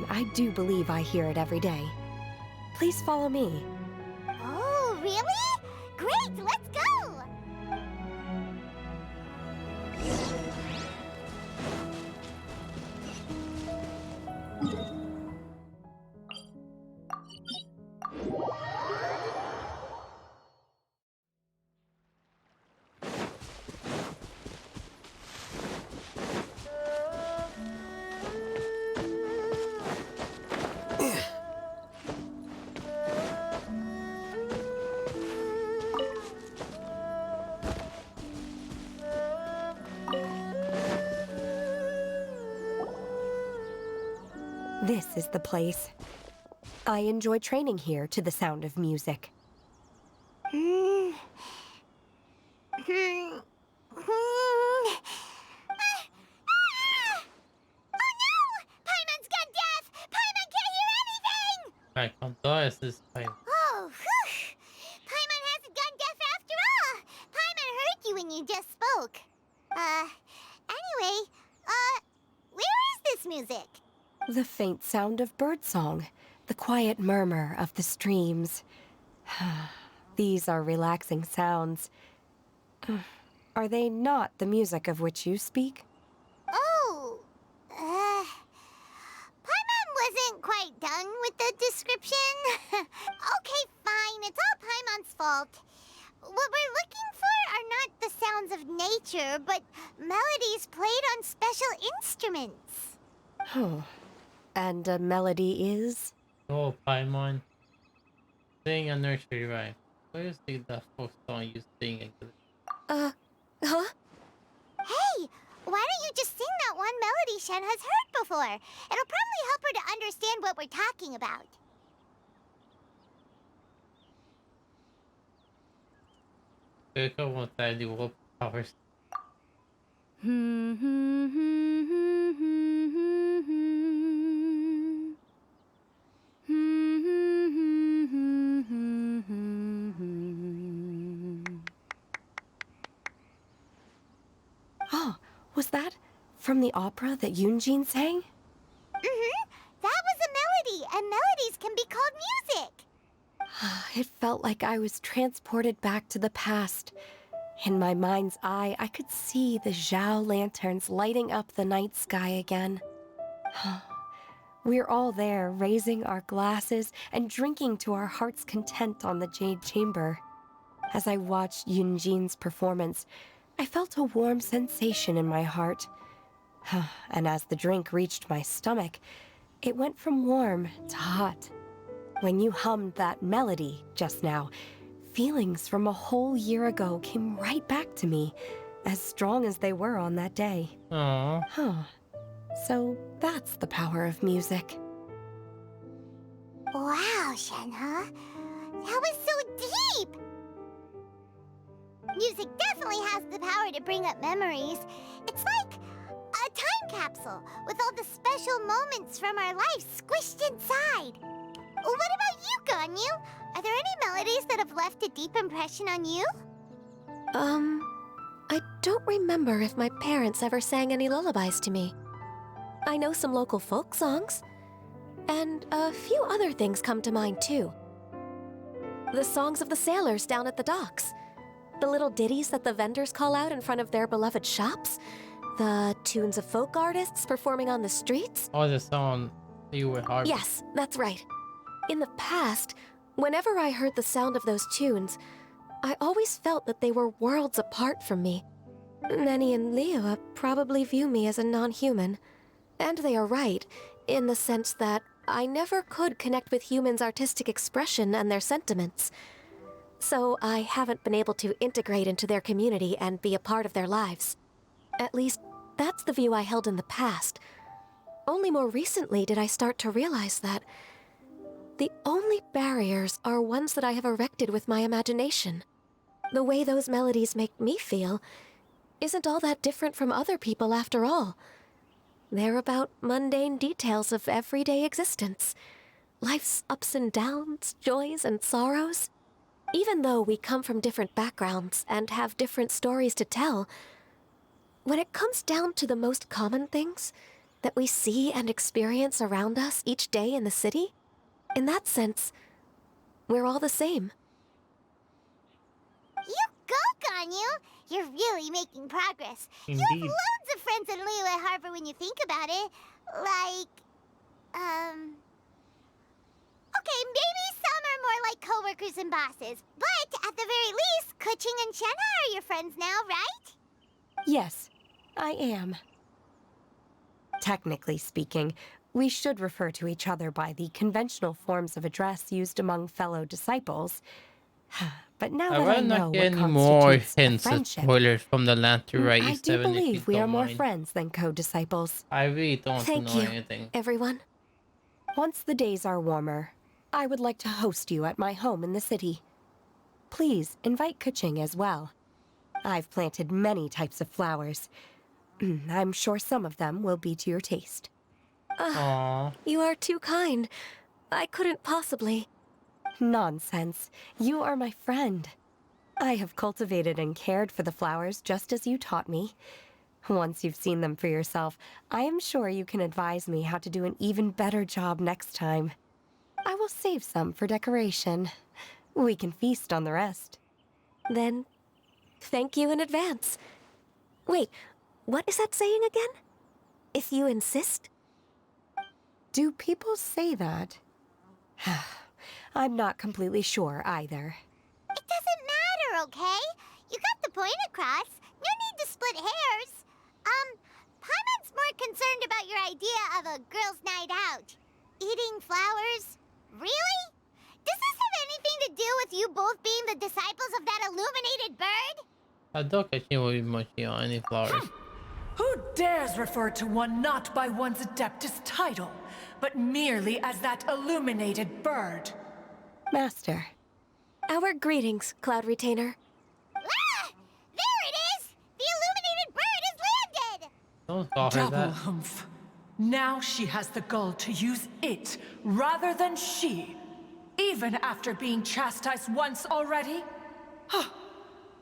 I do believe I hear it every day. Please follow me. Oh, really? Great, let's go! This is the place. I enjoy training here to the sound of music. Oh no! Paimon's gone deaf! Paimon can't hear anything! I can't die as this time. Oh, whew! Paimon hasn't gone deaf after all! Paimon heard you when you just spoke. Anyway, where is this music? The faint sound of birdsong, the quiet murmur of the streams. These are relaxing sounds. Are they not the music of which you speak? Oh, Paimon wasn't quite done with the description. Okay, fine, it's all Paimon's fault. What we're looking for are not the sounds of nature, but melodies played on special instruments. Oh, and a melody is? Oh, Paimon. Sing a nursery rhyme. Where is the folk song you sing again? Huh? Hey, why don't you just sing that one melody Shen has heard before? It'll probably help her to understand what we're talking about. Kirko wants to do all powers. Oh, was that from the opera that Yunjin sang? That was a melody, and melodies can be called music. It felt like I was transported back to the past. In my mind's eye, I could see the Zhao lanterns lighting up the night sky again. We're all there, raising our glasses and drinking to our heart's content on the Jade Chamber. As I watched Yunjin's performance, I felt a warm sensation in my heart. And as the drink reached my stomach, it went from warm to hot. When you hummed that melody just now, feelings from a whole year ago came right back to me, as strong as they were on that day. Aww. So that's the power of music. Wow, Shenhe. That was so deep! Music definitely has the power to bring up memories. It's like a time capsule with all the special moments from our life squished inside. What about you, Ganyu? Are there any melodies that have left a deep impression on you? I don't remember if my parents ever sang any lullabies to me. I know some local folk songs, and a few other things come to mind too. The songs of the sailors down at the docks, the little ditties that the vendors call out in front of their beloved shops, the tunes of folk artists performing on the streets. Oh, the song you were hard. Yes, that's right. In the past, whenever I heard the sound of those tunes, I always felt that they were worlds apart from me. Nenny and Liyue probably view me as a non-human. And they are right, in the sense that I never could connect with humans' artistic expression and their sentiments. So I haven't been able to integrate into their community and be a part of their lives. At least, that's the view I held in the past. Only more recently did I start to realize that the only barriers are ones that I have erected with my imagination. The way those melodies make me feel isn't all that different from other people after all. They're about mundane details of everyday existence. Life's ups and downs, joys and sorrows. Even though we come from different backgrounds and have different stories to tell, when it comes down to the most common things that we see and experience around us each day in the city, in that sense, we're all the same. You go, Ganyu! You're really making progress. Indeed. You have loads of friends in Liyue Harbor when you think about it. Okay, maybe some are more like coworkers and bosses. But at the very least, Keqing and Shenhe are your friends now, right? Yes, I am. Technically speaking, We should refer to each other by the conventional forms of address used among fellow disciples. But now I that I rather know not get what any more constitutes a hints and friendship, spoilers from the Lantern Rite I do E7 if you believe we are don't more mind. friends than co-disciples. I really don't want to Thank know you, anything. everyone. Once the days are warmer, I would like to host you at my home in the city. Please invite Kuching as well. I've planted many types of flowers. I'm sure some of them will be to your taste. Aww. You are too kind. I couldn't possibly. Nonsense. You are my friend. I have cultivated and cared for the flowers just as you taught me. Once you've seen them for yourself, I am sure you can advise me how to do an even better job next time. I will save some for decoration. We can feast on the rest. Then, thank you in advance. Wait, what is that saying again? If you insist? Do people say that? I'm not completely sure either. It doesn't matter, okay? You got the point across. No need to split hairs. Paimon's more concerned about your idea of a girls' night out. Eating flowers? Really? Does this have anything to do with you both being the disciples of that illuminated bird? I don't catch you with munching on any flowers. Who dares refer to one not by one's Adeptus title, but merely as that illuminated bird? Master. Our greetings, Cloud Retainer. Ah! There it is! The illuminated bird has landed! Don't call her Double that. humph. Now she has the gall to use it rather than she, even after being chastised once already?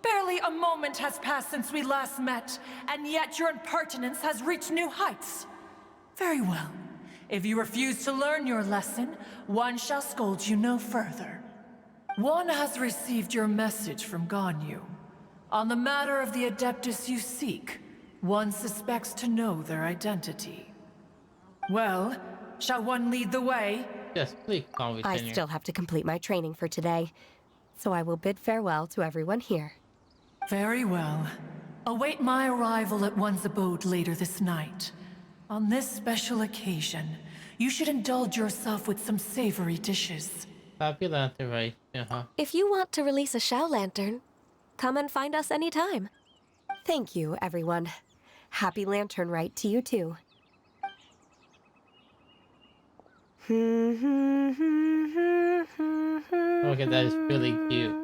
Barely a moment has passed since we last met, and yet your impertinence has reached new heights. Very well. If you refuse to learn your lesson, one shall scold you no further. One has received your message from Ganyu. On the matter of the Adeptus you seek, one suspects to know their identity. Well, shall one lead the way? Yes, please, Cloud I Retainer. still have to complete my training for today, so I will bid farewell to everyone here. Very well. Await my arrival at one's abode later this night. On this special occasion, you should indulge yourself with some savory dishes. Happy Lantern Rite. If you want to release a Shao Lantern, come and find us anytime. Thank you, everyone. Happy Lantern Rite to you too. Okay, that is really cute.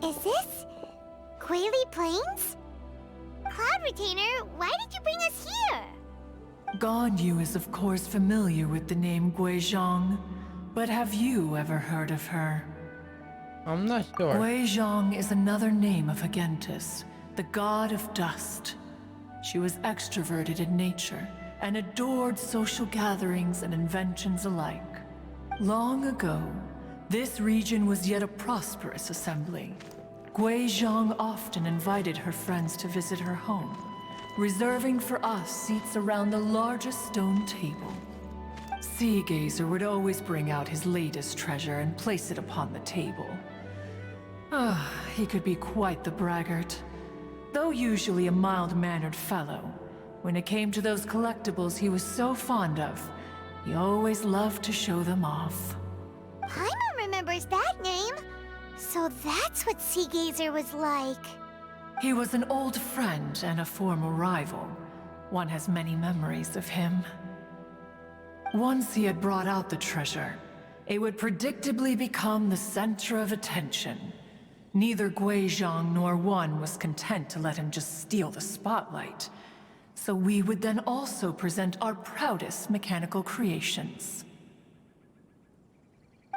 Is this Quaily Plains? Cloud Retainer, why did you bring us here? Ganyu is of course familiar with the name Guizhong, but have you ever heard of her? I'm not sure. Guizhong is another name of Agentis, the god of dust. She was extroverted in nature and adored social gatherings and inventions alike. Long ago, this region was yet a prosperous assembly. Guizhong often invited her friends to visit her home, reserving for us seats around the largest stone table. Seagazer would always bring out his latest treasure and place it upon the table. He could be quite the braggart. Though usually a mild-mannered fellow, when it came to those collectibles he was so fond of, he always loved to show them off. Paimon remembers that name. So that's what Seagazer was like. He was an old friend and a former rival. One has many memories of him. Once he had brought out the treasure, it would predictably become the center of attention. Neither Guizhong nor one was content to let him just steal the spotlight. So we would then also present our proudest mechanical creations.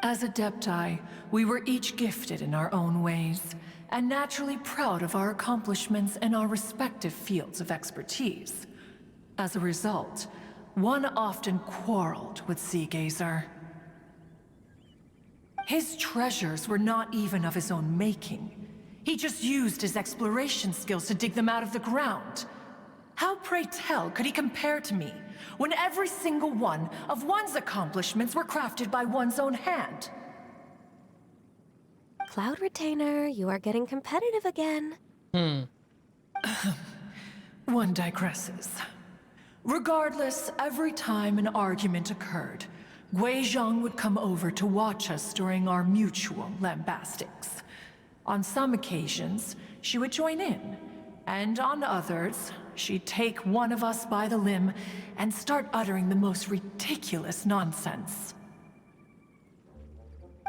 As Adepti, we were each gifted in our own ways, and naturally proud of our accomplishments in our respective fields of expertise. As a result, one often quarreled with Seagazer. His treasures were not even of his own making. He just used his exploration skills to dig them out of the ground. How, pray tell, could he compare to me, when every single one of one's accomplishments were crafted by one's own hand? Cloud Retainer, you are getting competitive again. One digresses. Regardless, every time an argument occurred, Guizhong would come over to watch us during our mutual lambastics. On some occasions, she would join in, and on others, she'd take one of us by the limb and start uttering the most ridiculous nonsense.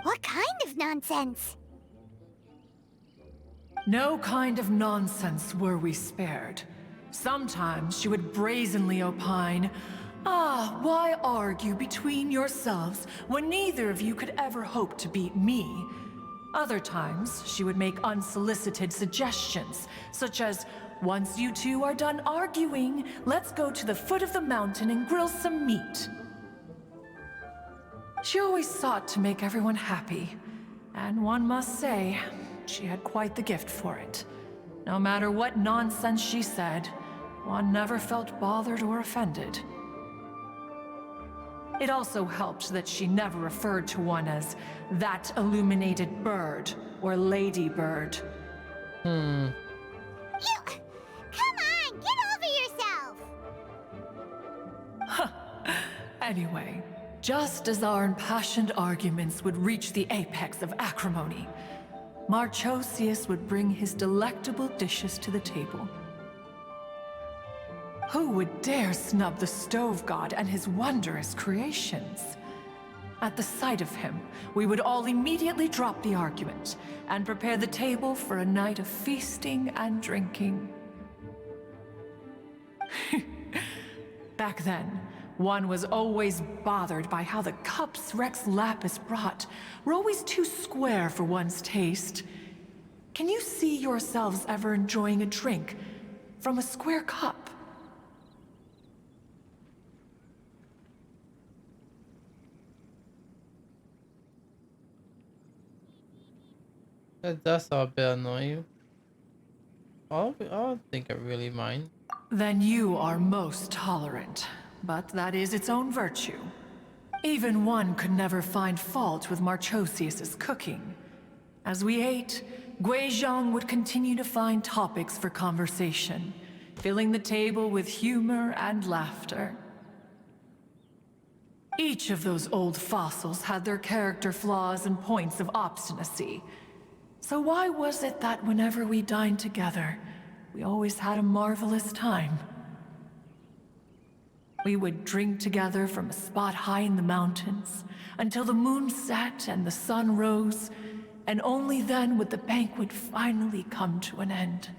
What kind of nonsense? No kind of nonsense were we spared. Sometimes she would brazenly opine, why argue between yourselves when neither of you could ever hope to beat me? Other times, she would make unsolicited suggestions, such as, once you two are done arguing, let's go to the foot of the mountain and grill some meat. She always sought to make everyone happy, and one must say, she had quite the gift for it. No matter what nonsense she said, one never felt bothered or offended. It also helped that she never referred to one as that illuminated bird or ladybird. You... Come on, get over yourself! Anyway, just as our impassioned arguments would reach the apex of acrimony, Marchosius would bring his delectable dishes to the table. Who would dare snub the stove god and his wondrous creations? At the sight of him, we would all immediately drop the argument and prepare the table for a night of feasting and drinking. Back then, one was always bothered by how the cups Rex Lapis brought were always too square for one's taste. Can you see yourselves ever enjoying a drink from a square cup? That does sound a bit annoying. I don't think I really mind. Then you are most tolerant, but that is its own virtue. Even one could never find fault with Marchosius's cooking. As we ate, Guizhong would continue to find topics for conversation, filling the table with humor and laughter. Each of those old fossils had their character flaws and points of obstinacy. So why was it that whenever we dined together, we always had a marvelous time? We would drink together from a spot high in the mountains, until the moon set and the sun rose, and only then would the banquet finally come to an end.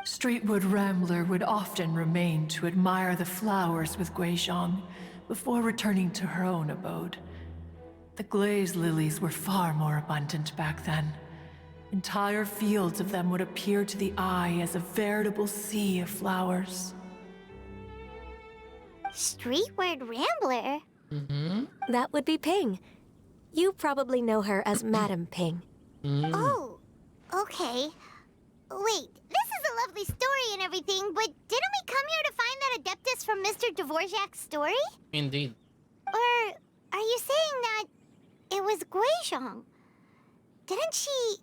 Streetwood Rambler would often remain to admire the flowers with Guizhong before returning to her own abode. The glaze lilies were far more abundant back then. Entire fields of them would appear to the eye as a veritable sea of flowers. Streetward Rambler? That would be Ping. You probably know her as Madam Ping. Oh, okay. Wait, this is a lovely story and everything, but didn't we come here to find that Adeptus from Mr. Dvorak's story? Indeed. Or are you saying that it was Guizhong? Didn't she,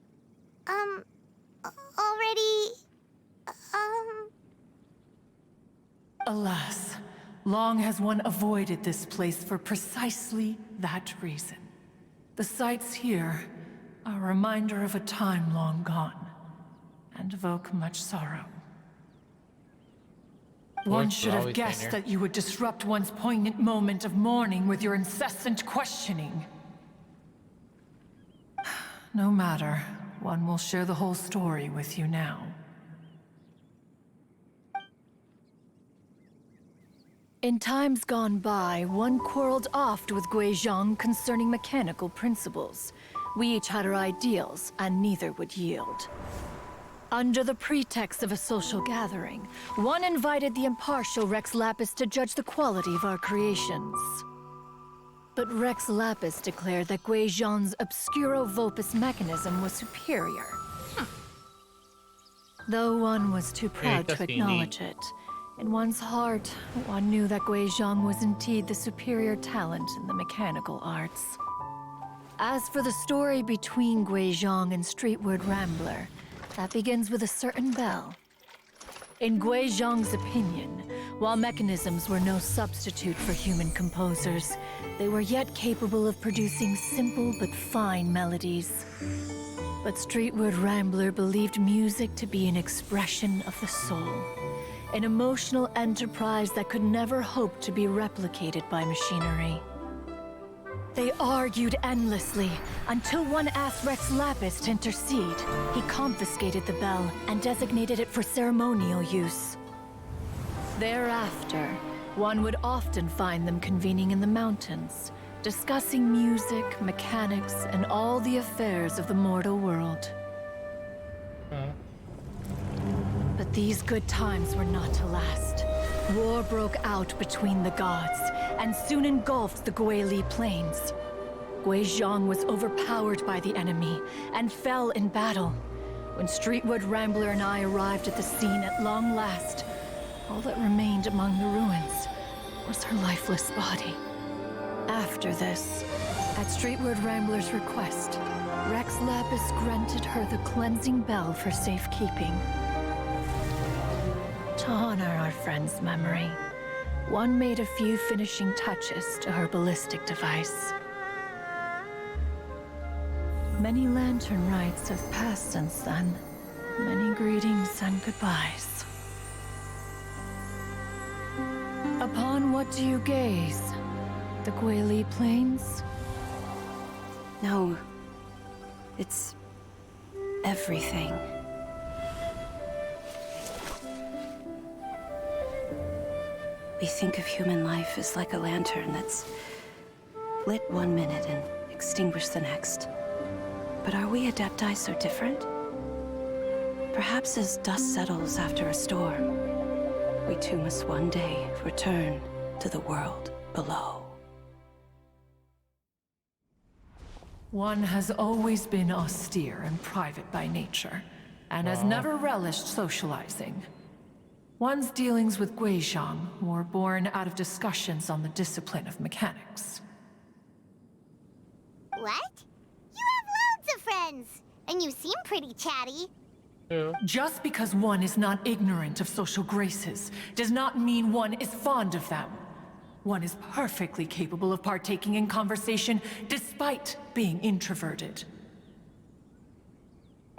already, Alas, long has one avoided this place for precisely that reason. The sights here are a reminder of a time long gone, and evoke much sorrow. One should have guessed that you would disrupt one's poignant moment of mourning with your incessant questioning. No matter, one will share the whole story with you now. In times gone by, one quarreled oft with Guizhong concerning mechanical principles. We each had our ideals, and neither would yield. Under the pretext of a social gathering, one invited the impartial Rex Lapis to judge the quality of our creations. But Rex Lapis declared that Guizhong's Obscuro Vulpus mechanism was superior. Though one was too proud to acknowledge it, in one's heart, one knew that Guizhong was indeed the superior talent in the mechanical arts. As for the story between Guizhong and Streetward Rambler, that begins with a certain bell. In Guizhong's opinion, while mechanisms were no substitute for human composers, they were yet capable of producing simple but fine melodies. But Streetward Rambler believed music to be an expression of the soul, an emotional enterprise that could never hope to be replicated by machinery. They argued endlessly, until one asked Rex Lapis to intercede. He confiscated the bell and designated it for ceremonial use. Thereafter, one would often find them convening in the mountains, discussing music, mechanics, and all the affairs of the mortal world. But these good times were not to last. War broke out between the gods, and soon engulfed the Guili Plains. Guizhong was overpowered by the enemy, and fell in battle. When Streetward Rambler and I arrived at the scene at long last, all that remained among the ruins was her lifeless body. After this, at Streetward Rambler's request, Rex Lapis granted her the cleansing bell for safekeeping. To honor our friend's memory, one made a few finishing touches to her ballistic device. Many lantern rites have passed since then. Many greetings and goodbyes. Upon what do you gaze? The Guili Plains? No. It's everything. We think of human life as like a lantern that's lit one minute and extinguished the next. But are we Adepti so different? Perhaps as dust settles after a storm, we too must one day return to the world below. One has always been austere and private by nature, and has never relished socializing. One's dealings with Guizhong were born out of discussions on the discipline of mechanics. What? You have loads of friends, and you seem pretty chatty. Just because one is not ignorant of social graces does not mean one is fond of them. One is perfectly capable of partaking in conversation despite being introverted.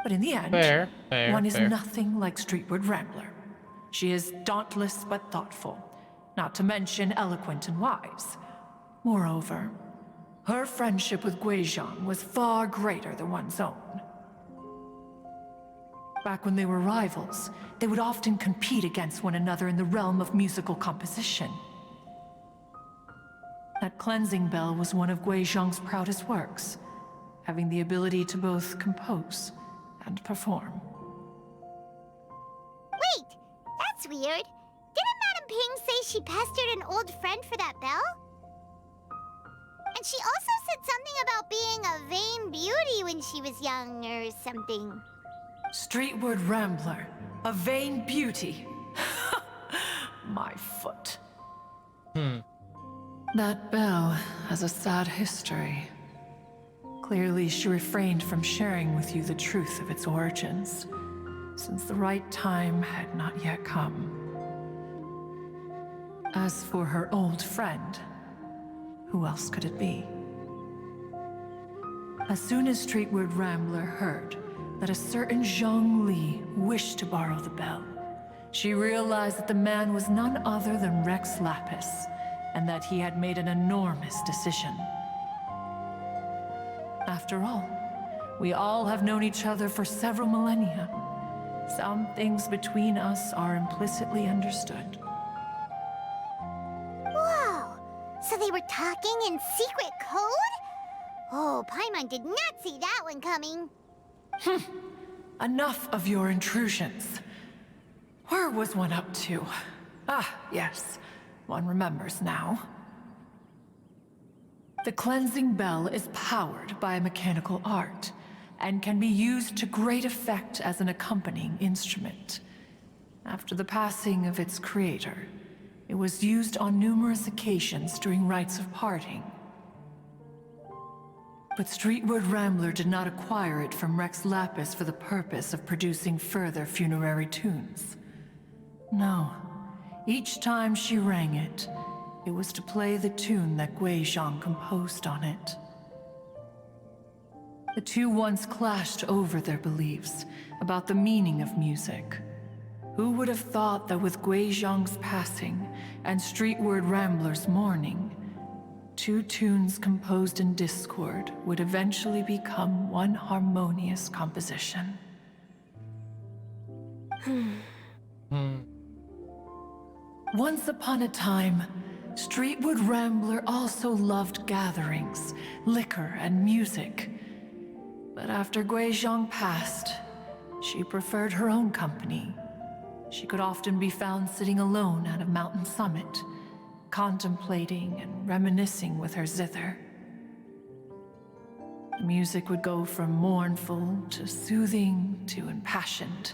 But in the end, one is nothing like Streetward Rambler. She is dauntless but thoughtful, not to mention eloquent and wise. Moreover, her friendship with Guizhong was far greater than one's own. Back when they were rivals, they would often compete against one another in the realm of musical composition. That cleansing bell was one of Guizhong's proudest works, having the ability to both compose and perform. Wait, that's weird. Didn't Madame Ping say she pestered an old friend for that bell? And she also said something about being a vain beauty when she was young or something. Streetward Rambler, a vain beauty. My foot. That bell has a sad history. Clearly, she refrained from sharing with you the truth of its origins, since the right time had not yet come. As for her old friend, who else could it be? As soon as Streetward Rambler heard that a certain Zhang Li wished to borrow the bell, she realized that the man was none other than Rex Lapis, and that he had made an enormous decision. After all, we all have known each other for several millennia. Some things between us are implicitly understood. So they were talking in secret code? Oh, Paimon did not see that one coming. Enough of your intrusions. Where was one up to? Ah, yes. One remembers now. The cleansing bell is powered by a mechanical art, and can be used to great effect as an accompanying instrument. After the passing of its creator, it was used on numerous occasions during rites of parting. But Streetwood Rambler did not acquire it from Rex Lapis for the purpose of producing further funerary tunes. No. Each time she rang it, it was to play the tune that Gui Zhang composed on it. The two once clashed over their beliefs about the meaning of music. Who would have thought that with Gui Zhang's passing and Streetward Rambler's mourning, two tunes composed in discord would eventually become one harmonious composition? Once upon a time, Streetwood Rambler also loved gatherings, liquor, and music. But after Gui Zhang passed, she preferred her own company. She could often be found sitting alone at a mountain summit, contemplating and reminiscing with her zither. The music would go from mournful to soothing to impassioned.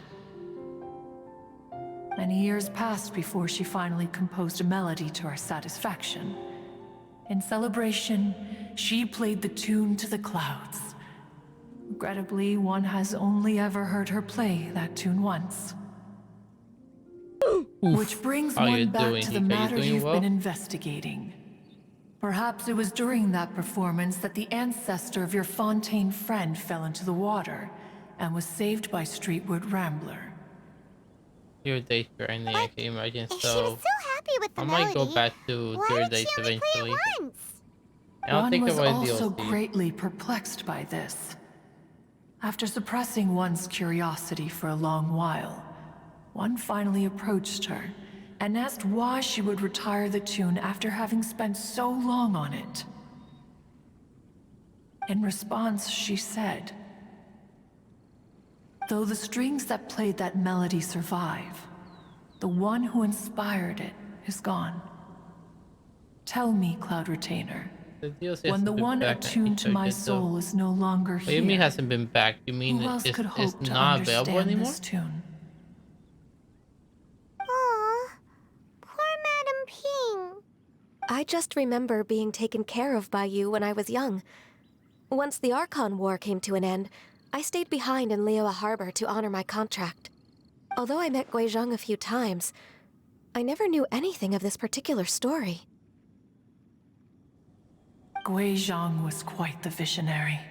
Many years passed before she finally composed a melody to her satisfaction. In celebration, she played the tune to the clouds. Regrettably, one has only ever heard her play that tune once. Which brings one back to the matter you've been investigating. Perhaps it was during that performance that the ancestor of your Fontaine friend fell into the water and was saved by Streetwood Rambler. Your days grinding, I can imagine. If she was so happy with the I melody, might go back to why your did days she only play eventually. it once? One was also greatly perplexed by this. After suppressing one's curiosity for a long while, one finally approached her and asked why she would retire the tune after having spent so long on it. In response, she said, "Though the strings that played that melody survive, the one who inspired it is gone. Tell me, Cloud Retainer, when the one attuned to my soul is no longer What do here, you mean hasn't been back? You mean who else it's could hope to not available understand anymore? this tune?" Aw, poor Madam Ping. I just remember being taken care of by you when I was young. Once the Archon War came to an end, I stayed behind in Liyue Harbor to honor my contract. Although I met Gui Zhang a few times, I never knew anything of this particular story. Gui Zhang was quite the visionary,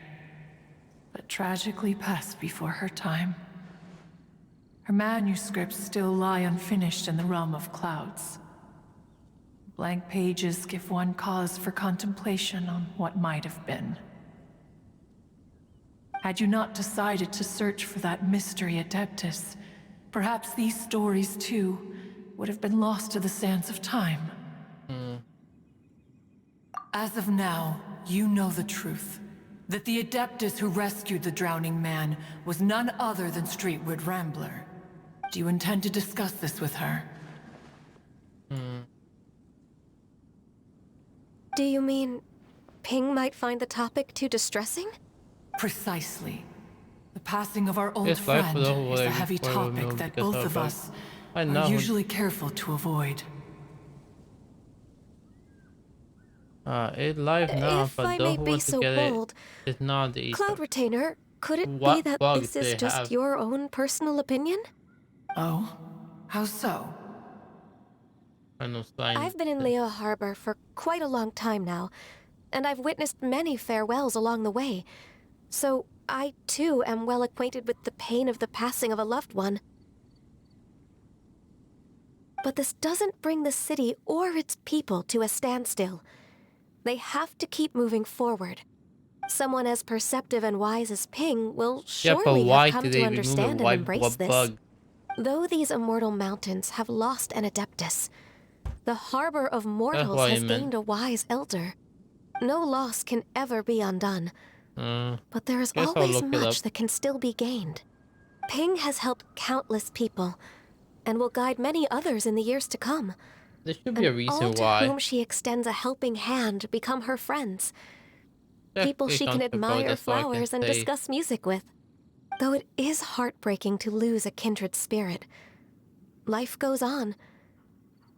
but tragically passed before her time. Her manuscripts still lie unfinished in the realm of clouds. Blank pages give one cause for contemplation on what might have been. Had you not decided to search for that mystery Adeptus, perhaps these stories, too, would have been lost to the sands of time. As of now, you know the truth. That the Adeptus who rescued the drowning man was none other than Streetwood Rambler. Do you intend to discuss this with her? Do you mean Ping might find the topic too distressing? Precisely. The passing of our old Yes, friend life will is a always heavy be topic removed that because both of of us I know. are usually careful to avoid. It's live now, If but I those may who be want to so get bold, it, it's not easy. Cloud Retainer, could it be What that bugs this is they just have? your own personal opinion? Oh? How so? I know sign. I've been in Liyue Harbor for quite a long time now, and I've witnessed many farewells along the way. So I, too, am well acquainted with the pain of the passing of a loved one. But this doesn't bring the city or its people to a standstill. They have to keep moving forward. Someone as perceptive and wise as Ping will surely have come to understand and embrace this. Though these immortal mountains have lost an Adeptus, The harbor of mortals has gained a wise elder. No loss can ever be undone. But there is always much that can still be gained. Ping has helped countless people, and will guide many others in the years to come. There should be a reason all to why. whom she extends a helping hand become her friends. People she can admire flowers and discuss music with. Though it is heartbreaking to lose a kindred spirit, life goes on,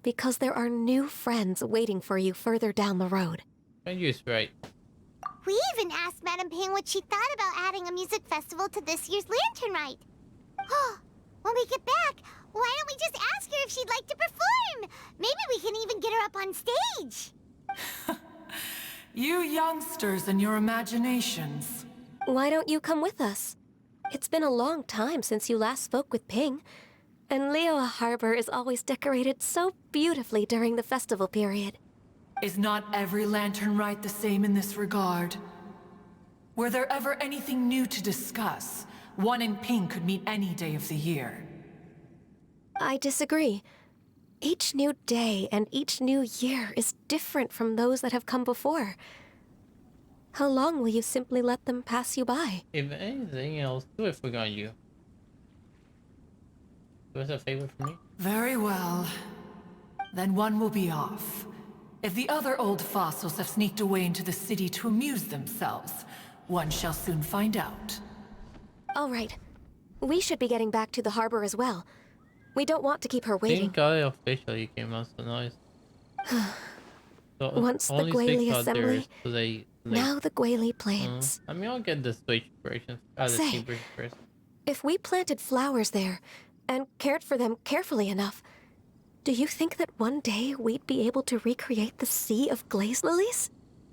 because there are new friends waiting for you further down the road. You're right. We even asked Madame Ping what she thought about adding a music festival to this year's Lantern Rite. Oh, when we get back, why don't we just ask her if she'd like to perform? Maybe we can even get her up on stage. You youngsters and your imaginations. Why don't you come with us? It's been a long time since you last spoke with Ping, and Liyue Harbor is always decorated so beautifully during the festival period. Is not every Lantern Rite the same in this regard? Were there ever anything new to discuss? One in Ping could meet any day of the year. I disagree. Each new day and each new year is different from those that have come before. How long will you simply let them pass you by? If anything else, do it for you. Do us a favor for me? Very well. Then one will be off. If the other old fossils have sneaked away into the city to amuse themselves, one shall soon find out. All right. We should be getting back to the harbor as well. We don't want to keep her waiting. Thank God officially came out so nice. So once the Guili assembly, now the Guili Plains. I mean, I'll get the Switch version. Say, first. If we planted flowers there, and cared for them carefully enough, do you think that one day we'd be able to recreate the sea of glaze lilies?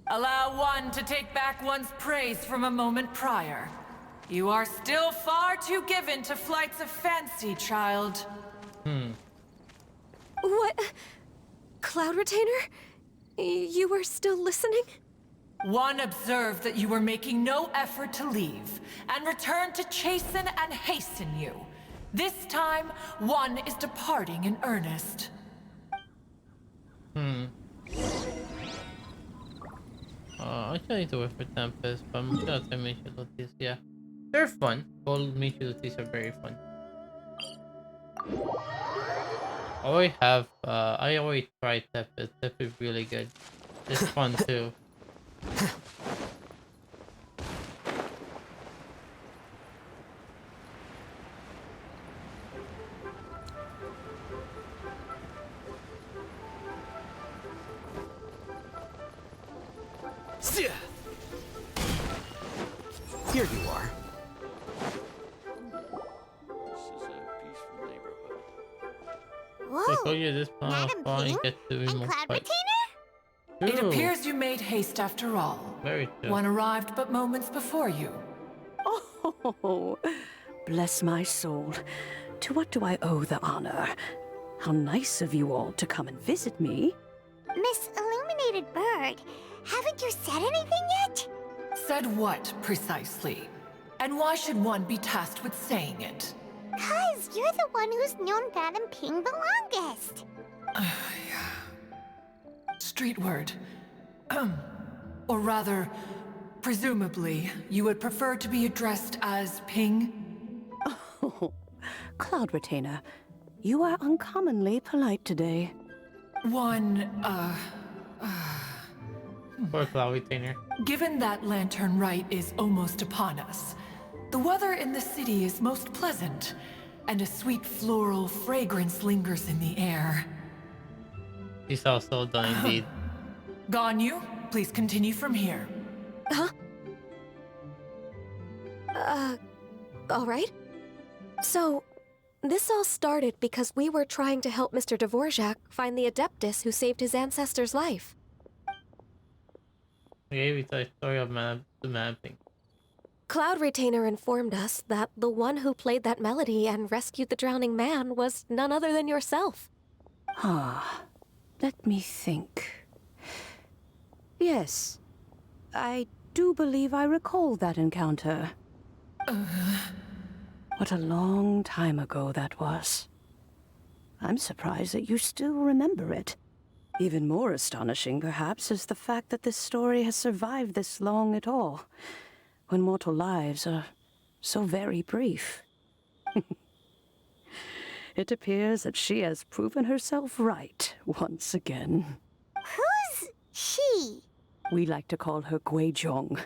Allow one to take back one's praise from a moment prior. You are still far too given to flights of fancy, child. What? Cloud Retainer? You were still listening? One observed that you were making no effort to leave, and returned to chasten and hasten you. This time, one is departing in earnest. I still need to wait for Tempest, but I'm gonna try Michelatis, yeah. They're fun. All Michelatis are very fun. I already tried Tempest. Tempest is really good. It's fun too. Here you are. Whoa, I told you this Madame Ping gets to be and more Cloud fight. Retainer? It appears you made haste after all. Very true. One arrived but moments before you. Oh, bless my soul. To what do I owe the honor? How nice of you all to come and visit me. Miss Illuminated Bird, haven't you said anything yet? Said what, precisely? And why should one be tasked with saying it? 'Cause you're the one who's known Madame Ping the longest. Street word. Or rather, presumably, you would prefer to be addressed as Ping? Oh, Cloud Retainer, you are uncommonly polite today. Poor Cloud Retainer. Given that Lantern Rite is almost upon us, the weather in the city is most pleasant, and a sweet floral fragrance lingers in the air. He's also done indeed. Ganyu, please continue from here. Huh? All right. So, this all started because we were trying to help Mr. Dvorak find the Adeptus who saved his ancestor's life. Okay, we tell the story of the mapping. Cloud Retainer informed us that the one who played that melody and rescued the drowning man was none other than yourself. Let me think. Yes, I do believe I recall that encounter. What a long time ago that was. I'm surprised that you still remember it. Even more astonishing, perhaps, is the fact that this story has survived this long at all, when mortal lives are so very brief. It appears that she has proven herself right once again. Who's she? We like to call her Guizhong.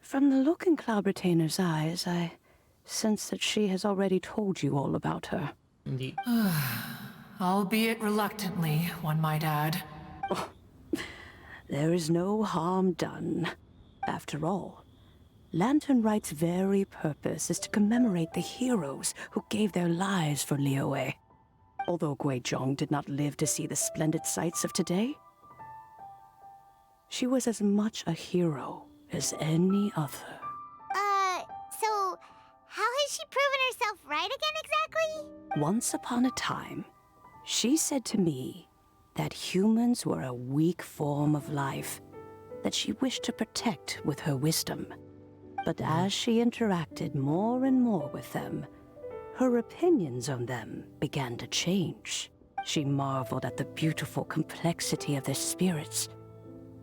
From the look in Cloud Retainer's eyes, I sense that she has already told you all about her. Indeed. Albeit reluctantly, one might add. Oh, there is no harm done. After all, Lamtern Rite's very purpose is to commemorate the heroes who gave their lives for Liyue. Although Guizhong did not live to see the splendid sights of today, she was as much a hero as any other. So how has she proven herself right again exactly? Once upon a time, she said to me that humans were a weak form of life that she wished to protect with her wisdom. But as she interacted more and more with them, her opinions on them began to change. She marveled at the beautiful complexity of their spirits,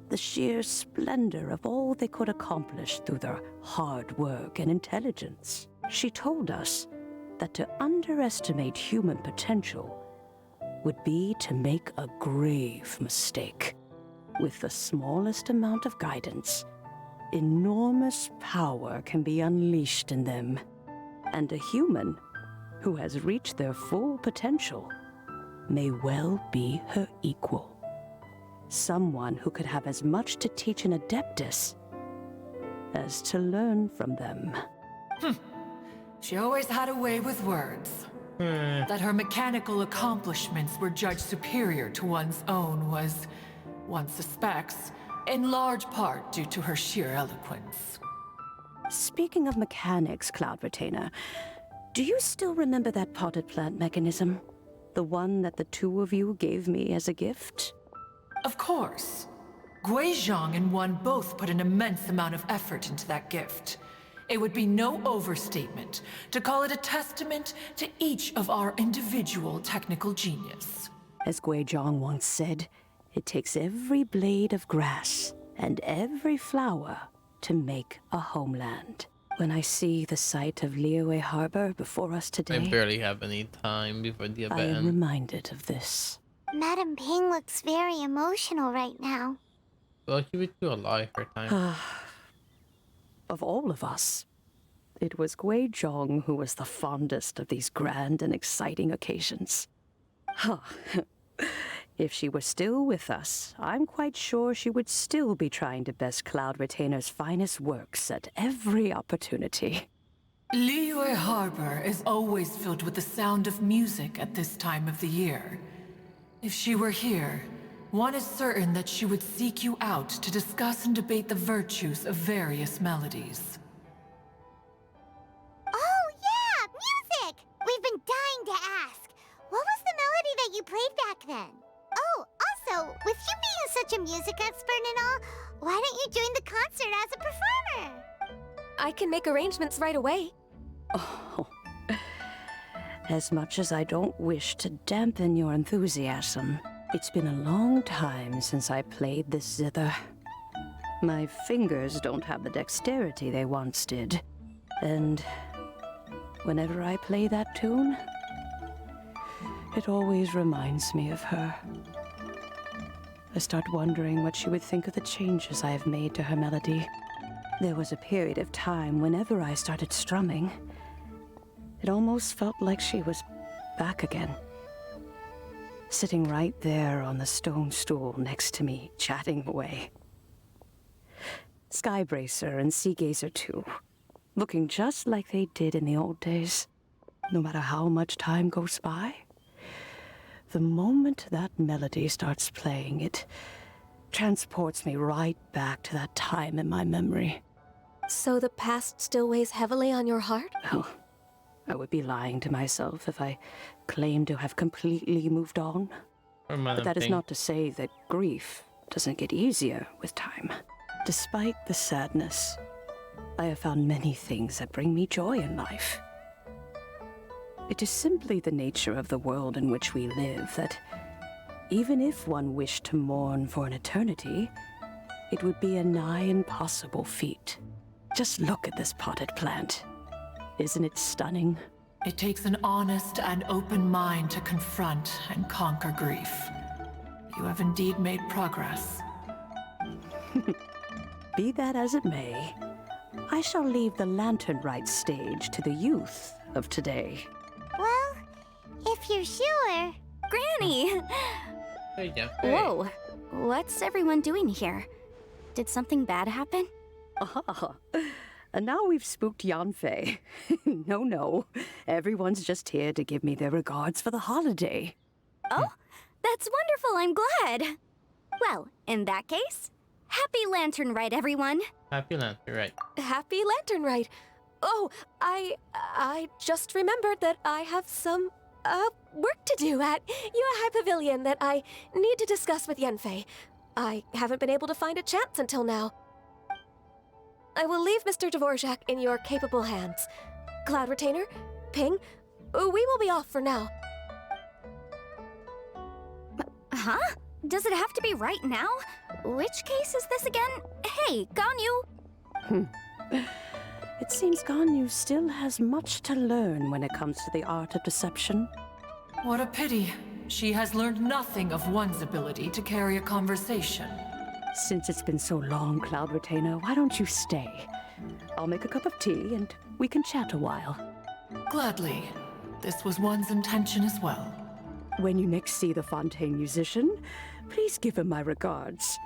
the sheer splendor of all they could accomplish through their hard work and intelligence. She told us that to underestimate human potential would be to make a grave mistake. With the smallest amount of guidance, enormous power can be unleashed in them. And a human who has reached their full potential may well be her equal. Someone who could have as much to teach an adeptus as to learn from them. She always had a way with words. That her mechanical accomplishments were judged superior to one's own was, one suspects, in large part due to her sheer eloquence. Speaking of mechanics, Cloud Retainer, do you still remember that potted plant mechanism? The one that the two of you gave me as a gift? Of course. Guizhong and one both put an immense amount of effort into that gift. It would be no overstatement to call it a testament to each of our individual technical genius. As Guizhong once said, it takes every blade of grass and every flower to make a homeland. When I see the sight of Liyue Harbor before us today, I barely have any time before the event I am reminded of this. Madam Ping looks very emotional right now. Well, she was still alive her time. Of all of us, it was Guizhong who was the fondest of these grand and exciting occasions. If she were still with us, I'm quite sure she would still be trying to best Cloud Retainer's finest works at every opportunity. Liyue Harbor is always filled with the sound of music at this time of the year. If she were here, one is certain that she would seek you out to discuss and debate the virtues of various melodies. Oh yeah, music! We've been dying to ask. What was the melody that you played back then? Oh, also, with you being such a music expert and all, why don't you join the concert as a performer? I can make arrangements right away. Oh, as much as I don't wish to dampen your enthusiasm, it's been a long time since I played this zither. My fingers don't have the dexterity they once did. And whenever I play that tune, it always reminds me of her. I start wondering what she would think of the changes I have made to her melody. There was a period of time whenever I started strumming, it almost felt like she was back again. Sitting right there on the stone stool next to me, chatting away. Skybracer and Seagazer too, looking just like they did in the old days. No matter how much time goes by, the moment that melody starts playing, it transports me right back to that time in my memory. So the past still weighs heavily on your heart? Oh, I would be lying to myself if I claimed to have completely moved on. But that is not to say that grief doesn't get easier with time. Despite the sadness, I have found many things that bring me joy in life. It is simply the nature of the world in which we live that Even if one wished to mourn for an eternity, it would be a nigh impossible feat. Just look at this potted plant. Isn't it stunning? It takes an honest and open mind to confront and conquer grief. You have indeed made progress. Be that as it may, I shall leave the Lantern Rite stage to the youth of today. Well, if you're sure. Granny! Hey, Jeff. Whoa, what's everyone doing here? Did something bad happen? Ah, and now we've spooked Yanfei. No. Everyone's just here to give me their regards for the holiday. Oh, that's wonderful, I'm glad. Well, in that case, happy Lantern Rite, everyone. Happy Lantern Rite. Happy Lantern Rite. Oh, I just remembered that I have some, work to do at Yuehai Pavilion that I need to discuss with Yanfei. I haven't been able to find a chance until now. I will leave Mr. Dvorak in your capable hands. Cloud Retainer, Ping, we will be off for now. Huh? Does it have to be right now? Which case is this again? Hey, Ganyu! It seems Ganyu still has much to learn when it comes to the art of deception. What a pity. She has learned nothing of one's ability to carry a conversation. Since it's been so long, Cloud Retainer, why don't you stay? I'll make a cup of tea and we can chat a while. Gladly. This was one's intention as well. When you next see the Fontaine musician, please give him my regards.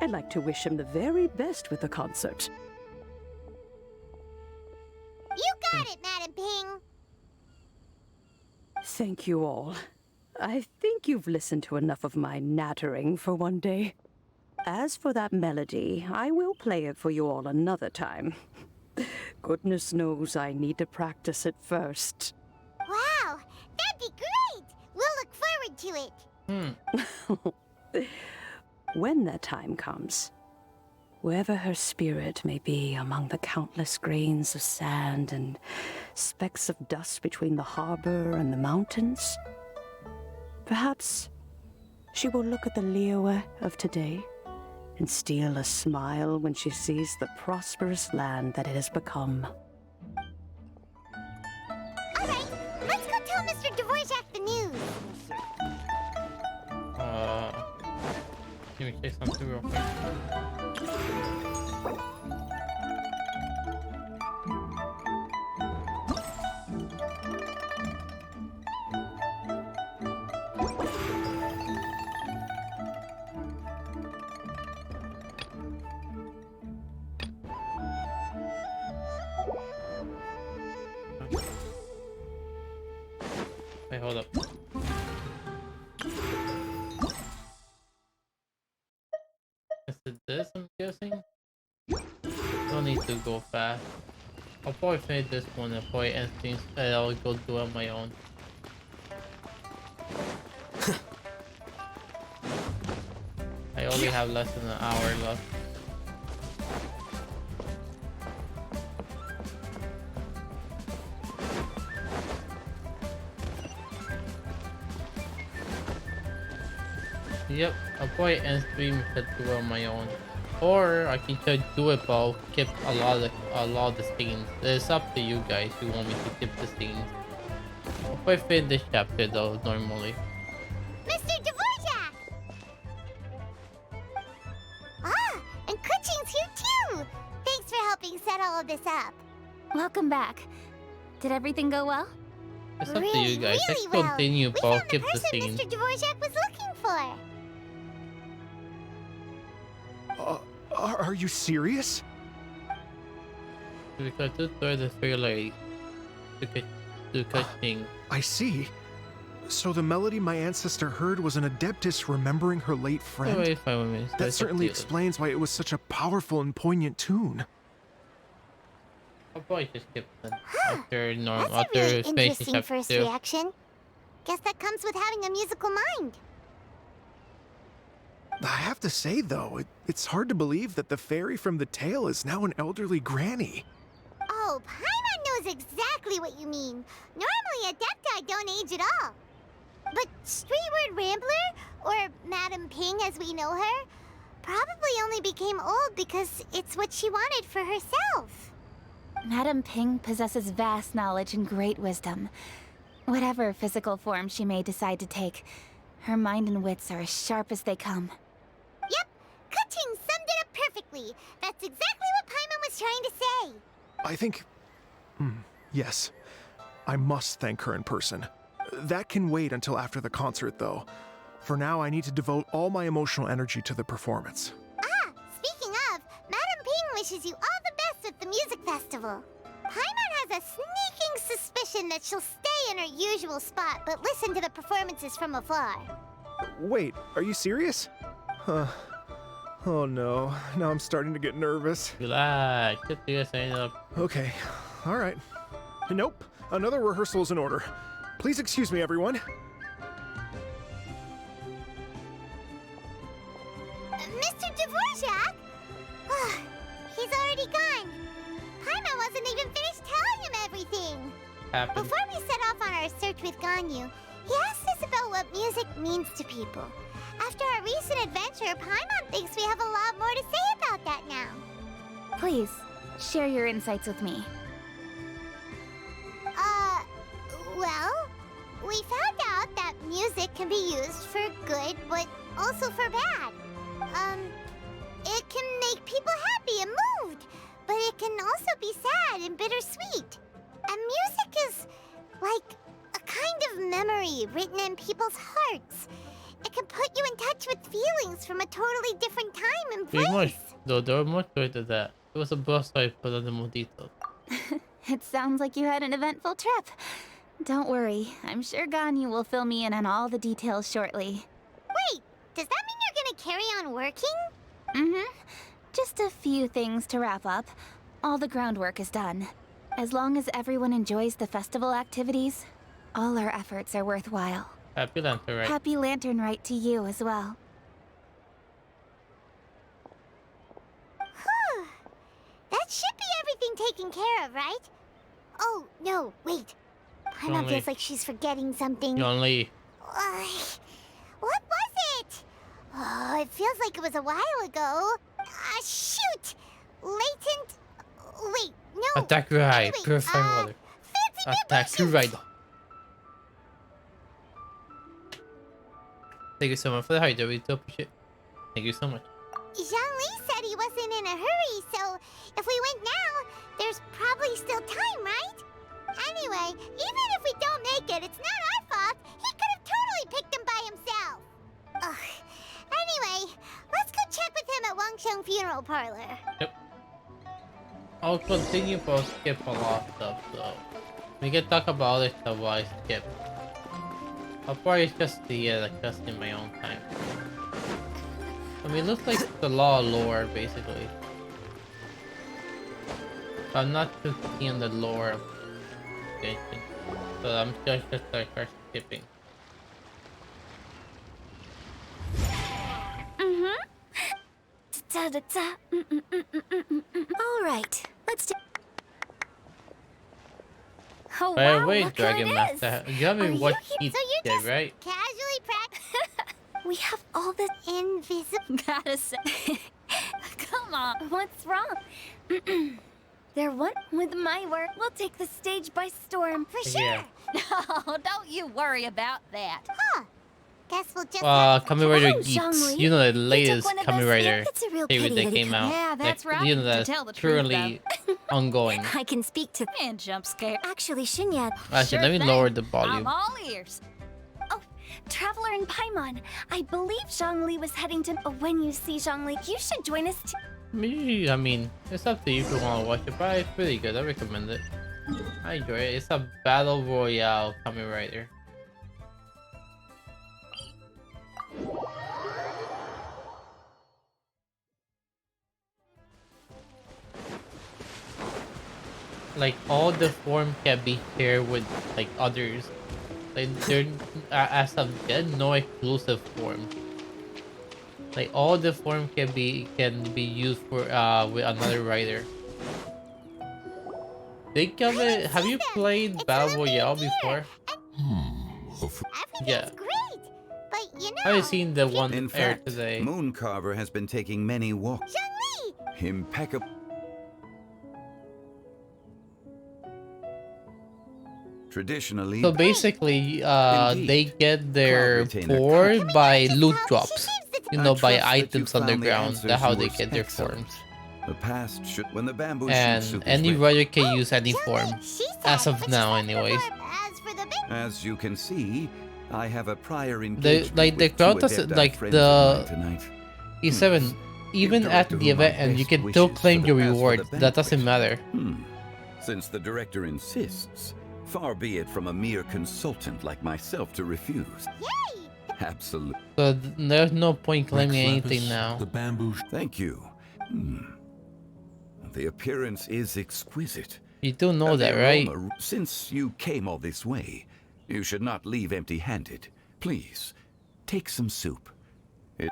I'd like to wish him the very best with the concert. You got it, Madam Ping. Thank you all. I think you've listened to enough of my nattering for one day. As for that melody, I will play it for you all another time. Goodness knows I need to practice it first. Wow, that'd be great. We'll look forward to it. When that time comes, wherever her spirit may be among the countless grains of sand and specks of dust between the harbor and the mountains, perhaps she will look at the Liyue of today and steal a smile when she sees the prosperous land that it has become. All right, let's go tell Mr. Dvorak the news. Let me say something real quick. Wait, hold up. Is it this, I'm guessing? Don't need to go fast. I'll probably finish this one and probably end things and I'll go do it on my own. I only have less than an hour left. Yep, I'll probably end stream if I do it on my own. Or I can try to do it, but I'll skip a lot of the scenes. It's up to you guys who want me to skip the scenes. I'll probably finish this chapter though, normally. Mr. Dvorak! Ah, and Kuching's here too! Thanks for helping set all of this up. Welcome back. Did everything go well? It's up to you guys. Let's continue, but I'll skip the scenes. Mr. Dvorak was looking for. Are you serious? Because this door is very like to cut things. I see. So the melody my ancestor heard was an Adeptus remembering her late friend? Wait, 5 minutes. That certainly explains why it was such a powerful and poignant tune. I'll probably just skip them after That's a after really finishing interesting chapter first 2. reaction. Guess that comes with having a musical mind. I have to say, though, it's hard to believe that the fairy from the tale is now an elderly granny. Oh, Paimon knows exactly what you mean. Normally, Adepti don't age at all. But Streetward Rambler? or Madam Ping as we know her, probably only became old because it's what she wanted for herself. Madam Ping possesses vast knowledge and great wisdom. Whatever physical form she may decide to take, her mind and wits are as sharp as they come. Yep, Kuching summed it up perfectly. That's exactly what Paimon was trying to say. I think... yes. I must thank her in person. That can wait until after the concert, though. For now, I need to devote all my emotional energy to the performance. Ah, speaking of, Madam Ping wishes you all the best at the music festival. Paimon has a sneaking suspicion that she'll stay in her usual spot, but listen to the performances from afar. Wait, are you serious? Huh. Oh no, now I'm starting to get nervous. Relax, get this up. Okay, alright. Nope, another rehearsal is in order. Please excuse me, everyone. Mr. Dvorak? He's already gone. Paimon wasn't even finished telling him everything. Happened. Before we set off on our search with Ganyu, he asked us about what music means to people. After our recent adventure, Paimon thinks we have a lot more to say about that now. Please, share your insights with me. Well, we found out that music can be used for good, but also for bad. It can make people happy and moved, but it can also be sad and bittersweet. And music is like a kind of memory written in people's hearts. It can put you in touch with feelings from a totally different time and place. Pretty much, though, there was more to it than that. It was a bus I put on the more details. It sounds like you had an eventful trip. Don't worry, I'm sure Ganyu will fill me in on all the details shortly. Wait, does that mean you're gonna carry on working? Mm-hmm. Just a few things to wrap up. All the groundwork is done. As long as everyone enjoys the festival activities, all our efforts are worthwhile. Happy Lantern Rite. Happy Lantern Rite to you as well. Whew. That should be everything taken care of, right? Oh, no, wait. Paimon feels like she's forgetting something. Yonli. What was it? Oh, it feels like it was a while ago. Shoot! Latent... Wait, no. Attack Rite. Wait, Purify water. Fancy Attack Rite. Thank you so much for the hydrate. We do appreciate it. Thank you so much. Zhongli said he wasn't in a hurry, so if we went now, there's probably still time, right? Anyway, even if we don't make it, it's not our fault. He could have totally picked him by himself. Ugh. Anyway, let's go check with him at Wangsheng Funeral Parlor. Yep. I'll continue, but I'll skip a lot of stuff, so we can talk about other stuff while I skip. I'll probably just the quest in my own time. I mean, it looks like the law lore, basically. I'm not too keen on the lore of Genshin, so I'm just start skipping. All right, let's do. Oh, By the wow, way, look Dragon who it Master, is. you haven't watched So Heat you yet, just right? casually practice. We have all this invisible. Gotta say. Come on. What's wrong? They're one with my work. We'll take the stage by storm. For sure. Yeah. No, don't you worry about that. Huh. Guess we'll just Kamen Rider Oh, Geeks. Zhongli, You know the you took latest one of Kamen those Rider stamps? It's a real series pity that that he came out. Yeah, that's right. You know To that's tell the truth, currently ongoing. I can speak to. And jump scare. Actually, Shinya. Actually, Sure let me thing. lower the I'm volume. all ears. Oh, Traveler and Paimon. I believe Zhongli was heading to. When you see Zhongli, you should join us too. I mean, it's up to you if you want to watch it, but it's pretty good. I recommend it. I enjoy it. It's a battle royale Kamen Rider. Like all the form can be shared with like others. Like there, as of yet, no exclusive form. Like all the form can be used for with another rider. Think of it. Have you played Battle Royale before? Yeah. Everything's great, but You know. I've seen the one In air fact, today. Mooncarver has been taking many walks. Zhongli! Impeccable. Traditionally, So basically, Indeed. they get their Cloud retainer form by loot She drops. seems to You I know, by trust that you items found the underground. answers That's how you they were get their excellent. forms. The past should, when the bamboo shoot And soup is any ready. writer can use any form. She said, As of but she now, said anyways. before, as for the big As you can see, I have a prior The engagement like the with crowd two doesn't Adepti like friends of mine the tonight. E7. Even Give at director the who my event, and you best can wishes still for claim the- your as for the rewards. That doesn't banquet. matter. Since the director insists, far be it from a mere consultant like myself to refuse. Yay! Absolutely. So there's no point claiming anything Flappus, now. The bamboo. Thank you. The appearance is exquisite. You do know And the that, right? aroma- Since you came all this way, you should not leave empty-handed. Please, take some soup. It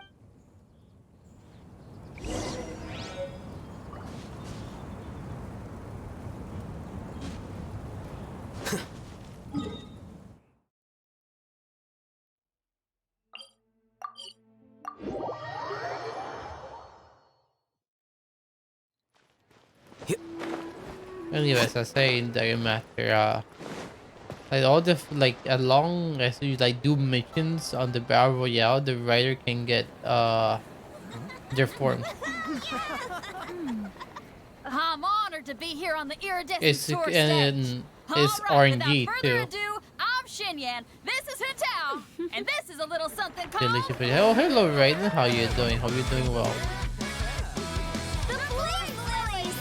Anyways, I was saying that matter. Like all the like as long as you like do missions on the Battle Royale, the writer can get their forms. I'm honored to be here on the iridescent It's tour stage. and it's All right, RNG without further too. ado, I'm Xinyan. This is Hutao, and this is a little something called Delicious. Oh, hello, Raiden. How you doing? Hope you're doing well. the Blaze Lilies.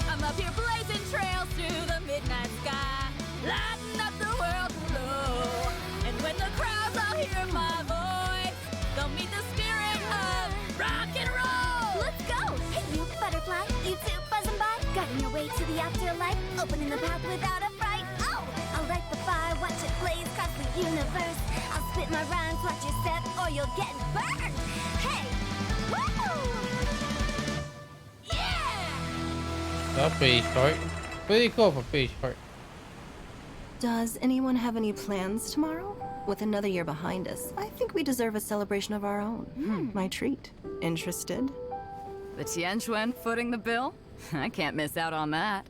I'm up here blazing trails through the midnight sky, lighting up the world below. And when the crowds all hear my voice, they'll meet the spirit of rock and roll. Let's go! Hey, you butterfly, you too buzzing by, guiding your way to the afterlife, opening the path without a fright. Oh, I'll light the fire, watch it blaze across the universe. I'll spit my rhymes, watch you step, or you'll get burned. Hey, woo! That's pretty short. Pretty cool for pretty short. Does anyone have any plans tomorrow? With another year behind us, I think we deserve a celebration of our own. My treat. Interested? The Tianquan footing the bill? I can't miss out on that.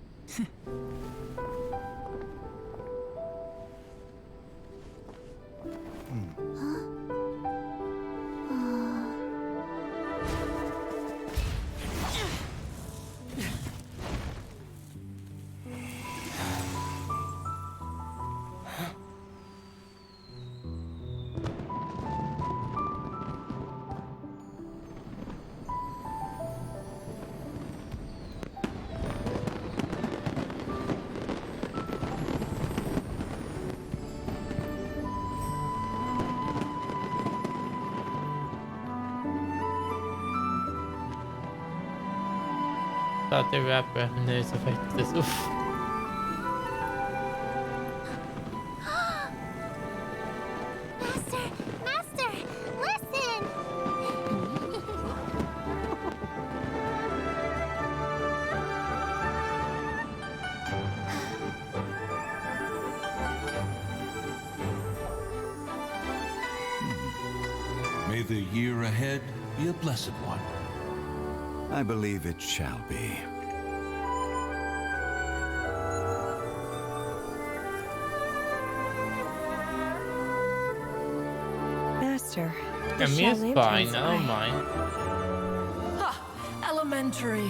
Thought the rapper knows affected this. Oof. Master, listen! May the year ahead be a blessed one. I believe it shall be. Master, I mean, it's fine. I don't mind. Ha! Elementary.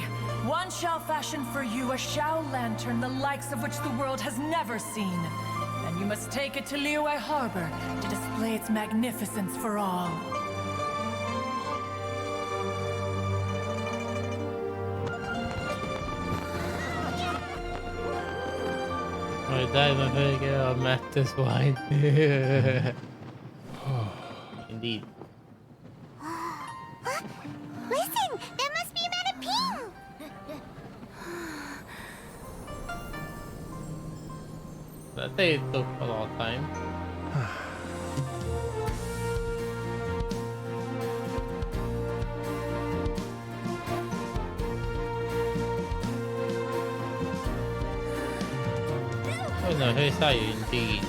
One shall fashion for you a Shao lantern, the likes of which the world has never seen. And you must take it to Liyue Harbor to display its magnificence for all. I died my very girl. I met this wine. Indeed. Listen! That must be Madame Ping! That day took a lot of time. Oh no, I saw you indeed.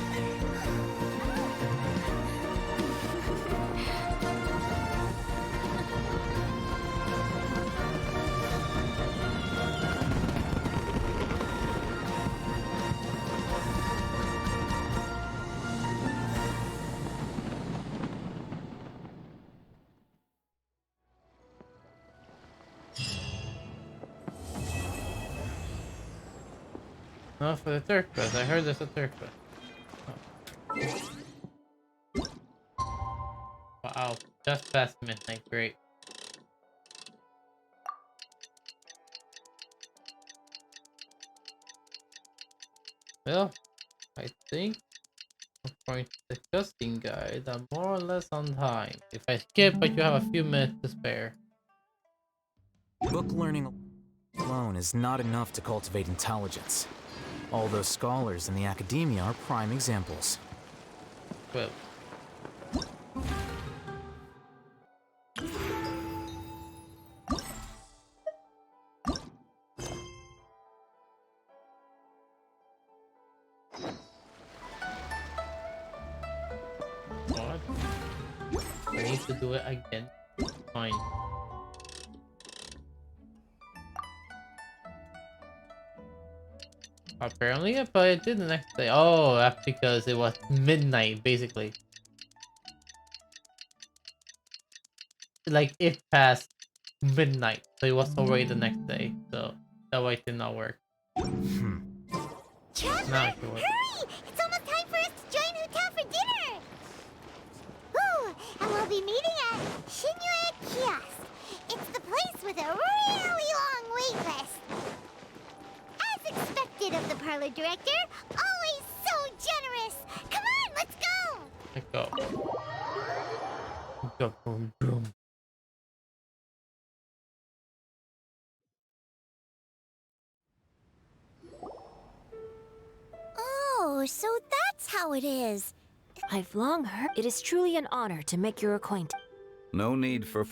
No, for the third quest. I heard there's a third quest. Oh. Wow, just past midnight. Great. Well, I think according to the questing guide, I'm more or less on time. If I skip, but you have a few minutes to spare. Book learning alone is not enough to cultivate intelligence. All those scholars in the academia are prime examples. Well. What? I need to do it again. Fine. Apparently, but I did the next day. Oh, that's because it was midnight, basically. Like, it passed midnight, so it was already the next day. So, that way it did not work. Traveler, Now it can work. hurry! It's almost time for us to join Hotel for dinner! Ooh, and we'll be meeting at Shinue Kiosk. It's the place with a really long wait list. As expected of the parlor director, always so generous. Come on, let's go! Let's go. Go, boom, boom. Oh, so that's how it is. I've long heard. It is truly an honor to make your acquaintance. No need for...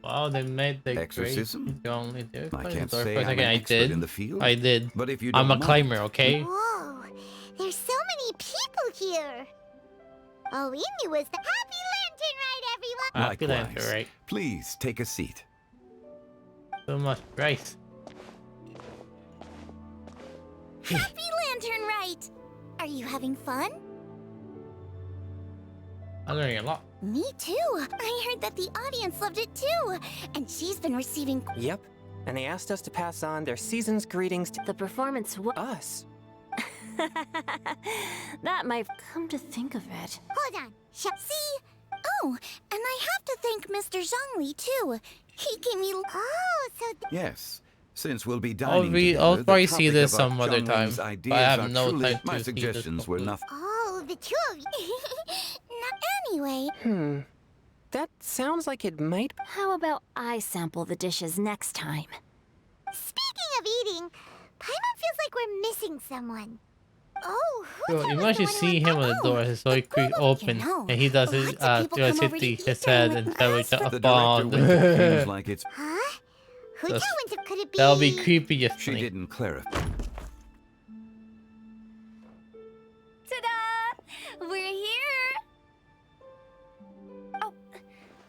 Wow, they made the exorcism? Great. You only do. I can't For a say I'm second, an I expert did. in the field, I did. but if you I'm don't a mind- climber, okay? Whoa, there's so many people here. All we knew was the Happy Lantern Rite, everyone! Happy Likewise. Lantern, right? Please take a seat. So much rice. Happy Lantern Rite! Are you having fun? I'm learning a lot. Me too. I heard that the audience loved it too. And she's been receiving... Yep. And they asked us to pass on their season's greetings to the performance us. That might come to think of it. Hold on. See? Oh, and I have to thank Mr. Zhongli too. He gave me... Oh, so... Yes. Since we'll be dining I'll together, probably the see topic this of some other time. Zhongling's But I ideas have are no truly- time to My see suggestions this were movie. nothing. Oh, the two of you. Anyway, That sounds like it might... how about I sample the dishes next time? Speaking of eating, Paimon feels like we're missing someone. Oh, Bro, imagine seeing him on the door, his door creak open, and he does his just hit his head and tell each other a bond. Seems like it's... Huh? Who That's- could it be? That'll be creepy if She didn't clarify. Ta-da! We're here! Oh,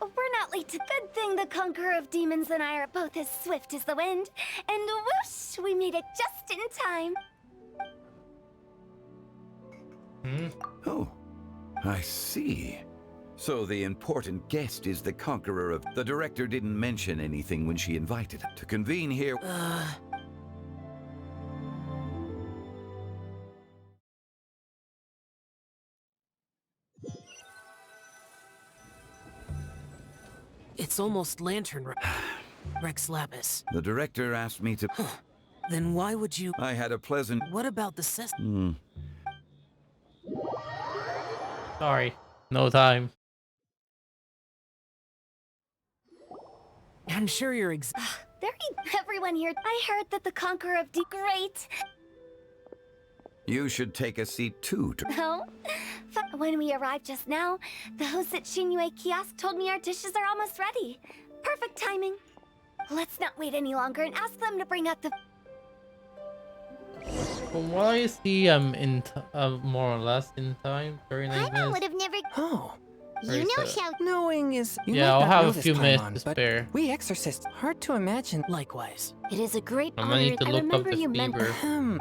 we're not late. Good thing the Conqueror of Demons and I are both as swift as the wind. And whoosh, we made it just in time. Oh, I see. So the important guest is the conqueror of... The director didn't mention anything when she invited him to convene here. It's almost Lantern Rex Lapis. The director asked me to... Then why would you... I had a pleasant... What about the system? Sorry, no time. I'm sure you're Everyone here, I heard that the Conqueror of Great. You should take a seat too. Oh? When we arrived just now, the hosts at Shinue Kiosk told me our dishes are almost ready. Perfect timing. Let's not wait any longer and ask them to bring out the... From what I see, I'm in more or less in time. 39 Paimon would minutes. have never. Oh. You know, Xiao. Knowing is. You Yeah, might I'll not have know a this, few minutes Paimon, to but spare. we exorcists, hard to imagine. Likewise. It is a great I honor. might need to I look up remember the you meant. fever Hmm.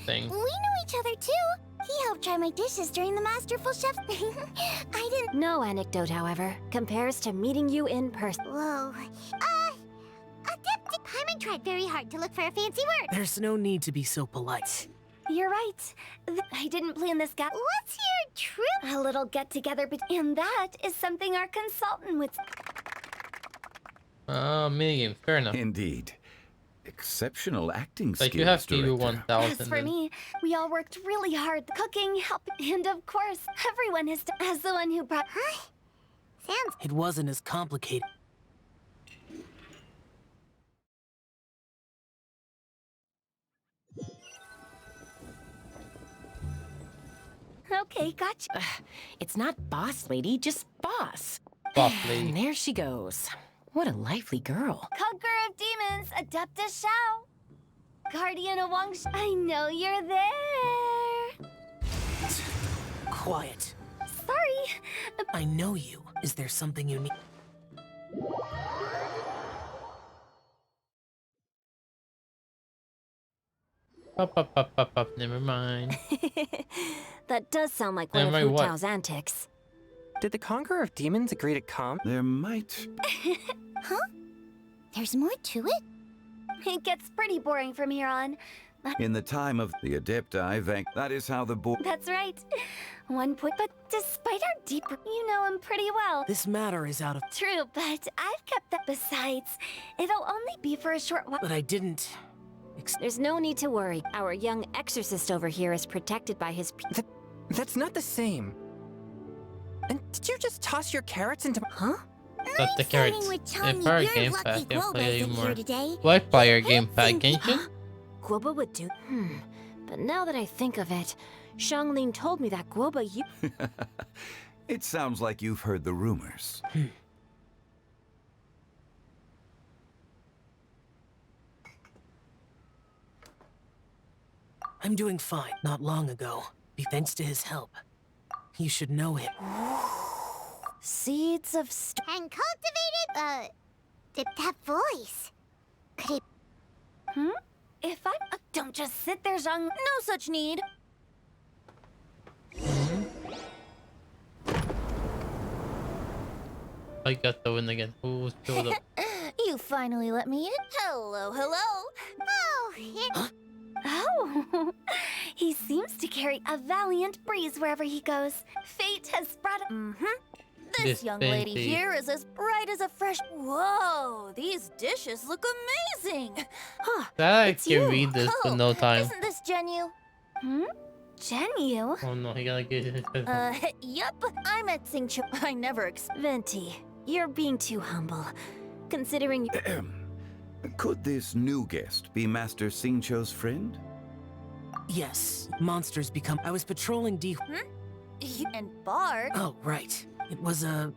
thing. We know each other too. He helped try my dishes during the Masterful Chef. I didn't. No anecdote, however, compares to meeting you in person. Whoa. Adept. Paimon tried very hard to look for a fancy word. There's no need to be so polite. You're right. I didn't plan this guy. What's your trip? A little get-together, and that is something our consultant would... Minigame, fair enough. Indeed. Exceptional acting Like skills, you have fever Director. 1000. As for me, we all worked really hard, cooking, helping, and of course, everyone has to... As the one who brought... Sounds... It wasn't as complicated. Okay, gotcha. It's not boss lady, just boss. Boss lady. And there she goes. What a lively girl. Conqueror of demons, Adeptus Shao. Guardian of Wang I know you're there. Quiet. Sorry. I know you. Is there something you need? Up, never mind. That does sound like Never one of mind Hu what? Tao's antics. Did the Conqueror of Demons agree to come? There might... Huh? There's more to it? It gets pretty boring from here on. In the time of the Adepti, that is how the boy... That's right. One point, but despite our deep, you know him pretty well. This matter is out of... True, but I've kept that. Besides, it'll only be for a short while. But I didn't... There's no need to worry. Our young exorcist over here is protected by his... That's not the same. And did you just toss your carrots into... Huh? But the carrots. If our game pack can play anymore. Why player game pack, Genshin? Guoba would do... But now that I think of it, Xiangling told me that Guoba you... It sounds like you've heard the rumors. I'm doing fine. Not long ago. Thanks to his help. You should know him. Seeds of... And cultivated, that voice. Could it... If I... don't just sit there, Zhang. No such need. I got the win again. Who showed up? You finally let me in. Hello, hello. Oh, it... Oh, he seems to carry a valiant breeze wherever he goes. Fate has brought him. This young lady Fancy. here is as bright as a fresh... Whoa, these dishes look amazing. Huh, That I it's can you. read this Oh, with no time. Isn't this Genu? Genu? Oh no, he gotta get his... Yup, I'm at Xingqiu. I never Venti, you're being too humble. Considering... Could this new guest be Master Xingqiu's friend? Yes, monsters become... I was patrolling D... And Bard? Oh, right. It was a...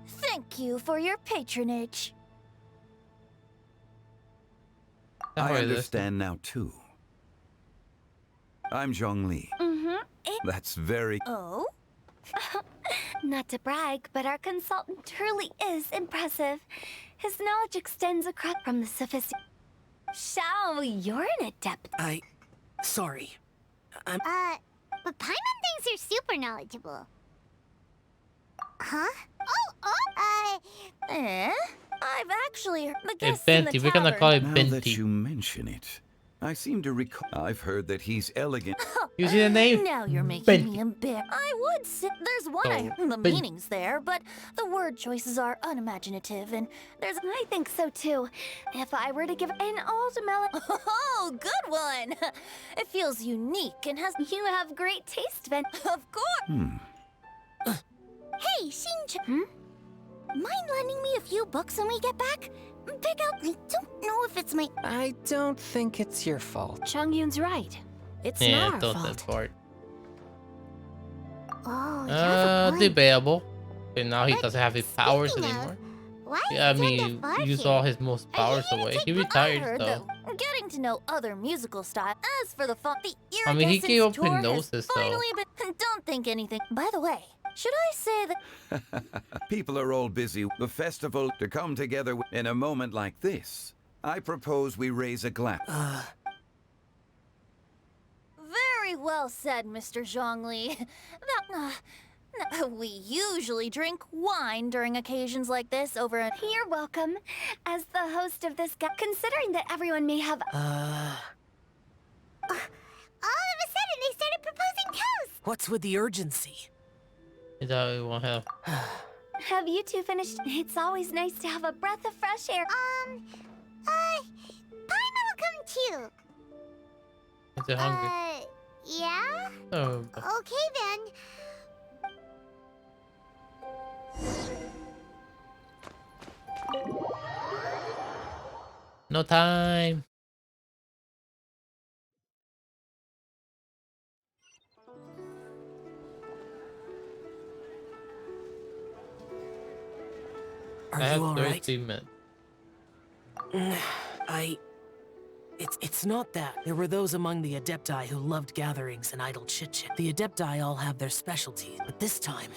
Thank you for your patronage. I understand now, too. I'm Zhongli. That's very... Oh? Not to brag, but our consultant truly is impressive. His knowledge extends across from the sophisticated... Shao, you're an adept. Sorry. I'm... but Paimon thinks you're super knowledgeable. Huh? I've actually heard the Hey, guests in the Benti, we're gonna tavern. call it Now that Benti. you mention it, I seem to recall... I've heard that he's elegant... Using the name? Now you're making me Benti. embarrassed. I would say there's one. Oh, The Benti. meaning's there, but the word choices are unimaginative, and there's. I think so too. If I were to give an ultimate, oh, good one. It feels unique and has. You have great taste, Ven. Of course. Hey, Xingqiu. Mind lending me a few books when we get back? Pick out. I don't know if it's my. I don't think it's your fault. Chongyun's right. It's Yeah, not I our thought fault. that part. Oh, you have a point. Debatable. And now he But doesn't have his powers speaking of, anymore. Yeah, I mean, use all his most powers away. He retired though. Getting to know other musical styles. As for the fun, the I mean, he gave up tour has hypnosis though. finally been. Don't think anything. By the way, should I say that People are all busy. The festival to come together in a moment like this. I propose we raise a glass. Very well said, Mr. Zhongli. We usually drink wine during occasions like this over a... You're welcome. As the host of this considering that everyone may have... All of a sudden, they started proposing toasts. What's with the urgency? Is that what we want to have? Have you two finished? It's always nice to have a breath of fresh air. Paimon will come too. Is it hungry? Yeah? Oh. Okay then. No time. Are I have you all right? 30 minutes. It's not that. There were those among the Adepti who loved gatherings and idle chit-chat. The Adepti all have their specialties, but this time...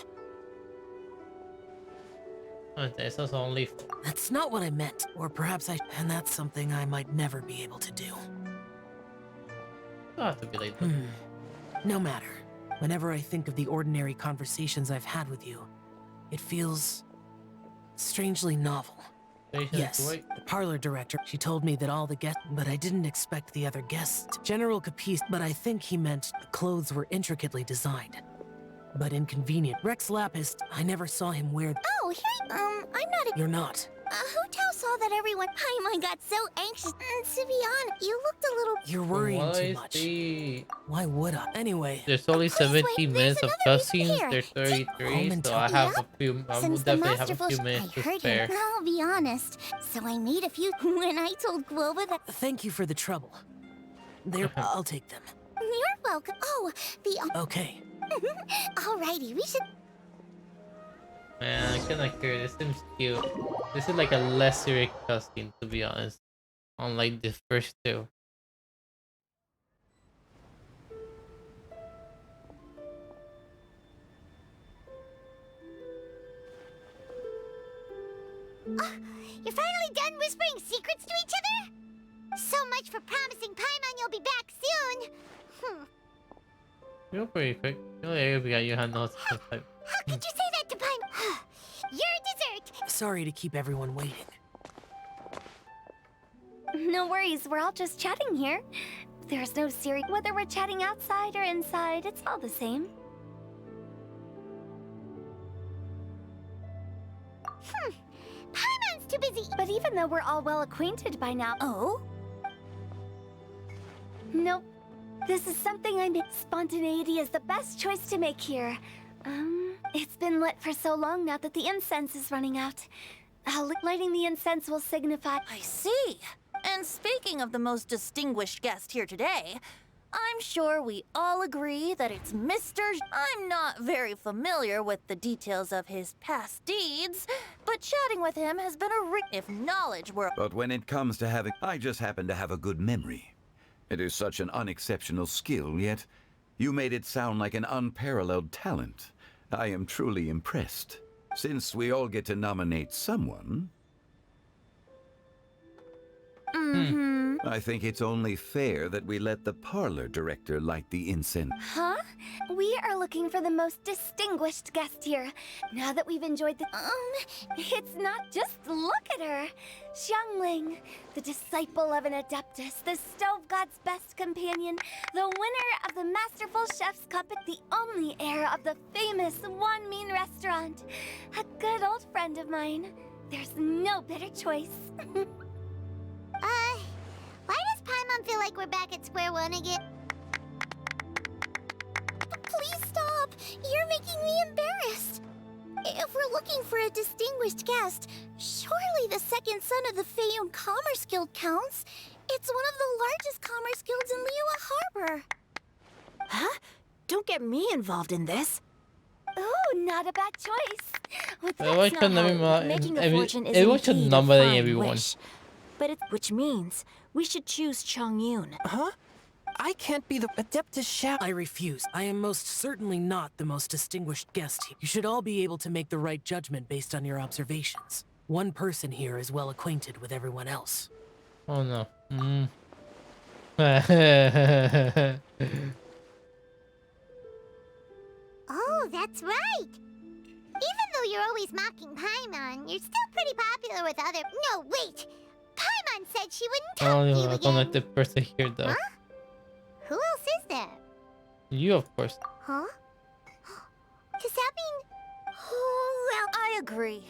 This is only... That's not what I meant. Or perhaps and that's something I might never be able to do. You'll have to be late though. No matter. Whenever I think of the ordinary conversations I've had with you, it feels... strangely novel. Yes, the parlor director, she told me that all the guests, but I didn't expect the other guests. General Capiz, but I think he meant the clothes were intricately designed. But inconvenient. Rex Lapis, I never saw him wear... Oh, I'm not... You're not. Hotel saw that everyone... Paimon got so anxious. To be honest, you looked a little... You're worrying too much. Why would I? Anyway... There's only 17 minutes of cutscenes. There's 33, so I have a few... I will definitely have a few minutes to spare. I'll be honest. So I made a few... When I told Guoba that... Thank you for the trouble. There, I'll take them. You're welcome. Oh, the... Okay. Alrighty, we should... Man, I kinda curious. This seems cute. This is like a less serious cutscene, to be honest. Unlike the first two. You're finally done whispering secrets to each other? So much for promising Paimon you'll be back soon. You're pretty quick. We got you had no type. How could you say that to Paimon? Your dessert. Sorry to keep everyone waiting. No worries, we're all just chatting here. There's no serious... Whether we're chatting outside or inside, it's all the same. Paimon's too busy. But even though we're all well acquainted by now... Oh? Nope. This is something I made. Spontaneity is the best choice to make here. It's been lit for so long now that the incense is running out. Lighting the incense will signify... I see. And speaking of the most distinguished guest here today, I'm sure we all agree that it's Mr. I'm not very familiar with the details of his past deeds, but chatting with him has been if knowledge were... But when it comes to having... I just happen to have a good memory. It is such an unexceptional skill, yet you made it sound like an unparalleled talent. I am truly impressed. Since we all get to nominate someone... I think it's only fair that we let the parlor director light the incense. Huh? We are looking for the most distinguished guest here. Now that we've enjoyed the... it's not just look at her. Xiangling, the disciple of an adeptus, the stove god's best companion, the winner of the Masterful Chef's Cup, the only heir of the famous One Mean restaurant. A good old friend of mine. There's no better choice. Why does Paimon feel like we're back at square one again? Please stop! You're making me embarrassed. If we're looking for a distinguished guest, surely the second son of the Feiyun Commerce Guild counts. It's one of the largest commerce guilds in Liyue Harbor. Huh? Don't get me involved in this. Oh, not a bad choice. Well, Everyone that's should not name how him, making a every- fortune is everyone should indeed a nominate fine everyone. wish. But which means we should choose Chongyun. Huh? I can't be the Adeptus Shao. I refuse. I am most certainly not the most distinguished guest here. You should all be able to make the right judgment based on your observations. One person here is well acquainted with everyone else. Oh no. Oh, that's right. Even though you're always mocking Paimon, you're still pretty popular with other... No, wait! Paimon said she wouldn't talk to you I don't again. like the person here though. Huh? Who else is there? You, of course. Huh? Does that mean... Oh, well, I agree.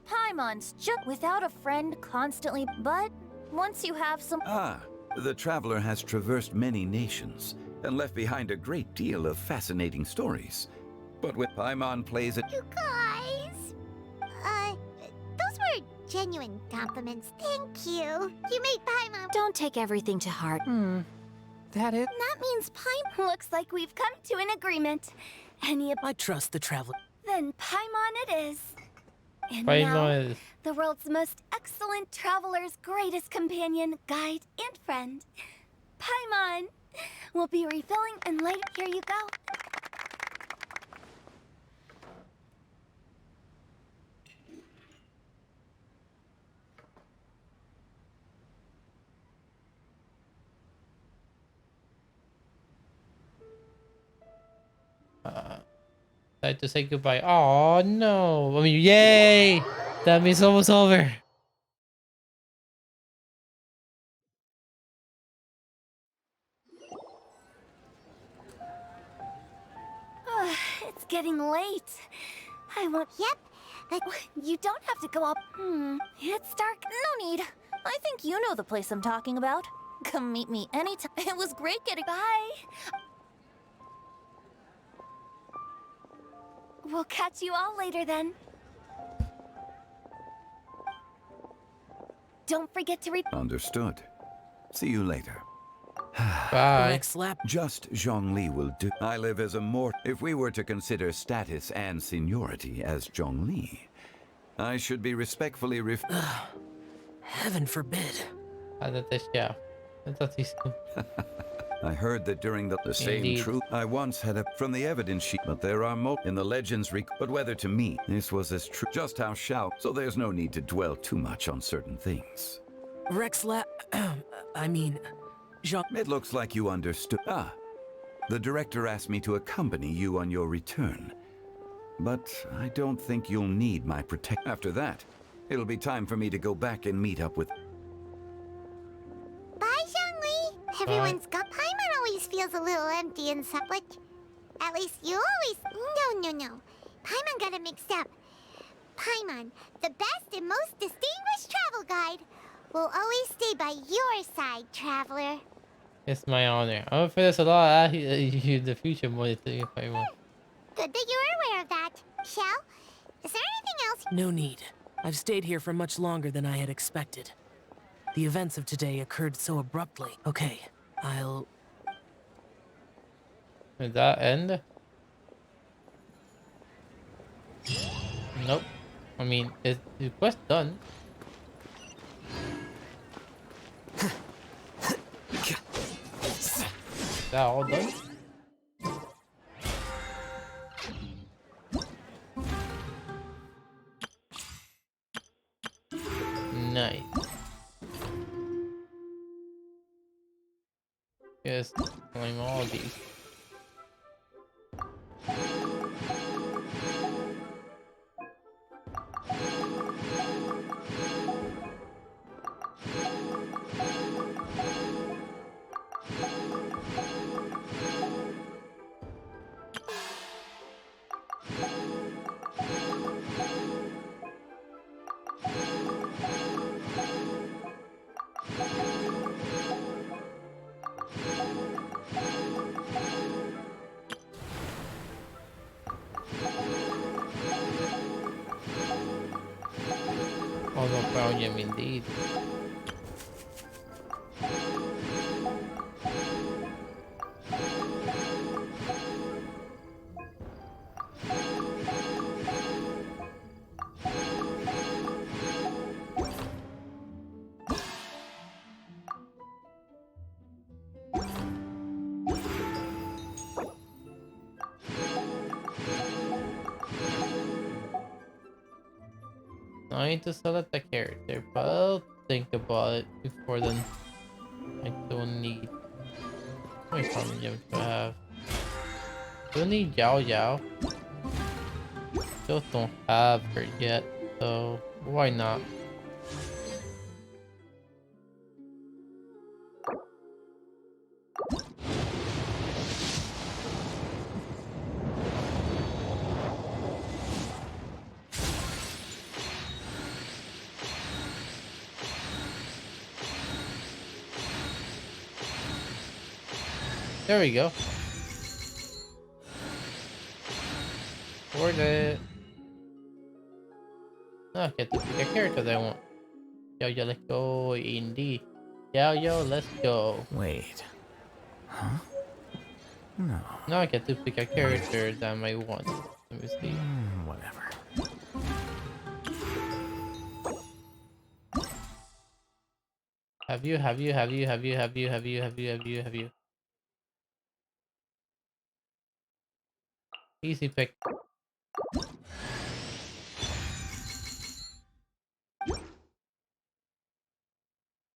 Paimon's just without a friend constantly, but once you have some... Ah, the traveler has traversed many nations and left behind a great deal of fascinating stories. But when Paimon plays it... You guys... those were genuine compliments. Thank you. You made Paimon... Don't take everything to heart. That it? That means Paimon looks like we've come to an agreement. I trust the traveler. Then Paimon it is. And Paimon now, is- the world's most excellent traveler's greatest companion, guide, and friend. Paimon will be refilling and later. Here you go. Time to say goodbye. Oh no! I mean, yay! That means it's almost over. It's getting late. I won't. Yep. You don't have to go up. It's dark. No need. I think you know the place I'm talking about. Come meet me anytime. It was great getting... Bye. We'll catch you all later then. Don't forget to Understood. See you later. Bye. Just Zhongli will do. I live as a mortal. If we were to consider status and seniority as Zhongli, I should be respectfully Heaven forbid. I heard that during the same Indeed. truth, I once had from the evidence sheet, but there are more in the legends. But whether to me, this was as true. Just how shall. So there's no need to dwell too much on certain things. I mean, Jean. It looks like you understood. Ah, the director asked me to accompany you on your return. But I don't think you'll need my protection. After that, it'll be time for me to go back and meet up with... Bye, Zhongli. Everyone's got... Paimon always feels a little empty inside. But at least you always... No. Paimon got it mixed up. Paimon, the best and most distinguished travel guide, will always stay by your side, traveler. It's my honor. I'm afraid there's a lot of the future more than Paimon. Good that you're aware of that. Shell, is there anything else? No need. I've stayed here for much longer than I had expected. The events of today occurred so abruptly. Okay, I'll... Did that end? Nope. I mean, is the quest done? Is that all done? Nice. Yes, claim all these. Although found him indeed. I need to select a character, but I'll think about it before then. I don't need. How many farming gems do I have? Do I need Yao Yao? Still don't have her yet, so why not? There we go. Worth it. Now I get to pick a character that I want. Yo, yo, let's go. Indeed. Yo, yo, let's go. Wait. Huh? No. Now I get to pick a character that I might want. Let me see. Whatever. Have you. Easy pick.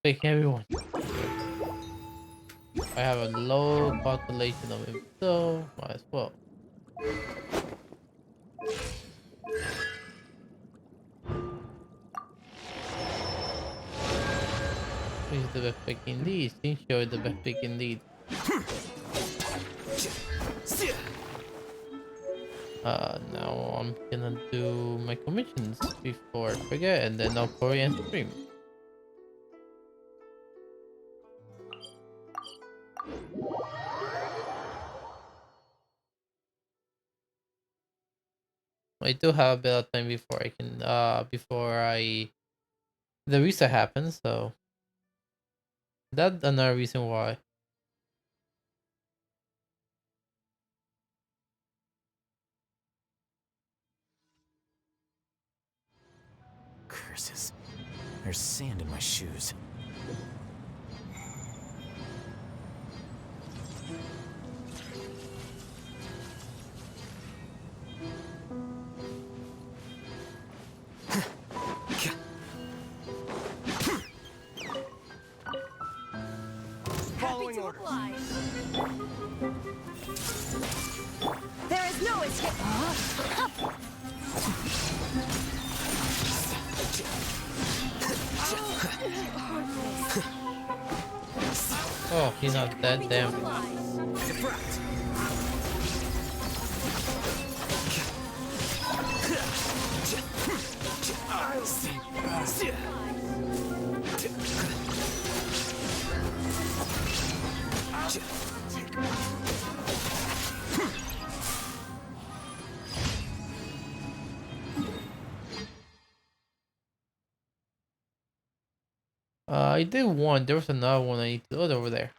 Pick everyone. I have a low population of him, so might as well. He's the best pick indeed. Shincho is the best pick indeed. Now I'm gonna do my commissions before I forget, and then I'll probably end stream. I do have a bit of time before I can, the reset happens, so that's another reason why. Curses. There's sand in my shoes. Following orders. There is no escape. Oh, he's not that damn. I did one. There was another one I need to load over there.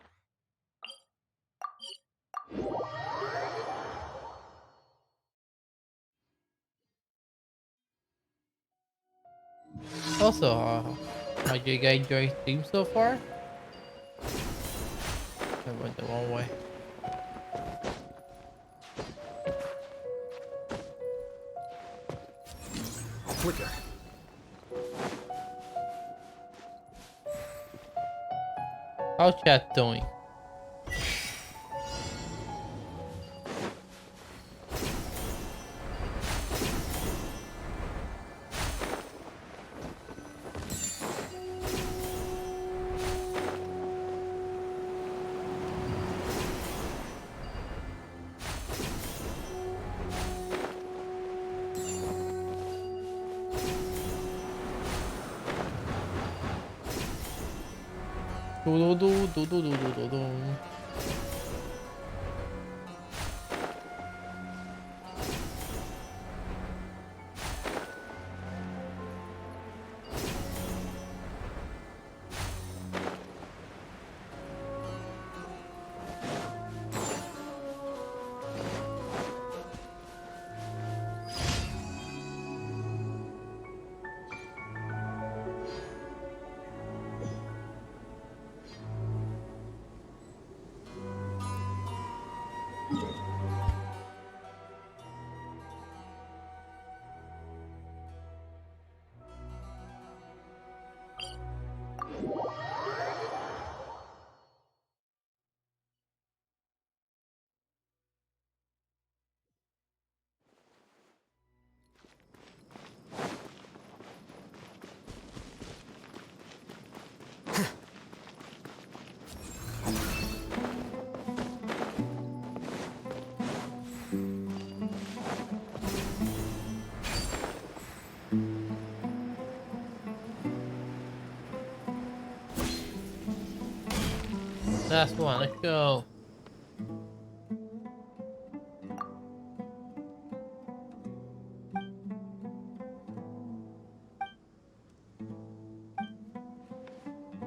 Also, how you guys enjoy stream so far? I went the wrong way. Flicker. How's chat doing? Do do do do do do do do. Last one, let's go.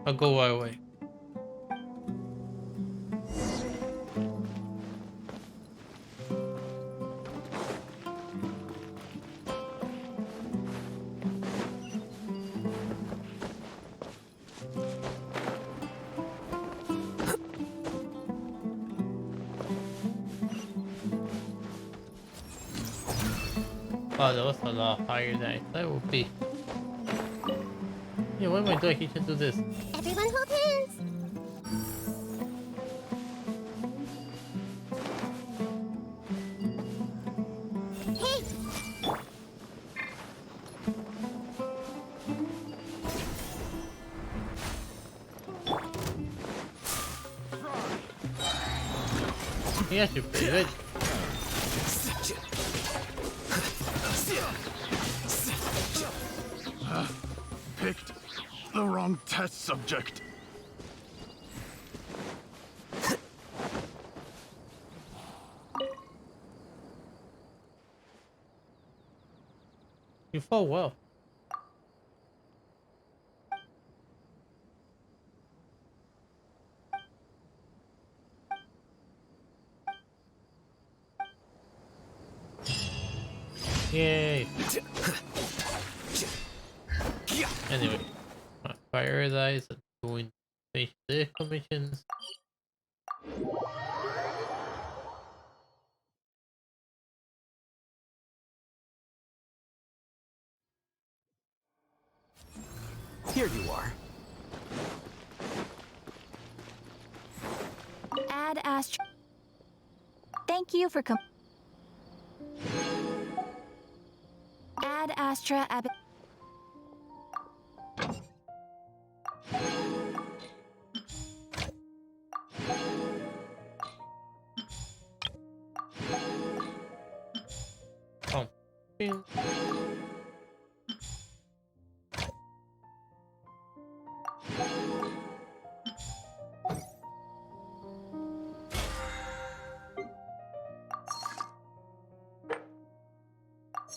I'll go right away. Oh, that was a lot higher than I thought it would be. Yeah, what am I doing? You should do this. Everyone hold hands. Hey! He actually pretty good. Picked the wrong test subject. You fought well. Yay! Anyway, my prioritize and doing finish the commissions. Here you are. Add Astra. Thank you for Add Astra Ab. Oh. Bing.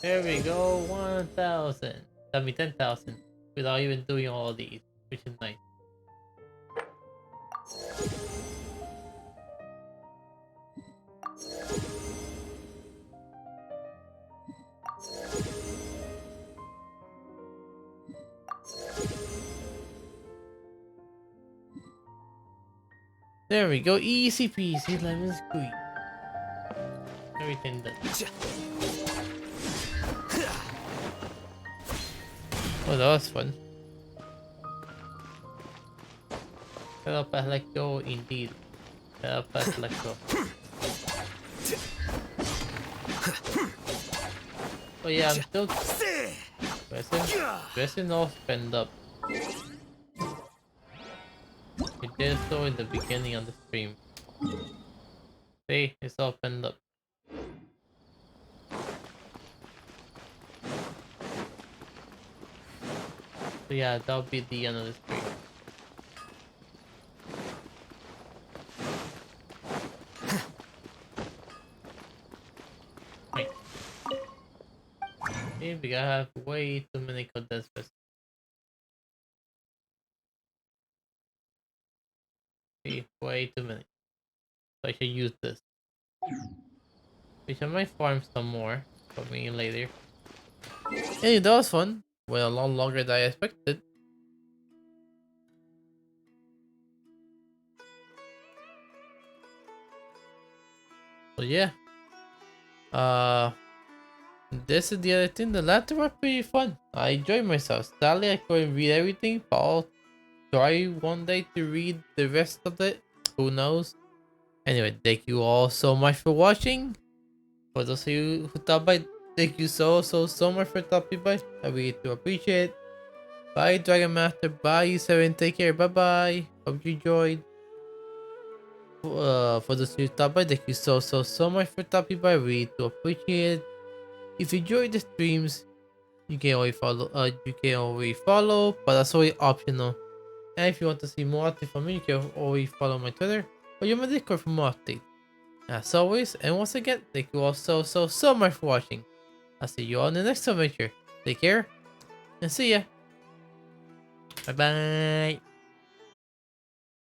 There we go, 1,000. That means 10,000 without even doing all these, which is nice. There we go, easy peasy lemon squeeze. Everything done. Oh, that was fun. Set up as let go, indeed. Set up as let go. Oh yeah, I'm still dressing all spend up. I did so in the beginning of the stream. See, it's all spend up. So yeah, that'll be the end of the stream. Wait. See, we gotta have way too many condensed vessels. See, way too many. So I should use this. Which I might farm some more for me later. Hey, that was fun. Well, a lot longer than I expected. So yeah. This is the other thing. The latter was pretty fun. I enjoyed myself. Sadly, I couldn't read everything, but I'll try one day to read the rest of it. Who knows? Anyway, thank you all so much for watching. For those of you who stopped by, thank you so much for stopping by. I really do appreciate it. Bye, Dragon Master. Bye, U7. Take care. Bye bye. Hope you enjoyed. For those of you who stopped by, thank you so much for stopping by. I really do appreciate it. If you enjoyed the streams, you can always follow. But that's always optional. And if you want to see more updates from me, you can always follow my Twitter or join my Discord for more updates. As always, and once again, thank you all so much for watching. I'll see you all in the next adventure. Take care, and see ya. Bye bye.